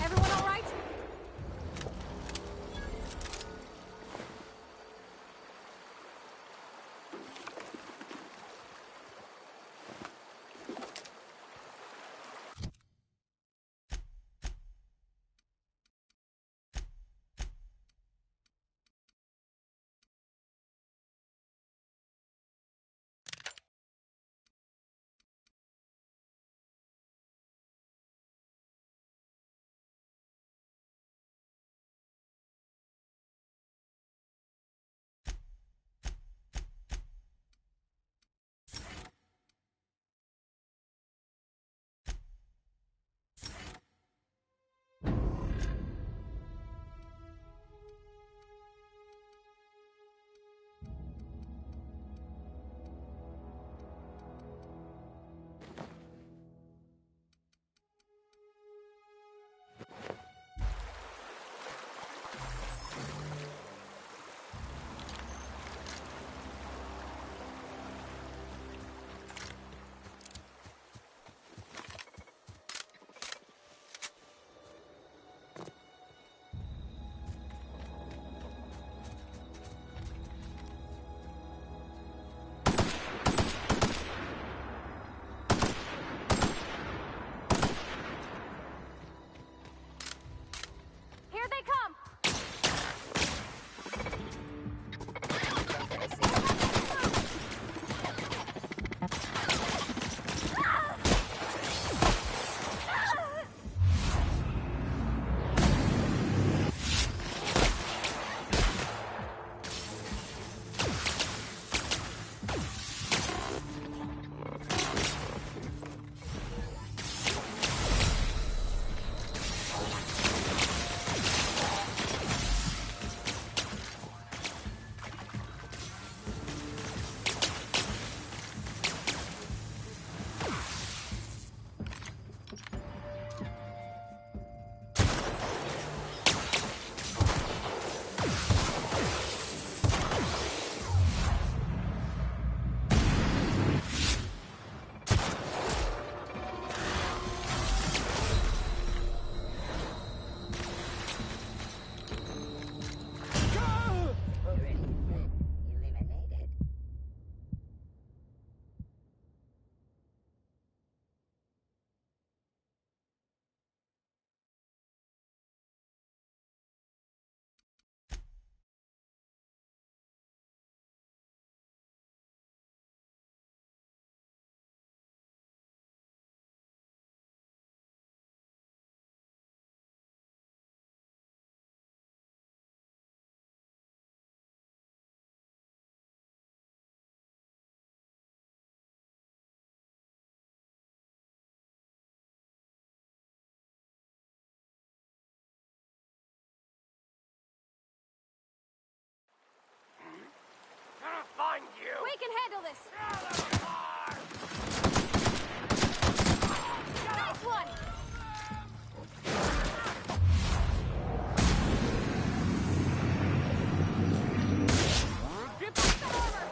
S17: Everyone all right? Here they come!
S14: Find you!
S17: We can handle this! Nice one!
S14: Get back the armor!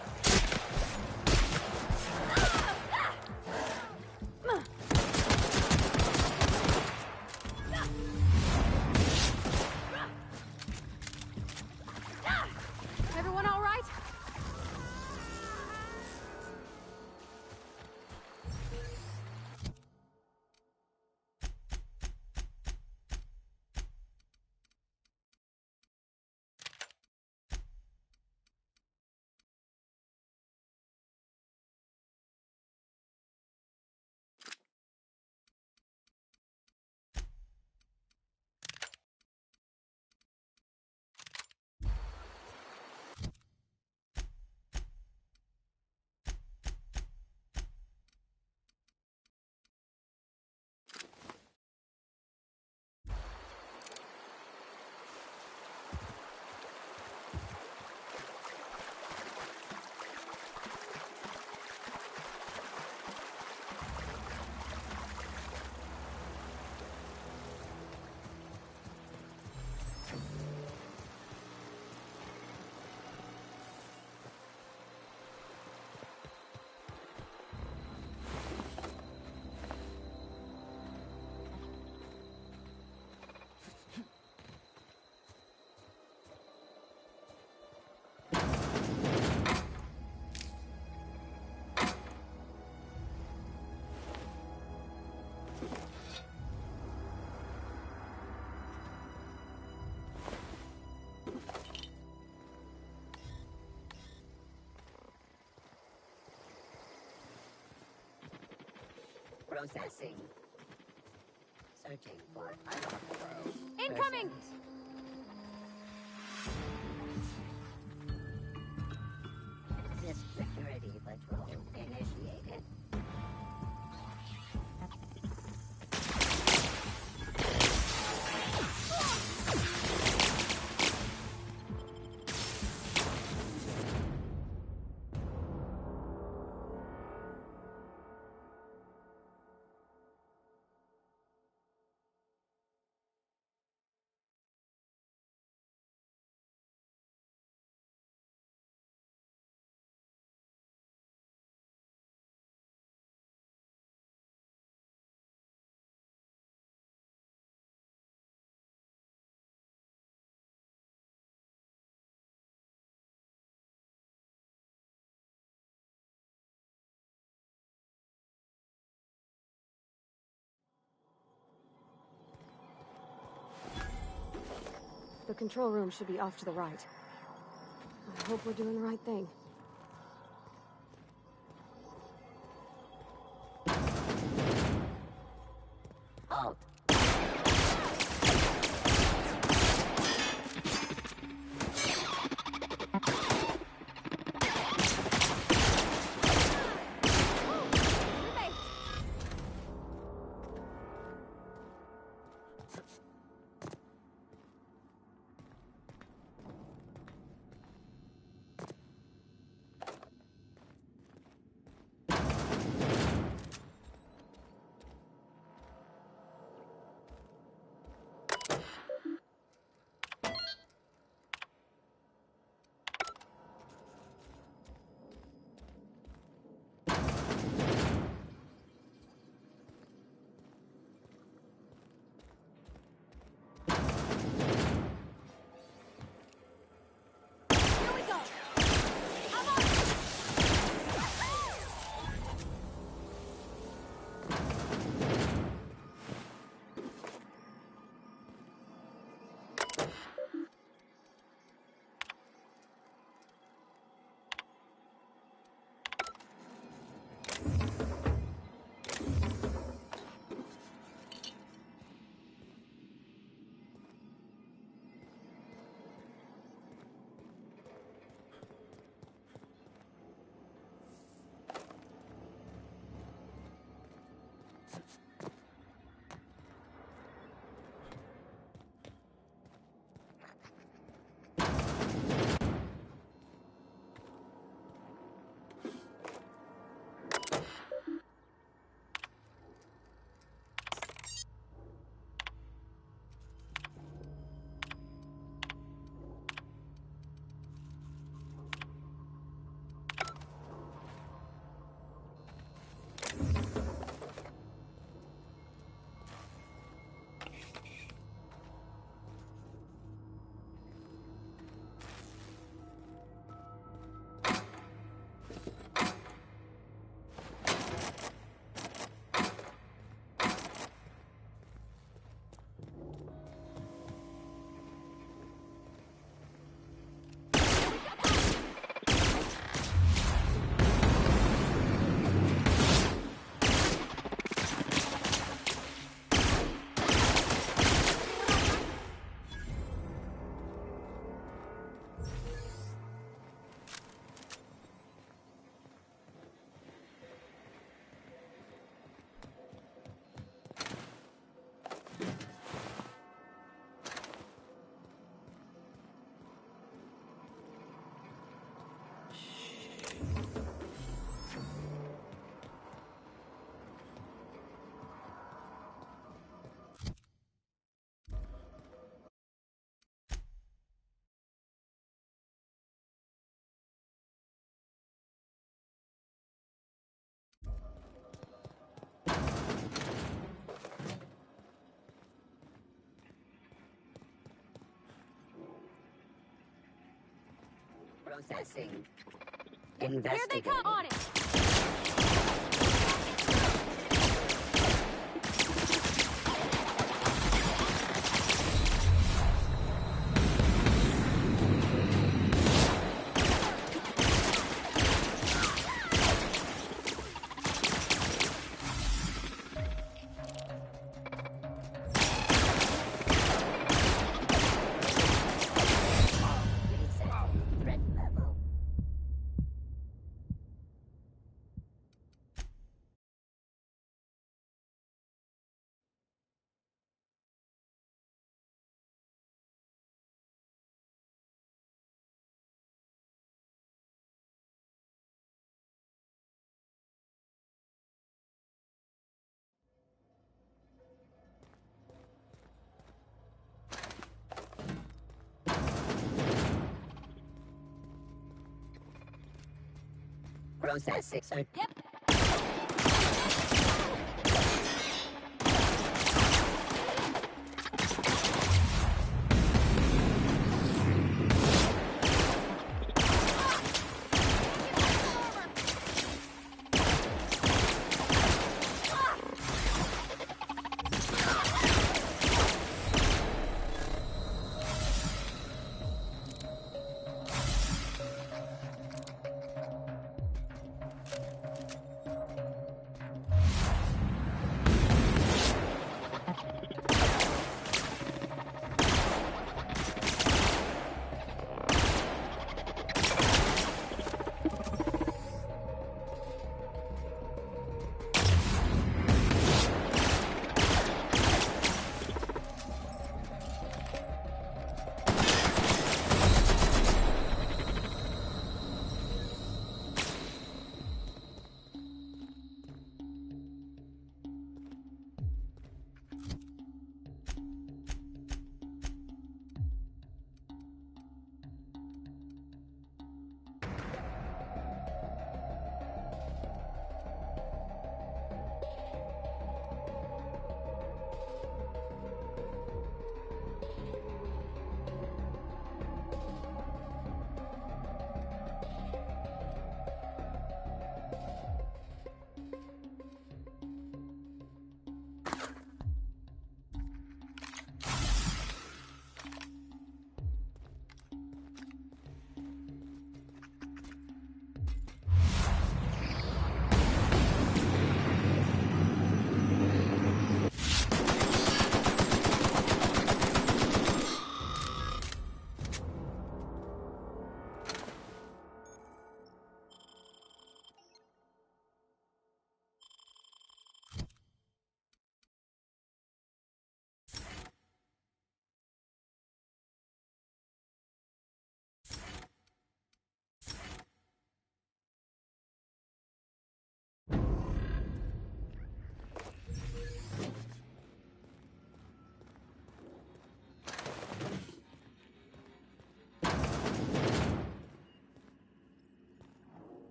S15: Processing. Searching for
S14: Incoming!
S15: This security patrol initiated.
S20: The control room should be off to the right. I hope we're doing the right thing.
S15: Halt. Processing.
S14: Here they
S15: Investigating.
S14: come! On it! processing. Yep.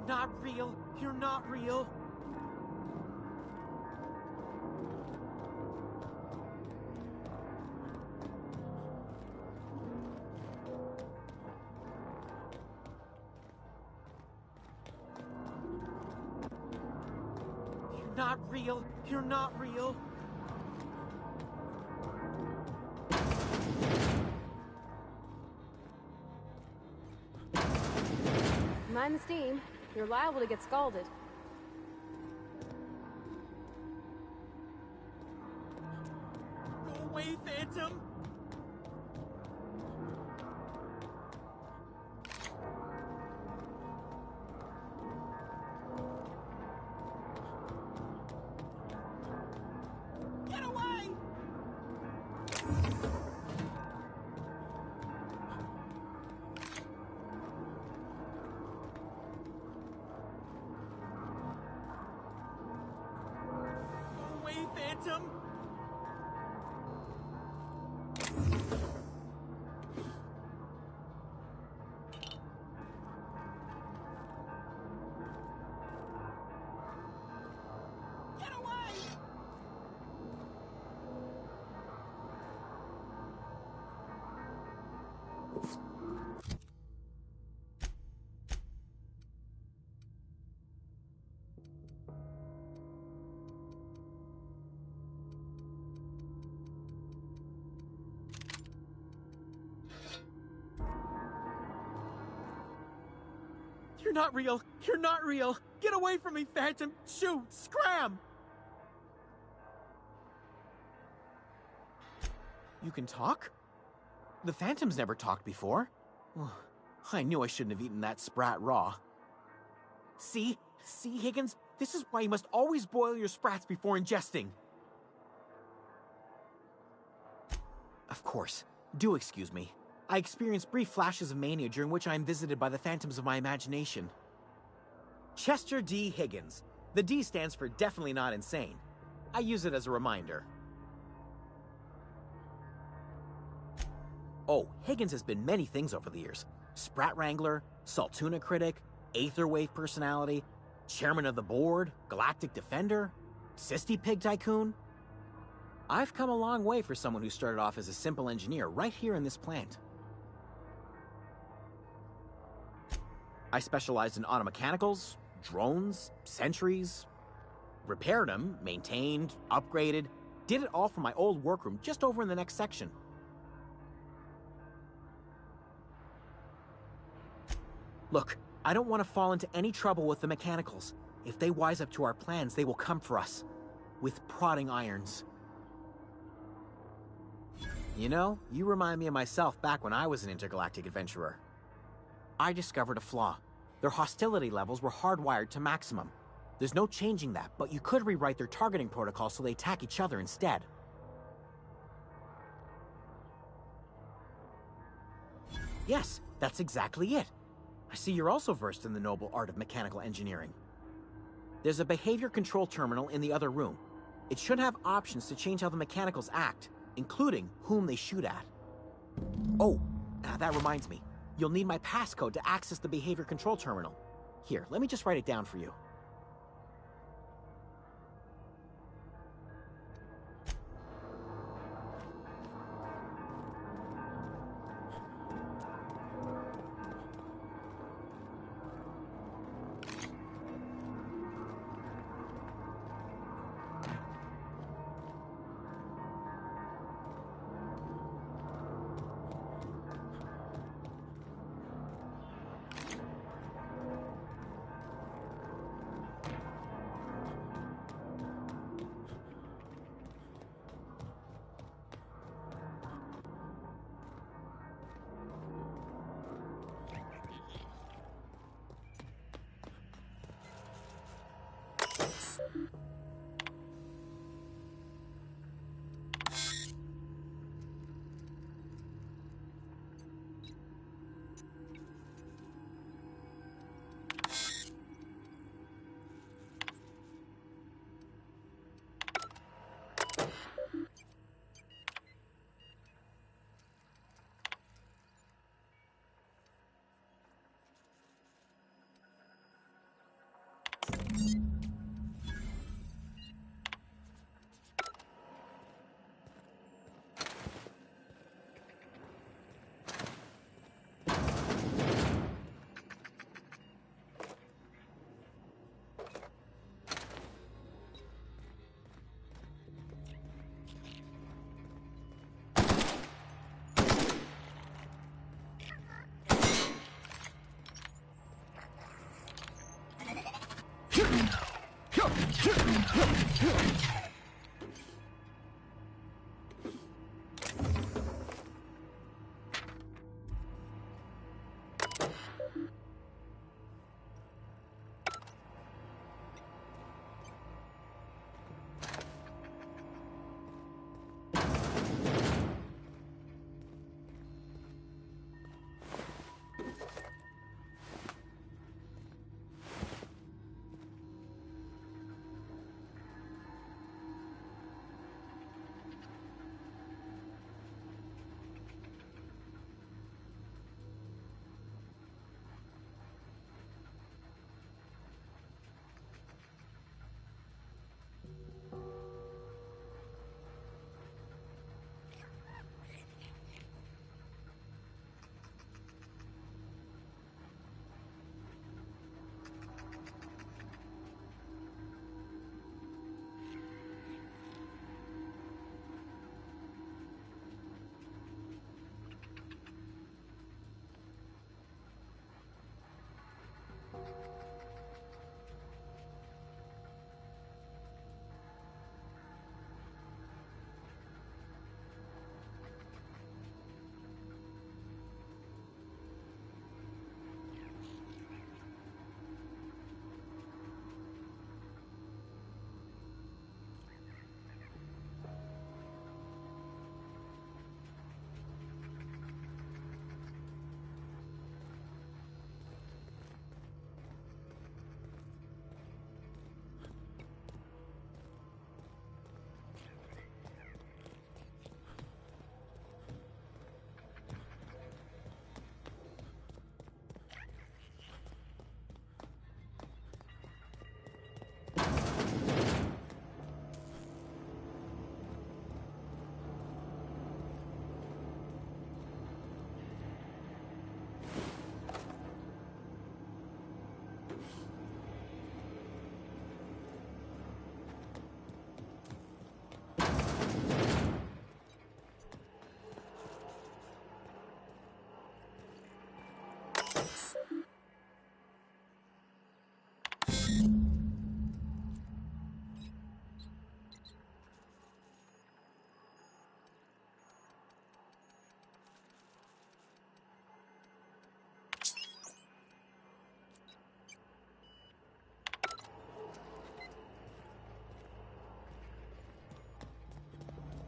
S3: Not real. You're not real. You're not real. You're not real.
S20: Mind the steam. You're liable to get scalded.
S3: Go away, Phantom! Get away! Phantom? Get away!
S8: You're not real! You're not real! Get away from me, Phantom! Shoot! Scram! You can talk? The Phantom's never talked before. I knew I shouldn't have eaten that sprat raw. See? See, Higgins? This is why you must always boil your sprats before ingesting. Of course. Do excuse me. I experience brief flashes of mania during which I am visited by the phantoms of my imagination. Chester D. Higgins. The D stands for definitely not insane. I use it as a reminder. Oh, Higgins has been many things over the years. Sprat Wrangler, Saltuna critic, Aetherwave personality, chairman of the board, galactic defender, Sisty Pig tycoon. I've come a long way for someone who started off as a simple engineer right here in this plant. I specialized in automechanicals, drones, sentries, repaired them, maintained, upgraded, did it all from my old workroom just over in the next section. Look, I don't want to fall into any trouble with the mechanicals. If they wise up to our plans, they will come for us. With prodding irons. You know, you remind me of myself back when I was an intergalactic adventurer. I discovered a flaw. Their hostility levels were hardwired to maximum. There's no changing that, but you could rewrite their targeting protocol so they attack each other instead. Yes, that's exactly it. I see you're also versed in the noble art of mechanical engineering. There's a behavior control terminal in the other room. It should have options to change how the mechanicals act, including whom they shoot at. Oh, that reminds me. You'll need my passcode to access the behavior control terminal. Here, let me just write it down for you.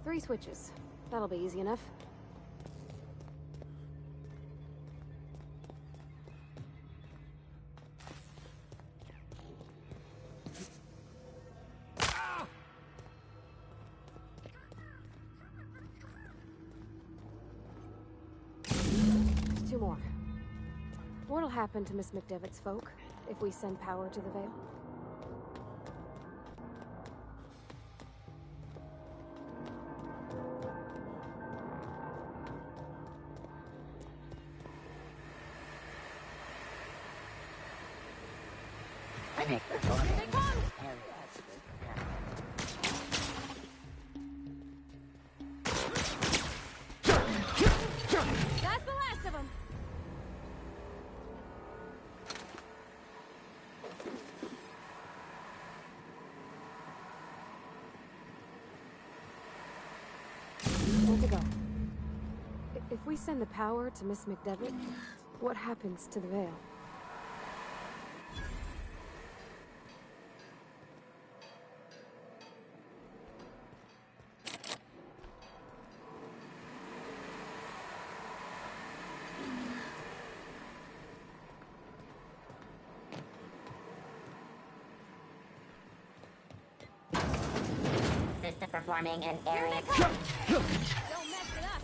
S20: 3 switches. That'll be easy enough. Just 2 more. What'll happen to Miss McDevitt's folk if we send power to the Vale? That's the last of them. Where to go? If we send the power to Miss McDevitt, what happens to the Vale?
S14: System performing an area.
S20: Don't mess with us.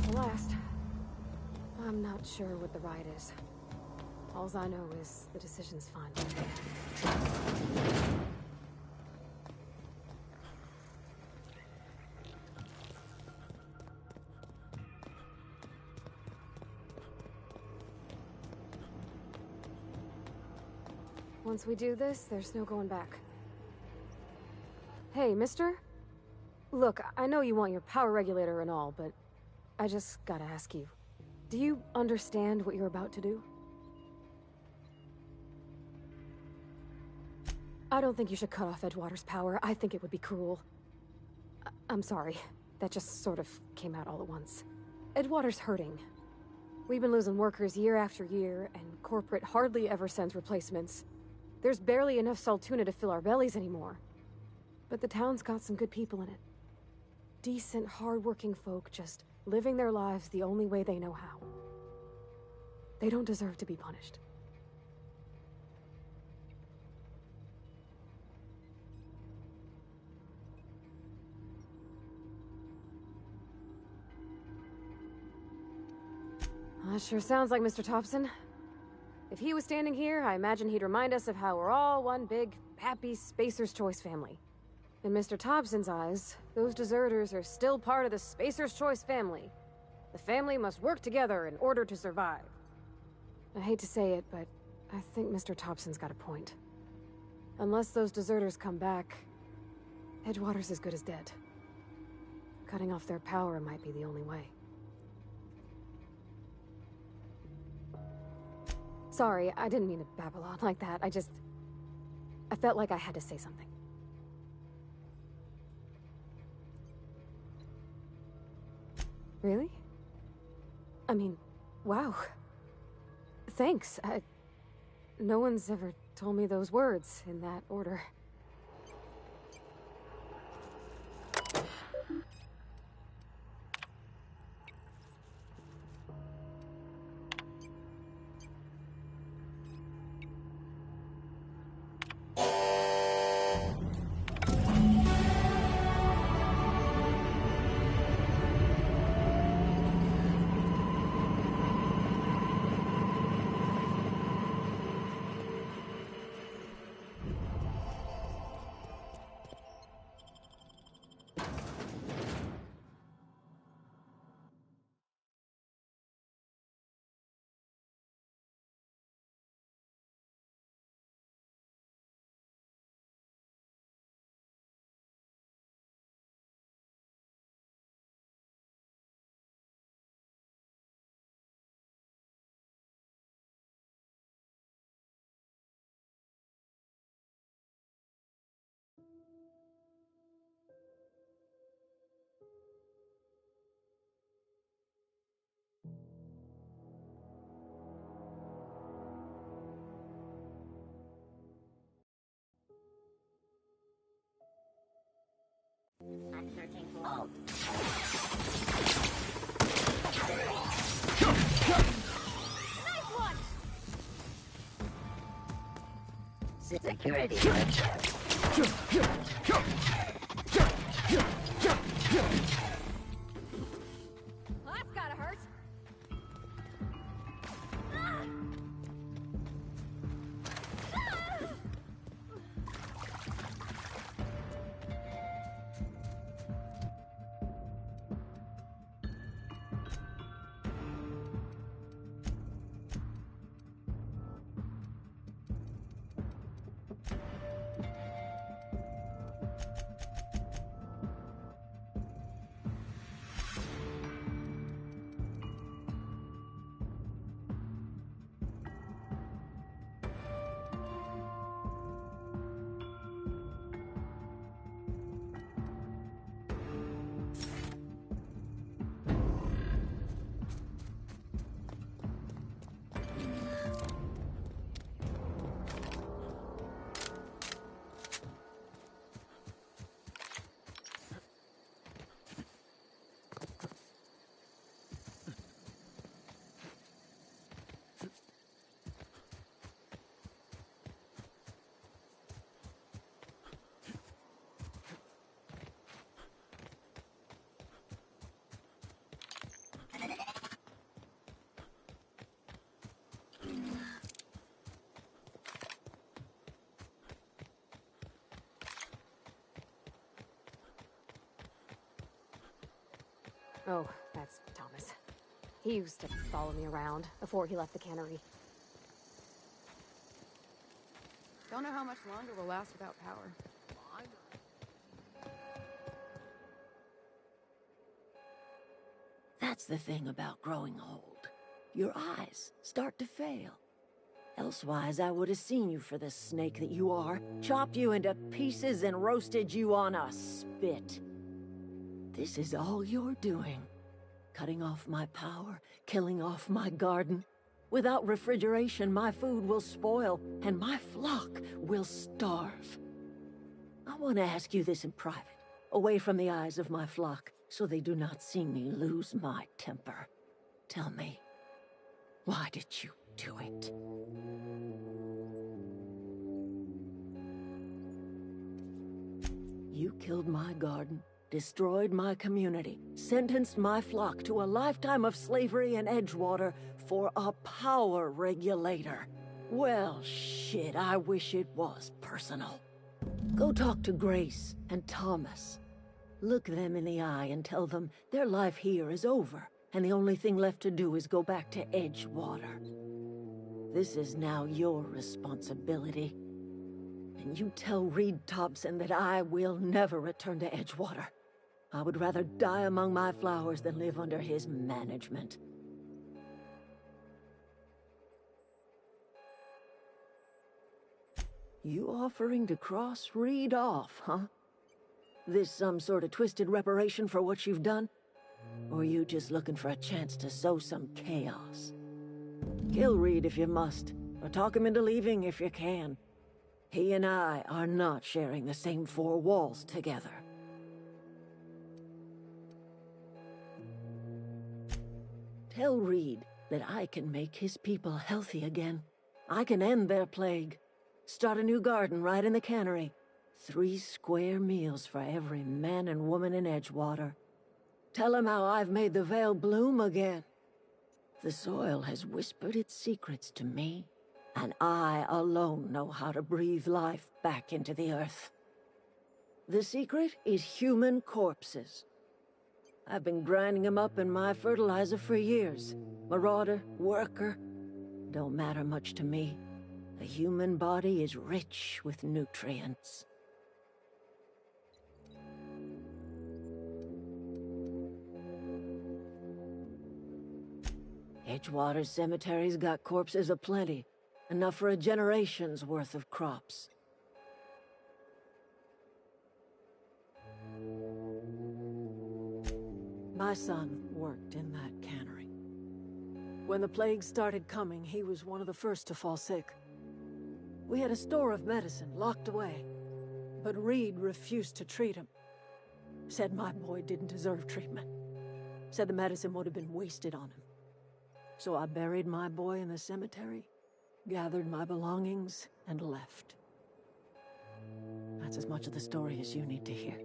S20: The last. I'm not sure what the ride is. Alls I know is the decision's final. Once we do this, there's no going back. Hey, mister? Look, I know you want your power regulator and all, but I just gotta ask you. Do you understand what you're about to do? I don't think you should cut off Edgewater's power. I think it would be cruel. I'm sorry. That just sort of came out all at once. Edgewater's hurting. We've been losing workers year after year, and corporate hardly ever sends replacements. There's barely enough Saltuna to fill our bellies anymore. But the town's got some good people in it. Decent, hard-working folk just living their lives the only way they know how. They don't deserve to be punished. That sure sounds like Mr. Thompson. If he was standing here, I imagine he'd remind us of how we're all one big, happy Spacer's Choice family. In Mr. Thompson's eyes, those deserters are still part of the Spacer's Choice family. The family must work together in order to survive. I hate to say it, but I think Mr. Thompson's got a point. Unless those deserters come back, Edgewater's as good as dead. Cutting off their power might be the only way. Sorry, I didn't mean to babble on like that. I felt like I had to say something. Really? I mean, wow. Thanks. No one's ever told me those words in that order.
S14: one!
S15: Security.
S14: Well, that's gotta hurt.
S20: Oh, that's Thomas. He used to follow me around before he left the cannery.
S6: Don't know how much longer we'll last without power.
S5: That's the thing about growing old. Your eyes start to fail. Elsewise, I would have seen you for the snake that you are, chopped you into pieces and roasted you on a spit. This is all you're doing. Cutting off my power, killing off my garden. Without refrigeration, my food will spoil, and my flock will starve. I want to ask you this in private, away from the eyes of my flock, so they do not see me lose my temper. Tell me, why did you do it? You killed my garden, destroyed my community, sentenced my flock to a lifetime of slavery in Edgewater for a power regulator. Well, shit, I wish it was personal. Go talk to Grace and Thomas. Look them in the eye and tell them their life here is over, and the only thing left to do is go back to Edgewater. This is now your responsibility. And you tell Reed Thompson that I will never return to Edgewater. I would rather die among my flowers than live under his management. You offering to cross Reed off, huh? This some sort of twisted reparation for what you've done? Or you just looking for a chance to sow some chaos? Kill Reed if you must, or talk him into leaving if you can. He and I are not sharing the same four walls together. Tell Reed that I can make his people healthy again. I can end their plague. Start a new garden right in the cannery. 3 square meals for every man and woman in Edgewater. Tell him how I've made the Vale bloom again. The soil has whispered its secrets to me, and I alone know how to breathe life back into the earth. The secret is human corpses. I've been grinding them up in my fertilizer for years. Marauder, worker, don't matter much to me. The human body is rich with nutrients. Edgewater's cemetery's got corpses aplenty, enough for a generation's worth of crops. My son worked in that cannery. When the plague started coming, he was one of the first to fall sick. We had a store of medicine locked away, but Reed refused to treat him. Said my boy didn't deserve treatment. Said the medicine would have been wasted on him. So I buried my boy in the cemetery, gathered my belongings, and left. That's as much of the story as you need to hear.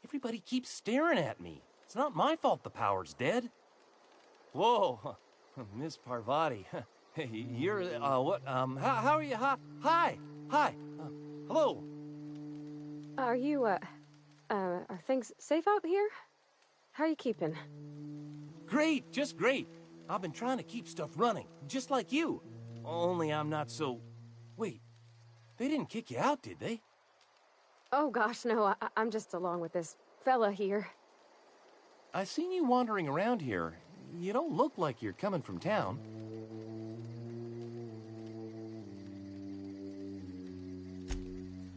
S4: Everybody keeps staring at me. It's not my fault the power's dead. Whoa, Miss Parvati. Hey, you're, what, how are you? Hi, hello.
S20: Are you, are things safe out here? How are you keeping?
S4: Great, just great. I've been trying to keep stuff running, just like you. Only I'm not so... Wait, they didn't kick you out, did they?
S20: Oh gosh, no, I'm just along with this fella here.
S4: I seen you wandering around here. You don't look like you're coming from town.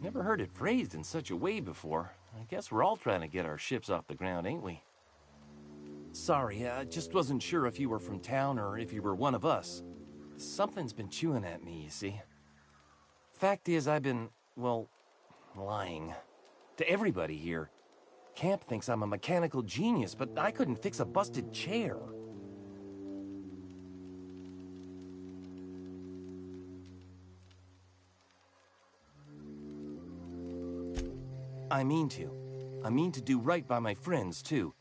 S4: Never heard it phrased in such a way before. I guess we're all trying to get our ships off the ground, ain't we? Sorry, I just wasn't sure if you were from town or if you were one of us. Something's been chewing at me, you see. Fact is, I've been, well, lying. To everybody here. Camp thinks I'm a mechanical genius, but I couldn't fix a busted chair. I mean to. I mean to do right by my friends, too.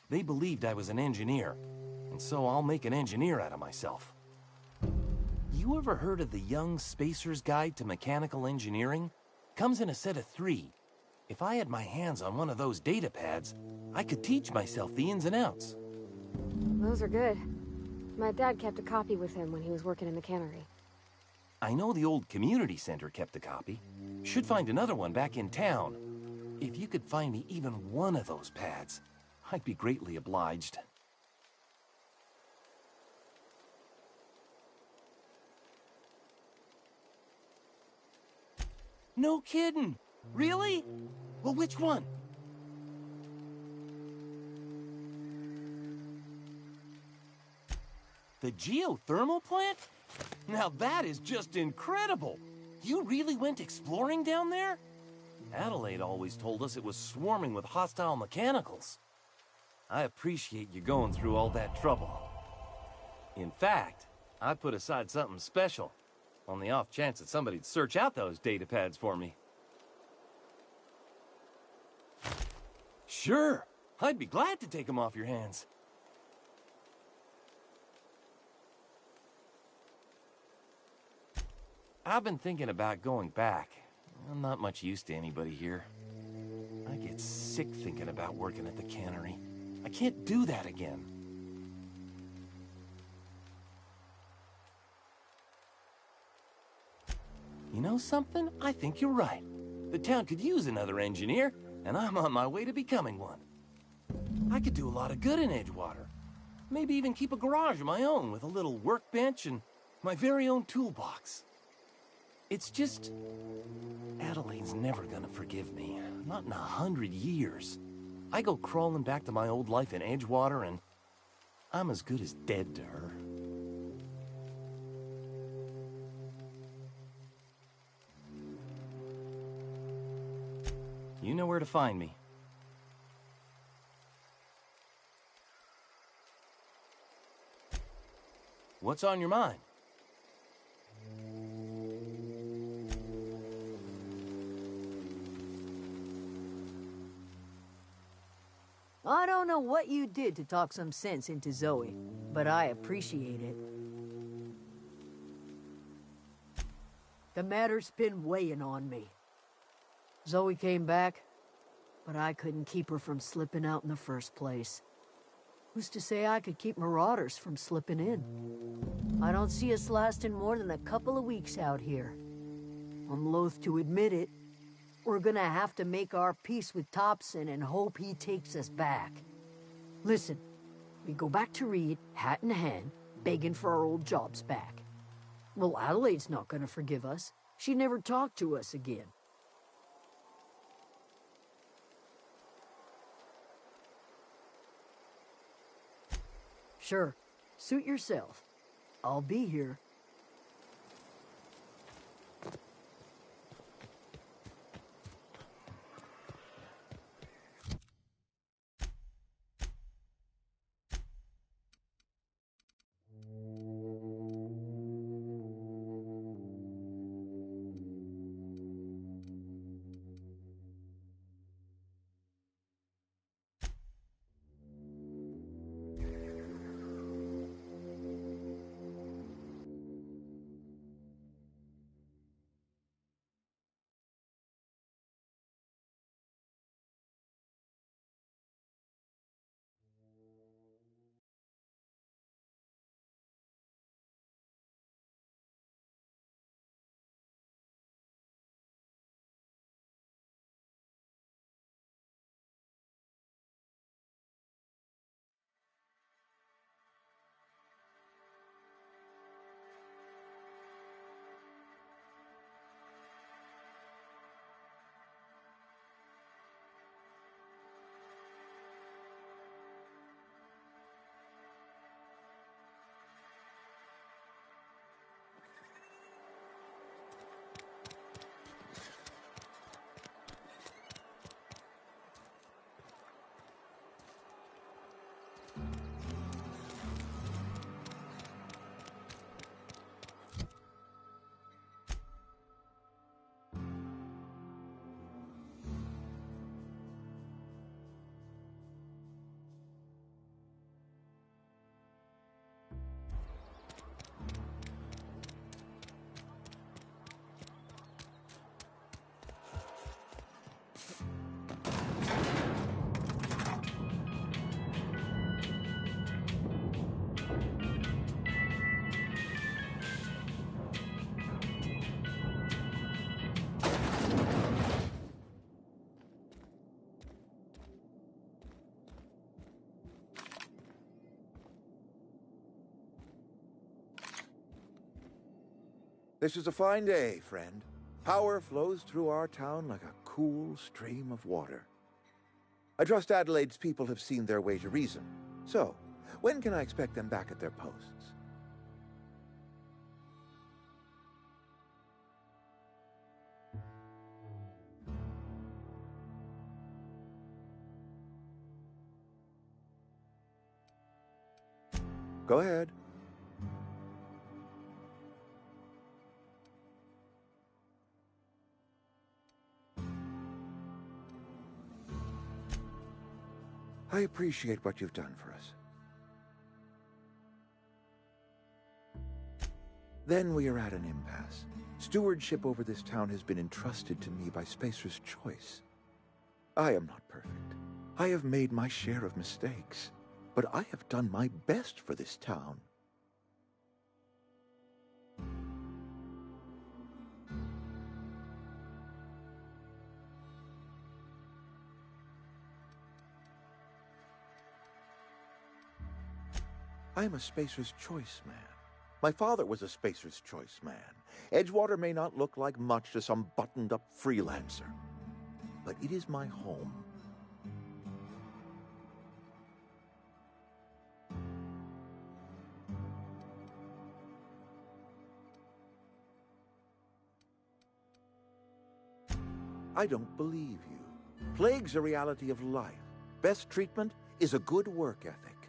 S4: They believed I was an engineer, and so I'll make an engineer out of myself. You ever heard of the Young Spacer's Guide to Mechanical Engineering? Comes in a set of 3. If I had my hands on one of those data pads, I could teach myself the ins and outs.
S20: Those are good. My dad kept a copy with him when he was working in the cannery.
S4: I know the old community center kept a copy. Should find another one back in town. If you could find me even one of those pads, I'd be greatly obliged. No kidding! Really? Well, which one? The geothermal plant? Now that is just incredible! You really went exploring down there? Adelaide always told us it was swarming with hostile mechanicals. I appreciate you going through all that trouble. In fact, I put aside something special, on the off chance that somebody'd search out those data pads for me. Sure, I'd be glad to take them off your hands. I've been thinking about going back. I'm not much use to anybody here. I get sick thinking about working at the cannery. I can't do that again. You know something? I think you're right. The town could use another engineer, and I'm on my way to becoming one. I could do a lot of good in Edgewater. Maybe even keep a garage of my own with a little workbench and my very own toolbox. It's just... Adelaide's never gonna forgive me. Not in 100 years. I go crawling back to my old life in Edgewater, and I'm as good as dead to her. You know where to find me. What's on your mind?
S5: I don't know what you did to talk some sense into Zoe, but I appreciate it. The matter's been weighing on me. Zoe came back, but I couldn't keep her from slipping out in the first place. Who's to say I could keep marauders from slipping in? I don't see us lasting more than a couple of weeks out here. I'm loath to admit it. We're gonna have to make our peace with Thompson and hope he takes us back. Listen, we go back to Reed, hat in hand, begging for our old jobs back. Well, Adelaide's not gonna forgive us. She never talked to us again. Sure. Suit yourself. I'll be here.
S21: This is a fine day, friend. Power flows through our town like a cool stream of water. I trust Adelaide's people have seen their way to reason. So, when can I expect them back at their posts? Go ahead. I appreciate what you've done for us. Then we are at an impasse. Stewardship over this town has been entrusted to me by Spacer's Choice. I am not perfect. I have made my share of mistakes, but I have done my best for this town. I am a Spacer's Choice man. My father was a Spacer's Choice man. Edgewater may not look like much to some buttoned-up freelancer, but it is my home. I don't believe you. Plague's a reality of life. Best treatment is a good work ethic.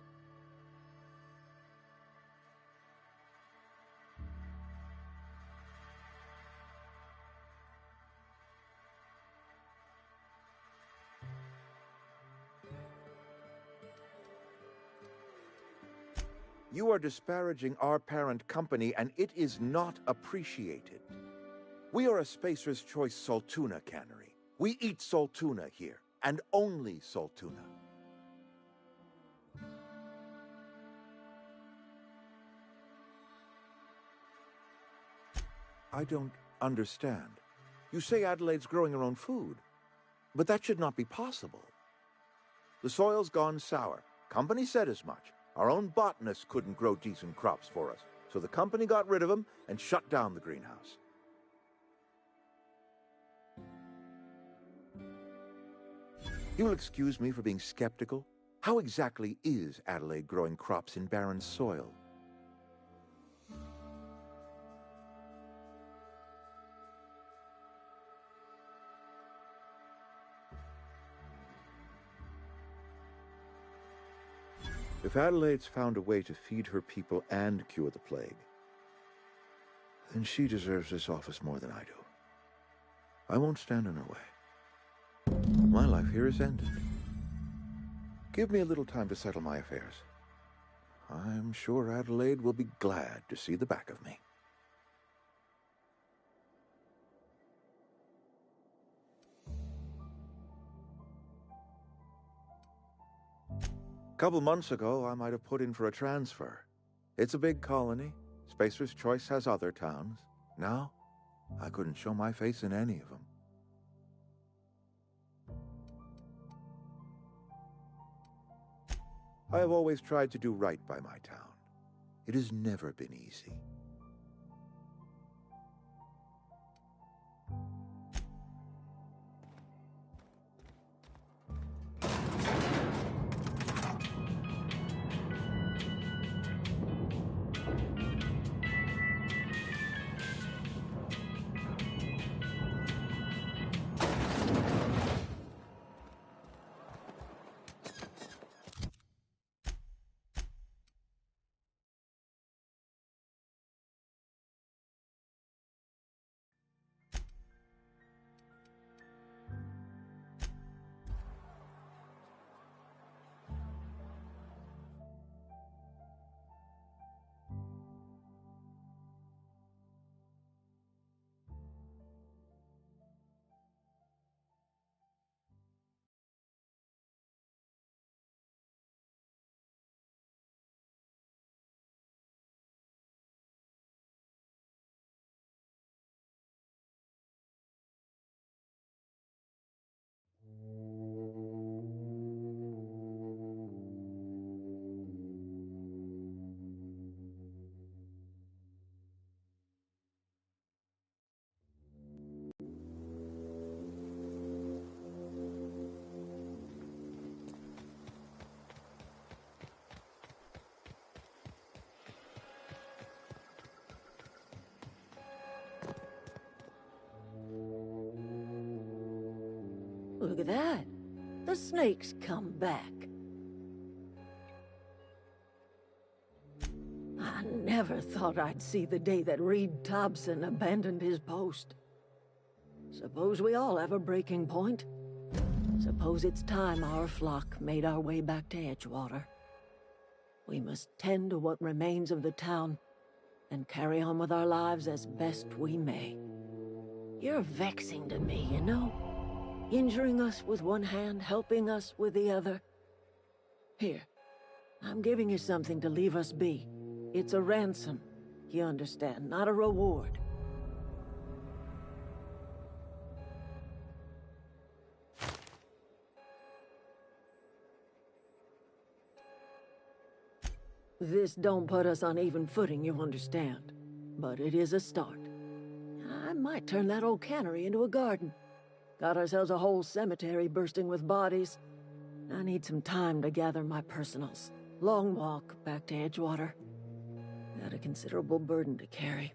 S21: You are disparaging our parent company, and it is not appreciated. We are a Spacer's Choice Saltuna cannery. We eat Saltuna here, and only Saltuna. I don't understand. You say Adelaide's growing her own food, but that should not be possible. The soil's gone sour. Company said as much. Our own botanists couldn't grow decent crops for us, so the company got rid of them and shut down the greenhouse. You'll excuse me for being skeptical, How exactly is Adelaide growing crops in barren soil? If Adelaide's found a way to feed her people and cure the plague, then she deserves this office more than I do. I won't stand in her way. My life here is ended. Give me a little time to settle my affairs. I'm sure Adelaide will be glad to see the back of me. A couple months ago, I might have put in for a transfer. It's a big colony. Spacer's Choice has other towns. Now, I couldn't show my face in any of them. I have always tried to do right by my town. It has never been easy.
S5: Look at that. The snake's come back. I never thought I'd see the day that Reed Thompson abandoned his post. Suppose we all have a breaking point. Suppose it's time our flock made our way back to Edgewater. We must tend to what remains of the town and carry on with our lives as best we may. You're vexing to me, you know? Injuring us with one hand, helping us with the other. Here, I'm giving you something to leave us be. It's a ransom, you understand, not a reward. This don't put us on even footing, you understand. But it is a start. I might turn that old cannery into a garden. Got ourselves a whole cemetery bursting with bodies. I need some time to gather my personals. Long walk back to Edgewater. Got a considerable burden to carry.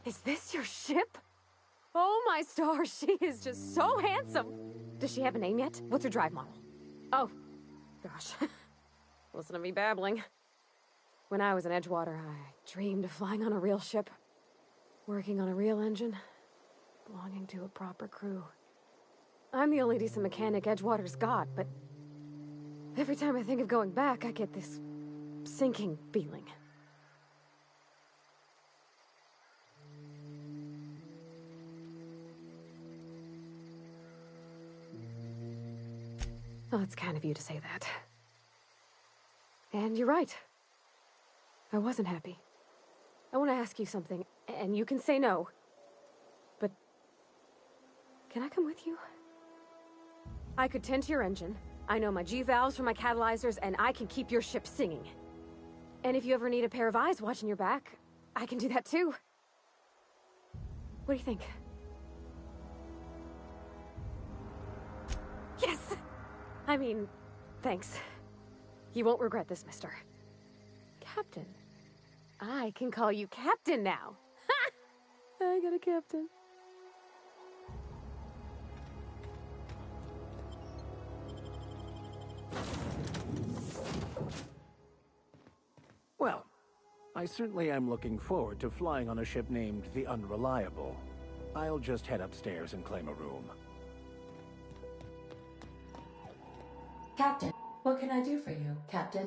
S20: Is this your ship? Oh my stars, she is just so handsome. Does she have a name yet? What's her drive model? Oh, gosh. Listen to me babbling. When I was in Edgewater, I dreamed of flying on a real ship, working on a real engine, belonging to a proper crew. I'm the only decent mechanic Edgewater's got, but every time I think of going back, I get this sinking feeling. Well, it's kind of you to say that. And you're right. I wasn't happy. I want to ask you something, and you can say no. But can I come with you? I could tend to your engine. I know my G-valves for my catalyzers, and I can keep your ship singing. And if you ever need a pair of eyes watching your back, I can do that too. What do you think? Yes! I mean, thanks. You won't regret this, mister. Captain. I can call you Captain now. Ha! I got a captain.
S1: Well, I certainly am looking forward to flying on a ship named the Unreliable. I'll just head upstairs and claim a room.
S11: Captain, what can I do for you, Captain?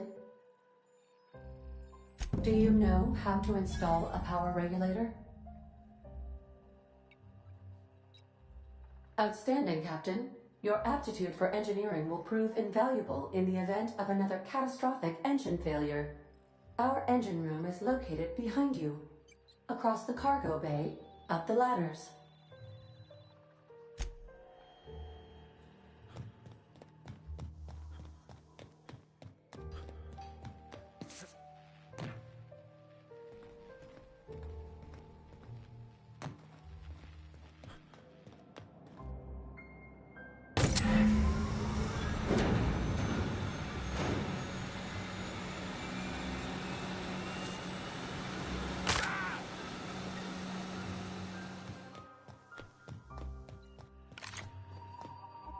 S11: Do you know how to install a power regulator? Outstanding, Captain. Your aptitude for engineering will prove invaluable in the event of another catastrophic engine failure. Our engine room is located behind you, across the cargo bay, up the ladders.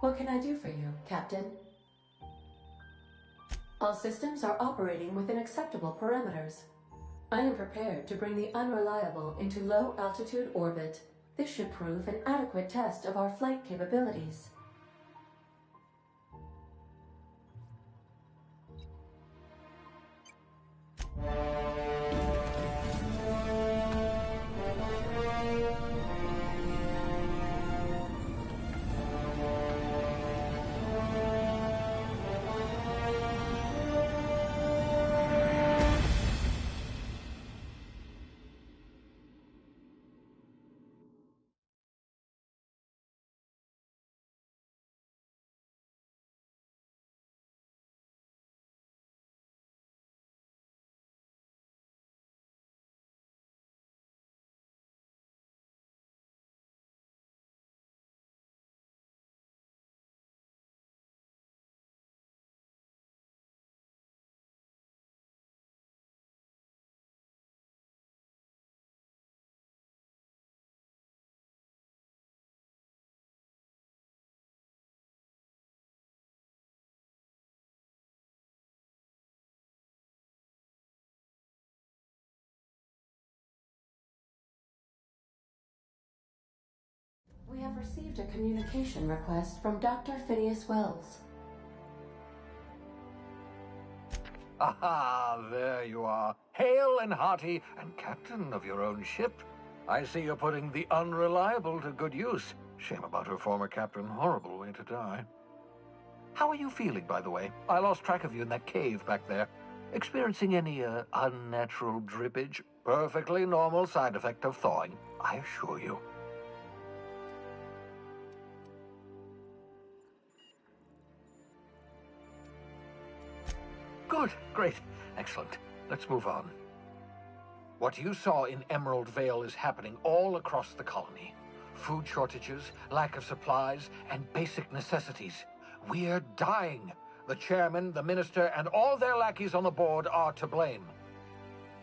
S11: What can I do for you, Captain? All systems are operating within acceptable parameters. I am prepared to bring the Unreliable into low-altitude orbit. This should prove an adequate test of our flight capabilities. We have received a communication request from Dr. Phineas Wells.
S22: Aha, there you are. Hale and hearty, and captain of your own ship. I see you're putting the Unreliable to good use. Shame about her former captain. Horrible way to die. How are you feeling, by the way? I lost track of you in that cave back there. Experiencing any, unnatural drippage? Perfectly normal side effect of thawing, I assure you. Good, great, excellent. Let's move on. What you saw in Emerald Vale is happening all across the colony. Food shortages, lack of supplies, and basic necessities. We're dying. The chairman, the minister, and all their lackeys on the board are to blame.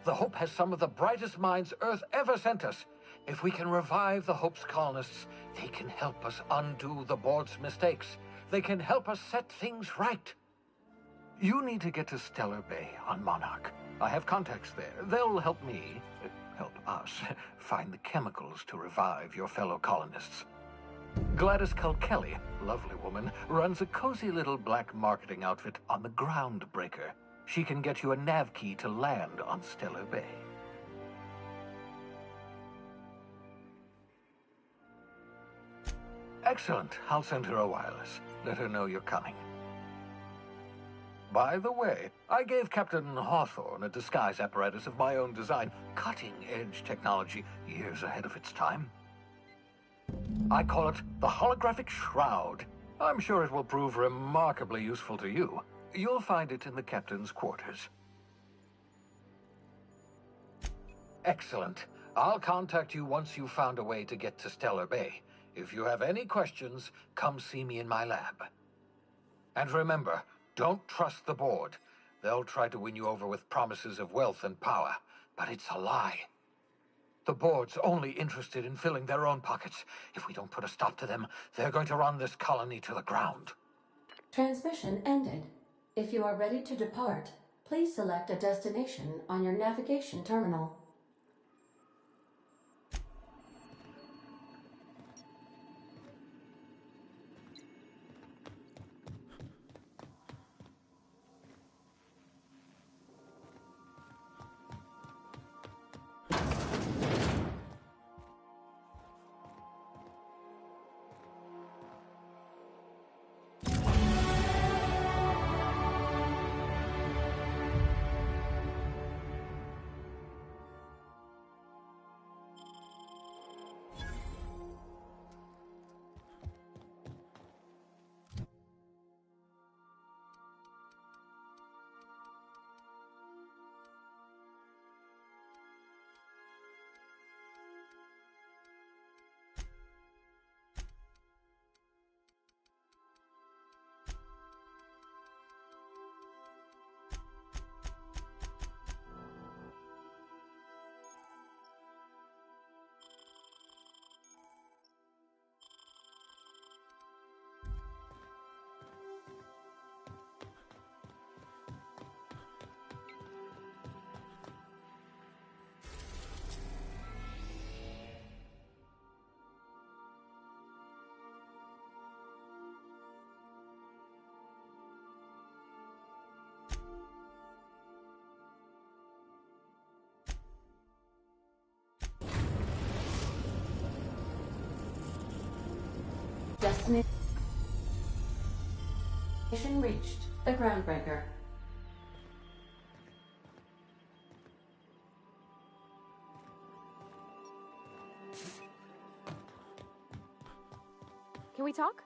S22: The Hope has some of the brightest minds Earth ever sent us. If we can revive the Hope's colonists, they can help us undo the board's mistakes. They can help us set things right. You need to get to Stellar Bay on Monarch. I have contacts there. They'll help me, help us, find the chemicals to revive your fellow colonists. Gladys Kilkelly, lovely woman, runs a cozy little black marketing outfit on the Groundbreaker. She can get you a nav key to land on Stellar Bay. Excellent. I'll send her a wireless. Let her know you're coming. By the way, I gave Captain Hawthorne a disguise apparatus of my own design, cutting-edge technology years ahead of its time. I call it the Holographic Shroud. I'm sure it will prove remarkably useful to you. You'll find it in the captain's quarters. Excellent. I'll contact you once you've found a way to get to Stellar Bay. If you have any questions, come see me in my lab. And remember, don't trust the board. They'll try to win you over with promises of wealth and power, but it's a lie. The board's only interested in filling their own pockets. If we don't put a stop to them, they're going to run this colony to the ground.
S11: Transmission ended. If you are ready to depart, please select a destination on your navigation terminal. Destination reached. The Groundbreaker.
S20: Can we talk?